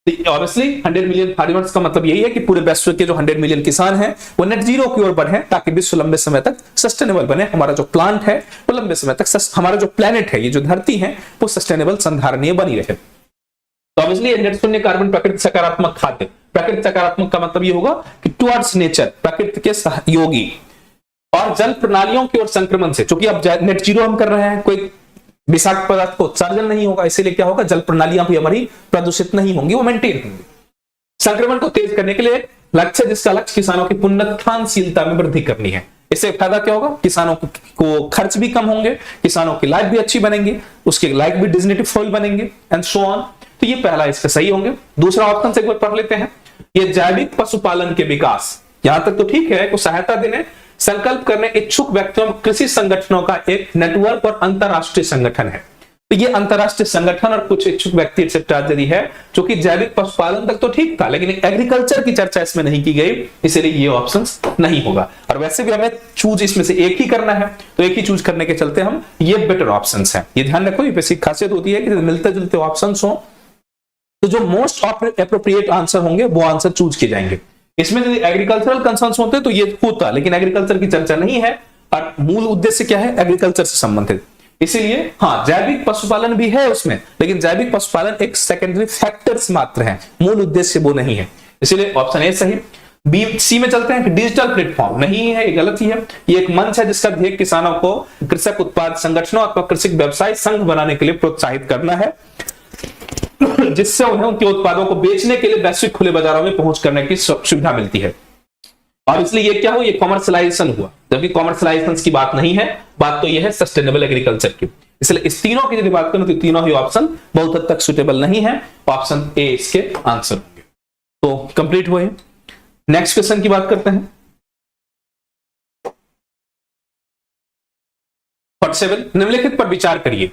ऑब्वियसली 100 मिलियन फार्मर्स का मतलब यही है कि पूरे विश्व के जो 100 मिलियन किसान हैं वो नेट जीरो की ओर बढ़े, ताकि विश्व लंबे समय तक सस्टेनेबल बने। हमारा जो प्लांट है वो लंबे समय तक, हमारा जो प्लेनेट है, ये जो धरती है, वो सस्टेनेबल संधारणीय बनी रहे। तो ऑब्वियसली नेट शून्य कार्बन प्रकृति सकारात्मक खाद्य। प्रकृति सकारात्मक का मतलब ये होगा कि टुवर्ड्स नेचर, प्रकृति के सहयोगी, और जल प्रणालियों की ओर संक्रमण से, क्योंकि अब नेट जीरो हम कर रहे हैं, कोई विषाक्त पदार्थ को उत्सर्जन नहीं होगा, इसीलिए क्या होगा, जल प्रणालियां भी हमारी प्रदूषित नहीं होंगी, वो मेंटेन होंगी। संक्रमण को तेज करने के लिए लक्ष्य, जिसका लक्ष्य किसानों की पुनरुत्थानशीलता में वृद्धि करनी है। इससे फायदा क्या होगा, किसानों को खर्च भी कम होंगे, किसानों की लाइफ भी अच्छी बनेगी, उसकी लाइफ भी डिग्निफुल बनेंगे एंड सो ऑन। तो ये पहला इसका सही होंगे। दूसरा ऑप्शन से एक बार पढ़ लेते हैं, ये जैविक पशुपालन के विकास, यहां तक तो ठीक है, को सहायता देने संकल्प करने इच्छुक व्यक्तियों, कृषि संगठनों का एक नेटवर्क और अंतरराष्ट्रीय संगठन है। तो ये अंतरराष्ट्रीय संगठन और कुछ इच्छुक व्यक्ति एक्सेट्रा यदि है, जो कि जैविक पशुपालन तक तो ठीक था, लेकिन एग्रीकल्चर की चर्चा इसमें नहीं की गई, इसलिए ये ऑप्शन नहीं होगा। और वैसे भी हमें चूज इसमें से एक ही करना है, तो एक ही चूज करने के चलते हम ये बेटर ऑप्शन है। ये ध्यान रखो, ये बेसिक खासियत होती है कि मिलते जुलते ऑप्शन हो तो जो मोस्ट एप्रोप्रिएट आंसर होंगे वो आंसर चूज किए जाएंगे। इसमें यदि एग्रीकल्चरल कंसर्न्स होते तो ये होता, लेकिन एग्रीकल्चर की चर्चा नहीं है और मूल उद्देश्य क्या है, एग्रीकल्चर से संबंधित। इसीलिए हाँ, जैविक पशुपालन भी है उसमें, लेकिन जैविक पशुपालन एक सेकेंडरी फैक्टर्स मात्र है, मूल उद्देश्य वो नहीं है। इसीलिए ऑप्शन ए सही। बी सी में चलते हैं कि डिजिटल प्लेटफॉर्म नहीं है, ये गलत ही है। ये एक मंच है जिसका ध्येय किसानों को कृषक उत्पाद संगठनों अथवा कृषि व्यवसाय संघ बनाने के लिए प्रोत्साहित करना है, जिससे उन्हें उनके उत्पादों को बेचने के लिए वैश्विक खुले बाजारों में पहुंच करने की सुविधा मिलती है। और इसलिए ये क्या हो, ये कॉमर्शलाइजेशन हुआ, जबकि कॉमर्शलाइजेशन की बात नहीं है, बात तो ये है सस्टेनेबल एग्रीकल्चर की। इसलिए इस तीनों की यदि बात करें तो तीनों ही ऑप्शन बहुत हद तक सुटेबल नहीं है, ऑप्शन ए इसके आंसर होंगे। तो कंप्लीट हुए। नेक्स्ट क्वेश्चन की बात करते हैं। 47 निम्नलिखित पर विचार करिए,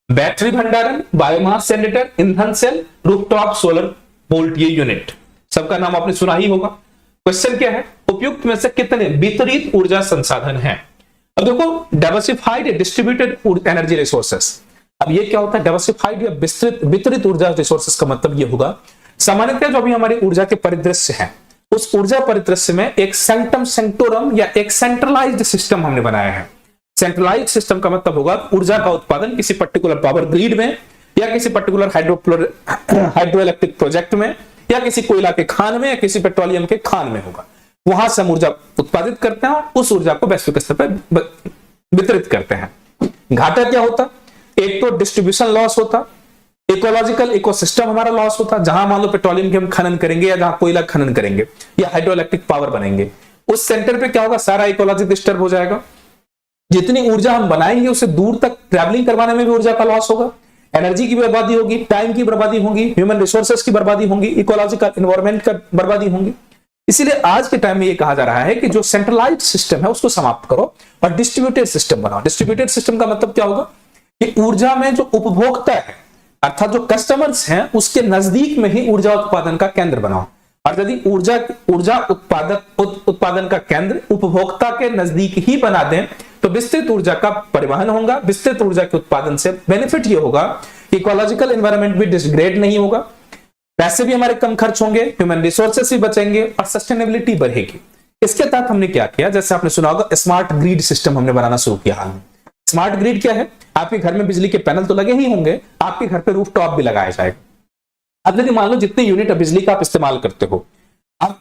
बैटरी भंडारण, बायोमास जनरेटर, ईंधन cell, rooftop solar voltage unit. सबका नाम आपने सुना ही होगा। क्वेश्चन क्या है, उपयुक्त में से कितने वितरित ऊर्जा संसाधन हैं? अब देखो, डाइवर्सिफाइड डिस्ट्रीब्यूटेड एनर्जी रिसोर्सेस। अब ये क्या होता है, डाइवर्सिफाइड या वितरित ऊर्जा रिसोर्सेस का मतलब ये होगा, सामान्यतः जो अभी हमारी ऊर्जा के परिदृश्य है, उस ऊर्जा परिदृश्य में एक सेंटम सेंटोरम या एक सेंट्रलाइज्ड सिस्टम हमने बनाया है। सेंट्रलाइज्ड सिस्टम का मतलब होगा ऊर्जा का उत्पादन किसी पर्टिकुलर पावर ग्रिड में या किसी पर्टिकुलर हाइड्रोइलेक्ट्रिक प्रोजेक्ट में या किसी कोयला के खान में या किसी पेट्रोलियम के खान में होगा। वहां से हम ऊर्जा उत्पादित करते हैं और उस ऊर्जा को वैश्विक स्तर पर वितरित करते हैं। घाटा क्या होता, एक तो डिस्ट्रीब्यूशन लॉस होता, इकोलॉजिकल इकोसिस्टम हमारा लॉस होता, जहां मान लो पेट्रोलियम के हम खनन करेंगे या जहां कोयला खनन करेंगे या हाइड्रोइलेक्ट्रिक पावर बनेंगे, उस सेंटर पे क्या होगा, सारा इकोलॉजी डिस्टर्ब हो जाएगा। जितनी ऊर्जा हम बनाएंगे उसे दूर तक ट्रैवलिंग करवाने में भी ऊर्जा का लॉस होगा, एनर्जी की बर्बादी होगी, टाइम की बर्बादी होगी, ह्यूमन रिसोर्सेज की बर्बादी होगी, इकोलॉजिकल एनवायरनमेंट का बर्बादी होगी। इसीलिए आज के टाइम में ये कहा जा रहा है कि जो सेंट्रलाइज्ड सिस्टम है उसको समाप्त करो और डिस्ट्रीब्यूटेड सिस्टम बनाओ। डिस्ट्रीब्यूटेड सिस्टम का मतलब क्या होगा कि ऊर्जा में जो उपभोक्ता है अर्थात जो कस्टमर्स हैं उसके नजदीक में ही ऊर्जा उत्पादन का केंद्र बनाओ। और यदि ऊर्जा उत्पादन का केंद्र उपभोक्ता के नजदीक ही बना दें तो विस्तृत ऊर्जा का परिवहन होगा। विस्तृत ऊर्जा के उत्पादन से बेनिफिट ये होगा कि इकोलॉजिकल एनवायरनमेंट भी डिग्रेड नहीं होगा, पैसे भी हमारे कम खर्च होंगे, ह्यूमन रिसोर्सेस भी बचेंगे और सस्टेनेबिलिटी बढ़ेगी। इसके तहत हमने क्या किया, जैसे आपने सुना होगा स्मार्ट ग्रिड सिस्टम हमने बनाना शुरू किया हाल में। स्मार्ट ग्रिड क्या है, आपके घर में बिजली के पैनल तो लगे ही होंगे, आपके घर पे रूफटॉप भी लगाया जाएगा। अब यदि मान लो जितने यूनिट बिजली का आप इस्तेमाल करते हो, अब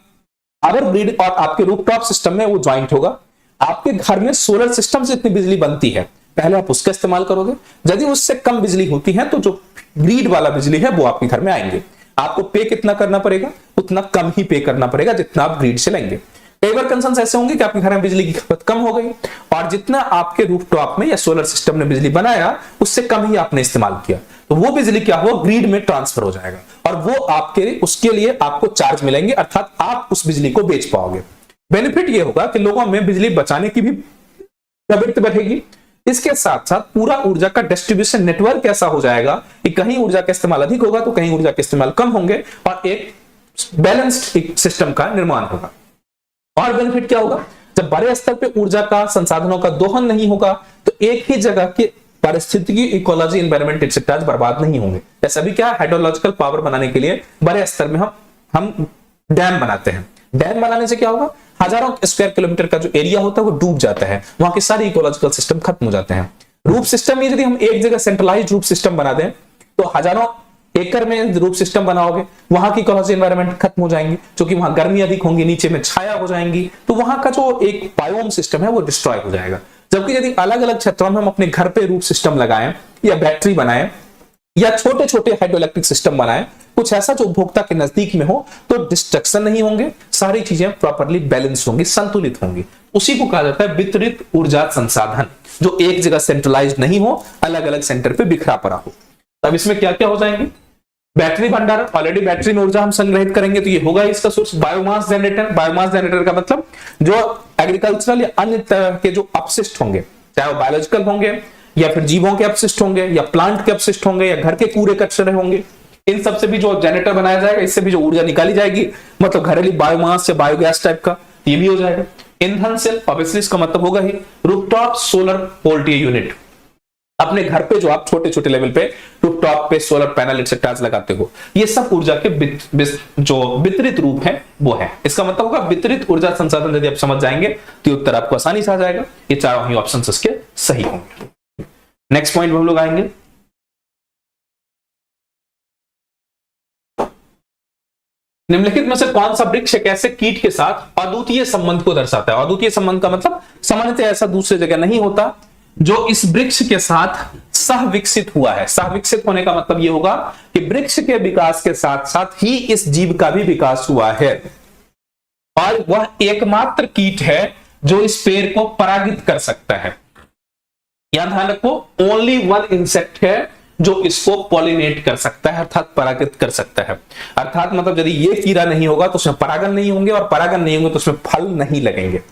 आवर ग्रिड और आपके रूफटॉप सिस्टम में वो ज्वाइंट होगा आपके घर में सोलर सिस्टम से इतनी बिजली बनती है, पहले आप उसका इस्तेमाल करोगे। यदि उससे कम बिजली होती है तो जो ग्रिड वाला बिजली है वो आपके घर में आएंगे। आपको पे कितना करना पड़ेगा, उतना कम ही पे करना पड़ेगा जितना आप ग्रिड से लेंगे। कई बार कंसर्न्स ऐसे होंगे कि आपके घर में बिजली की खपत कम हो गई और जितना आपके रूफटॉप में या सोलर सिस्टम ने बिजली बनाया उससे कम ही आपने इस्तेमाल किया, तो वो बिजली क्या हो, ग्रिड में ट्रांसफर हो जाएगा और वो आपके उसके लिए आपको चार्ज मिलेंगे, अर्थात आप उस बिजली को बेच पाओगे। बेनिफिट ये होगा कि लोगों में बिजली बचाने की भी प्रवृत्ति बढ़ेगी। इसके साथ साथ पूरा ऊर्जा का डिस्ट्रीब्यूशन नेटवर्क ऐसा हो जाएगा कि कहीं ऊर्जा का इस्तेमाल अधिक होगा तो कहीं ऊर्जा का इस्तेमाल कम होंगे और एक बैलेंस्ड सिस्टम का निर्माण होगा। और बेनिफिट क्या होगा, जब बड़े स्तर पे ऊर्जा का संसाधनों का दोहन नहीं होगा तो एक ही जगह के पारिस्थितिकी, इकोलॉजी, एनवायरनमेंट एक्सेट्रा बर्बाद नहीं होंगे। जैसा भी क्या हाइड्रोलॉजिकल पावर बनाने के लिए बड़े स्तर में हम डैम बनाते हैं। डैम बनाने से क्या होगा, हजारों स्क्वायर किलोमीटर का जो एरिया होता है वो डूब जाता है, वहां के सारे इकोलॉजिकल सिस्टम खत्म हो जाते हैं। रूफ सिस्टम में यदि हम एक जगह सेंट्रलाइज्ड रूफ सिस्टम बना दें तो हजारों एकड़ में रूफ सिस्टम बनाओगे, वहां की इकोलॉजी, एनवायरनमेंट खत्म हो जाएंगी, क्योंकि वहां गर्मी अधिक होंगी, नीचे में छाया हो जाएंगी, तो वहां का जो एक बायोम सिस्टम है वो डिस्ट्रॉय हो जाएगा। जबकि यदि अलग अलग क्षेत्रों में हम अपने घर पे रूफ सिस्टम लगाएं या बैटरी बनाएं या छोटे छोटे हाइड्रो इलेक्ट्रिक सिस्टम बनाएं, कुछ ऐसा जो उपभोक्ता के नजदीक में हो, तो डिस्ट्रक्शन नहीं होंगे, सारी चीजें प्रॉपर्ली बैलेंस होंगी, संतुलित होंगी। उसी को कहा जाता है वितरित ऊर्जा संसाधन, जो एक जगह सेंट्रलाइज नहीं हो, अलग अलग सेंटर पे बिखरा पड़ा हो। अब इसमें क्या क्या हो जाएंगे, बैटरी भंडारण, ऑलरेडी बैटरी में ऊर्जा हम संग्रहित करेंगे तो ये होगा इसका source. Biomass generator, biomass generator का मतलब जो एग्रीकल्चरल या अन्य तरह के जो अपशिष्ट होंगे, चाहे वो बायोलॉजिकल होंगे या फिर जीवों के अपशिष्ट होंगे या प्लांट के अपशिष्ट होंगे या घर के कूड़े कचरे होंगे, इन सब से भी जो जनरेटर बनाया जाएगा, इससे भी जो ऊर्जा निकाली जाएगी, मतलब घरेलू बायोमास या बायोगैस टाइप का, ये भी हो जाएगा। ईंधन सेल, ऑब्वियसली इसका मतलब होगा ही रूफटॉप सोलर वोल्टेज यूनिट। अपने घर पे जो आप छोटे छोटे लेवल पे रूफटॉप पे सोलर पैनल एक्सेट्रा लगाते हो, ये सब ऊर्जा के जो वितरित रूप है वो है। इसका मतलब होगा वितरित ऊर्जा संसाधन। यदि आप समझ जाएंगे तो उत्तर आपको आसानी से आ जाएगा। ये चारों ही ऑप्शन इसके सही होंगे। नेक्स्ट पॉइंट हम लोग आएंगे, निम्नलिखित में से कौन सा वृक्ष एक ऐसे कीट के साथ अद्वितीय संबंध को दर्शाता है। अद्वितीय संबंध का मतलब सामान्यतः ऐसा दूसरे जगह नहीं होता, जो इस वृक्ष के साथ सह विकसित हुआ है। सह विकसित होने का मतलब यह होगा कि वृक्ष के विकास के साथ साथ ही इस जीव का भी विकास हुआ है और वह एकमात्र कीट है जो इस पेड़ को परागित कर सकता है। यहां ध्यान रखो, ओनली वन इंसेक्ट है जो इसको पॉलिनेट कर सकता है, अर्थात परागित कर सकता है। अर्थात मतलब यदि ये कीड़ा नहीं होगा तो उसमें परागन नहीं होंगे और परागन नहीं होंगे तो उसमें फल नहीं लगेंगे।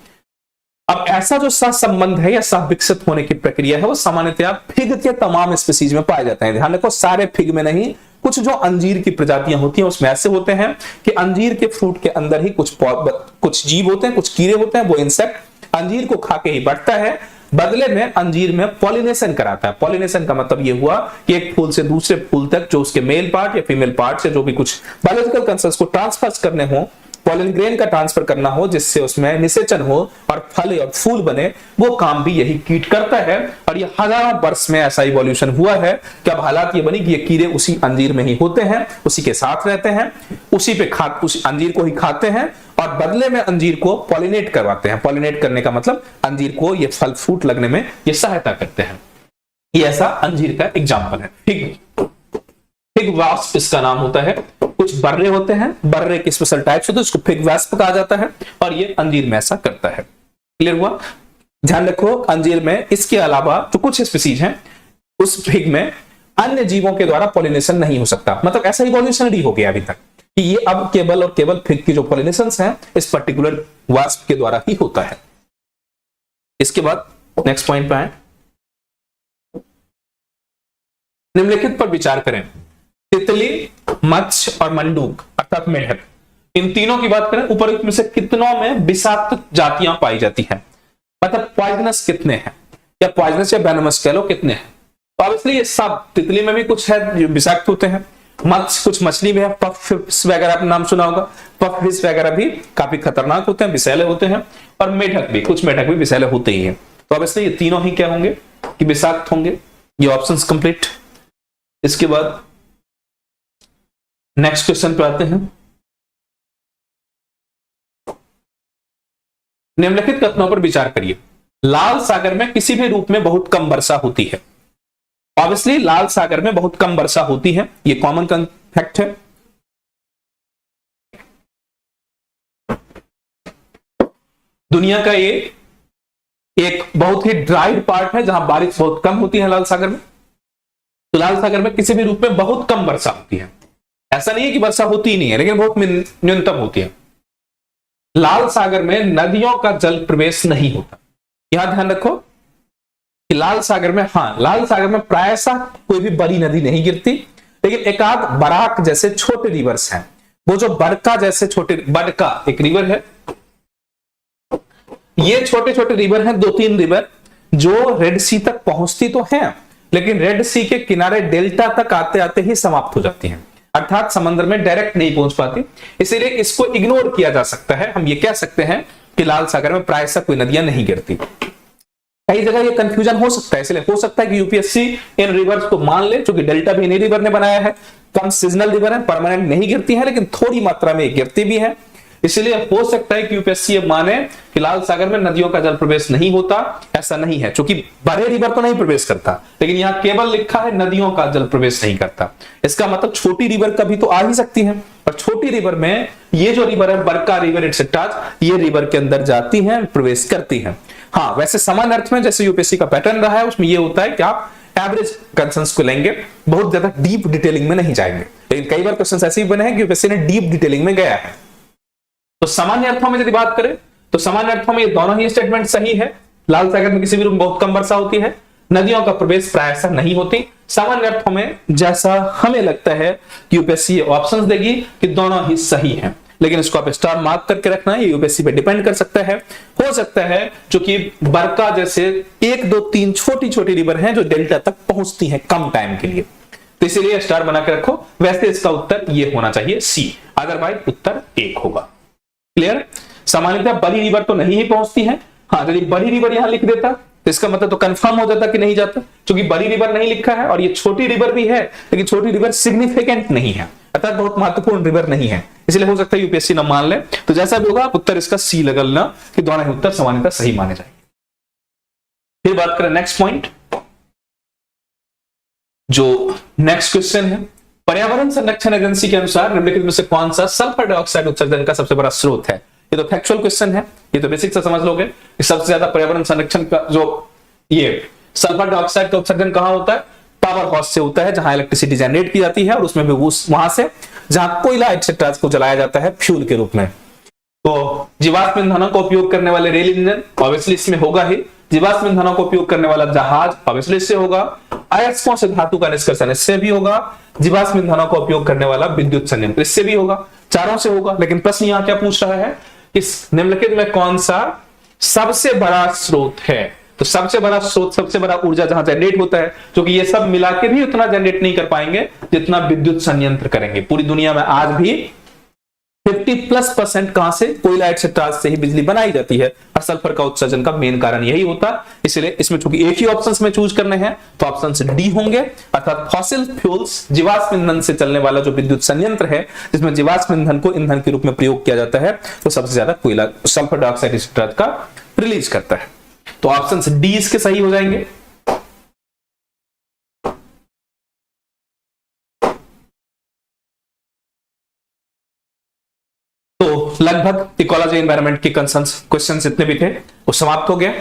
अब ऐसा जो सह संबंध है या सह विकसित होने की प्रक्रिया है वो सामान्यतः फिग के तमाम स्पीसीज में पाए जाते हैं। ध्यान रखो, सारे फिग में नहीं, कुछ जो अंजीर की प्रजातियां होती हैं उसमें ऐसे होते हैं कि अंजीर के फ्रूट के अंदर ही कुछ जीव होते हैं, कुछ कीड़े होते हैं, वो इंसेक्ट अंजीर को खा के ही बढ़ता है, बदले में अंजीर में पॉलिनेशन कराता है। पॉलिनेशन का मतलब ये हुआ कि एक फूल से दूसरे फूल तक जो उसके मेल पार्ट या फीमेल पार्ट से जो भी कुछ बायोलॉजिकल कंसेप्ट को ट्रांसफर करने हो, पॉलन ग्रेन का ट्रांसफर करना हो, जिससे उसमें निषेचन हो और फल और फूल बने, वो काम भी यही कीट करता है। और ये हजारों वर्ष में ऐसा इवोल्यूशन हुआ है कि अब हालात ये बनी कि ये कीड़े उसी अंजीर में ही होते हैं, उसी के साथ रहते हैं, उसी अंजीर को ही खाते हैं और बदले में अंजीर को पॉलिनेट करवाते हैं। पॉलिनेट करने का मतलब अंजीर को ये फल फ्रूट लगने में ये सहायता करते हैं। ये ऐसा अंजीर का एग्जाम्पल है। फिग वास्प इसका नाम होता है। कुछ बर्रे होते हैं, बर्रे के स्पेशल टाइप्स होते हैं, उसको फिग वास्प कहा जाता है और ये अंजीर में ऐसा करता है। क्लियर हुआ? ध्यान रखो, अंजीर में इसके अलावा जो कुछ स्पीसीज हैं उस फिग में अन्य जीवों के द्वारा पॉलिनेशन नहीं हो सकता। मतलब ऐसा इवोल्यूशनरी हो गया अभी तक कि ये अब केवल और केवल फिग की जो पॉलिनेशन है इस पर्टिकुलर वास्प के द्वारा ही होता है। इसके बाद नेक्स्ट पॉइंट पे आए, निम्नलिखित पर विचार करें। तितली, मत्स्य और मंडूक अर्थात मेढक, इन तीनों की बात करें, ऊपर में से कितनों में विषाक्त जातियां पाई जाती हैं, मतलब पॉइजनस कितने हैं, या पॉइजनस या वेनमस कह लो कितने हैं। तो ऑब्वियसली ये सब, तितली में भी कुछ है जो विषाक्त होते हैं, मत्स्य कुछ मछली में है, पफ फिश वगैरह आपने नाम सुना होगा, पफ फिश वगैरह भी काफी खतरनाक होते हैं, विषैले होते हैं, और मेढक भी, कुछ मेढक भी विषैले होते ही हैं। तो ऑब्वियसली ये तीनों ही क्या होंगे कि विषाक्त होंगे। ये ऑप्शंस कंप्लीट। इसके बाद नेक्स्ट क्वेश्चन पे आते हैं। निम्नलिखित कथनों पर विचार करिए। लाल सागर में किसी भी रूप में बहुत कम वर्षा होती है। ऑब्वियसली लाल सागर में बहुत कम वर्षा होती है, ये कॉमन फैक्ट है। दुनिया का ये एक बहुत ही ड्राई पार्ट है जहां बारिश बहुत कम होती है लाल सागर में। तो लाल सागर में किसी भी रूप में बहुत कम वर्षा होती है। ऐसा नहीं है कि वर्षा होती ही नहीं है, लेकिन बहुत न्यूनतम होती है। लाल सागर में नदियों का जल प्रवेश नहीं होता। यहां ध्यान रखो कि लाल सागर में, लाल सागर में प्रायशः कोई भी बड़ी नदी नहीं गिरती, लेकिन एक आध बराक जैसे छोटे रिवर्स हैं। वो जो बड़का जैसे छोटे, बड़का एक रिवर है, ये छोटे छोटे रिवर हैं, 2-3 रिवर जो रेड सी तक पहुंचती तो हैं, लेकिन रेड सी के किनारे डेल्टा तक आते आते ही समाप्त हो जाती हैं, अर्थात समंदर में डायरेक्ट नहीं पहुंच पाती। इसीलिए इसको इग्नोर किया जा सकता है। हम ये कह सकते हैं कि लाल सागर में प्रायशः कोई नदियां नहीं गिरती। कई जगह ये कंफ्यूजन हो सकता है, इसलिए हो सकता है कि यूपीएससी इन रिवर्स को मान ले, क्योंकि डेल्टा भी इन्हीं रिवर ने बनाया है, कम सीजनल रिवर है, परमानेंट नहीं गिरती है, लेकिन थोड़ी मात्रा में गिरती भी है। इसलिए हो सकता है कि यूपीएससी ये माने कि लाल सागर में नदियों का जल प्रवेश नहीं होता। ऐसा नहीं है, क्योंकि बड़े रिवर तो नहीं प्रवेश करता, लेकिन यहां केवल लिखा है नदियों का जल प्रवेश नहीं करता। इसका मतलब छोटी रिवर कभी तो आ ही सकती है, और छोटी रिवर में ये जो रिवर है, बड़का रिवर एटसेट्रा, ये रिवर के अंदर जाती हैं, प्रवेश करती हैं। हाँ, वैसे समान अर्थ में जैसे यूपीएससी का पैटर्न रहा है, उसमें ये होता है कि आप एवरेज कंसेंस को लेंगे, बहुत ज्यादा डीप डिटेलिंग में नहीं जाएंगे। लेकिन कई बार क्वेश्चन ऐसे ही बने हैं कि यूपीएससी ने डीप डिटेलिंग में गया है। तो सामान्य अर्थों में यदि बात करें तो सामान्य अर्थों में ये दोनों ही स्टेटमेंट सही है। लाल सागर में किसी भी रूप में बहुत कम वर्षा होती है, नदियों का प्रवेश प्रायशः नहीं होती। सामान्य अर्थों में जैसा हमें लगता है कि यूपीएससी ऑप्शंस देगी कि दोनों ही सही हैं, लेकिन इसको आप स्टार मार्क करके रखना है, ये यूपीएससी पे डिपेंड कर सकता है। हो सकता है जो कि बरका जैसे 1, 2, 3 छोटी छोटी रिवर हैं जो डेल्टा तक पहुंचती हैं कम टाइम के लिए, तो इसीलिए स्टार बना के रखो। वैसे इसका उत्तर ये होना चाहिए सी, अदरवाइज उत्तर 1 होगा। क्लियर? सामान्यतः बड़ी रिवर तो नहीं ही पहुंचती है। हाँ, यदि बड़ी रिवर यहां लिख देता तो इसका मतलब तो कंफर्म हो जाता कि नहीं जाता, क्योंकि बड़ी रिवर नहीं लिखा है और ये छोटी रिवर भी है, लेकिन छोटी रिवर सिग्निफिकेंट नहीं है, अर्थात बहुत महत्वपूर्ण रिवर नहीं है। इसलिए हो सकता है यूपीएससी न मान ले। तो जैसा भी होगा आप उत्तर इसका सी लगा लेना कि दोनों ही उत्तर सामान्यतः सही माने जाएंगे। फिर बात करें नेक्स्ट पॉइंट, जो नेक्स्ट क्वेश्चन है, पर्यावरण संरक्षण एजेंसी के अनुसार निम्नलिखित में से कौन सा सल्फर डाइऑक्साइड उत्सर्जन का सबसे बड़ा स्रोत है? ये तो फैक्चुअल क्वेश्चन है, ये तो बेसिक से समझ लोगे। सबसे ज्यादा पर्यावरण संरक्षण का जो ये सल्फर डाइऑक्साइड का उत्सर्जन कहां होता है? पावर हाउस से होता है, जहां इलेक्ट्रिसिटी जनरेट की जाती है, और उसमें भी वहां से जहां कोयला एक्सेट्रा को जलाया जाता है फ्यूल के रूप में। तो जीवाश्म ईंधनों का उपयोग करने वाले रेल इंजन ऑब्वियसली इसमें होगा ही, जीवाश्म ईंधनों का उपयोग करने वाला जहाज ऑब्वियसली इससे होगा, अयस्कों से धातु का निष्कर्षण इससे भी होगा, जीवाश्म ईंधनों का उपयोग करने वाला विद्युत संयंत्र इससे भी होगा, चारों से होगा। लेकिन प्रश्न यहां क्या पूछ रहा है, इस निम्नलिखित में कौन सा सबसे बड़ा स्रोत है? तो सबसे बड़ा स्रोत, सबसे बड़ा ऊर्जा जहां जनरेट होता है, क्योंकि ये सब मिला के भी उतना जनरेट नहीं कर पाएंगे जितना विद्युत संयंत्र करेंगे। पूरी दुनिया में आज भी 50+% कहां से? कोयला एक्सेट्रा से ही बिजली बनाई जाती है, और सल्फर का उत्सर्जन का मेन कारण यही होता है। इसलिए इसमें चूंकि एक ही ऑप्शंस में चूज करने हैं तो ऑप्शन डी होंगे, अर्थात फॉसिल फ्यूल्स, जीवाश्म ईंधन से चलने वाला जो विद्युत संयंत्र है जिसमें जीवाश्म ईंधन को ईंधन के रूप में प्रयोग किया जाता है, तो सबसे ज्यादा कोयला सल्फर डाइऑक्साइड एक्सेट्रा का रिलीज करता है। तो ऑप्शन डी इसके सही हो जाएंगे। तो लगभग इकोलॉजी एनवायरनमेंट के कंसर्न्स क्वेश्चंस इतने भी थे, वो समाप्त हो गया।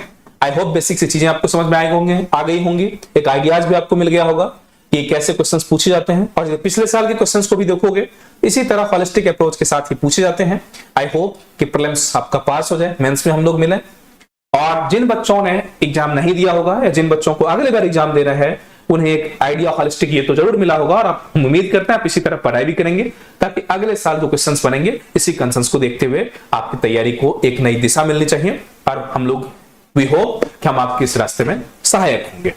आई होप बेसिक सी चीजें आपको समझ में आ गई होंगी, एक आइडियाज भी आपको मिल गया होगा कि कैसे क्वेश्चंस पूछे जाते हैं, और पिछले साल के क्वेश्चंस को भी देखोगे इसी तरह होलिस्टिक अप्रोच के साथ ही पूछे जाते हैं। आई होप कि प्रीलिम्स आपका पास हो जाए, मेंस में हम लोग मिले। और जिन बच्चों ने एग्जाम नहीं दिया होगा या जिन बच्चों को अगले बार एग्जाम देना है, उन्हें एक आइडिया होलिस्टिक ये तो जरूर मिला होगा, और आप उम्मीद करते हैं आप इसी तरह पढ़ाई भी करेंगे, ताकि अगले साल जो क्वेश्चंस बनेंगे इसी कंसर्न्स को देखते हुए आपकी तैयारी को एक नई दिशा मिलनी चाहिए। और हम लोग वी होप कि हम आपके इस रास्ते में सहायक होंगे।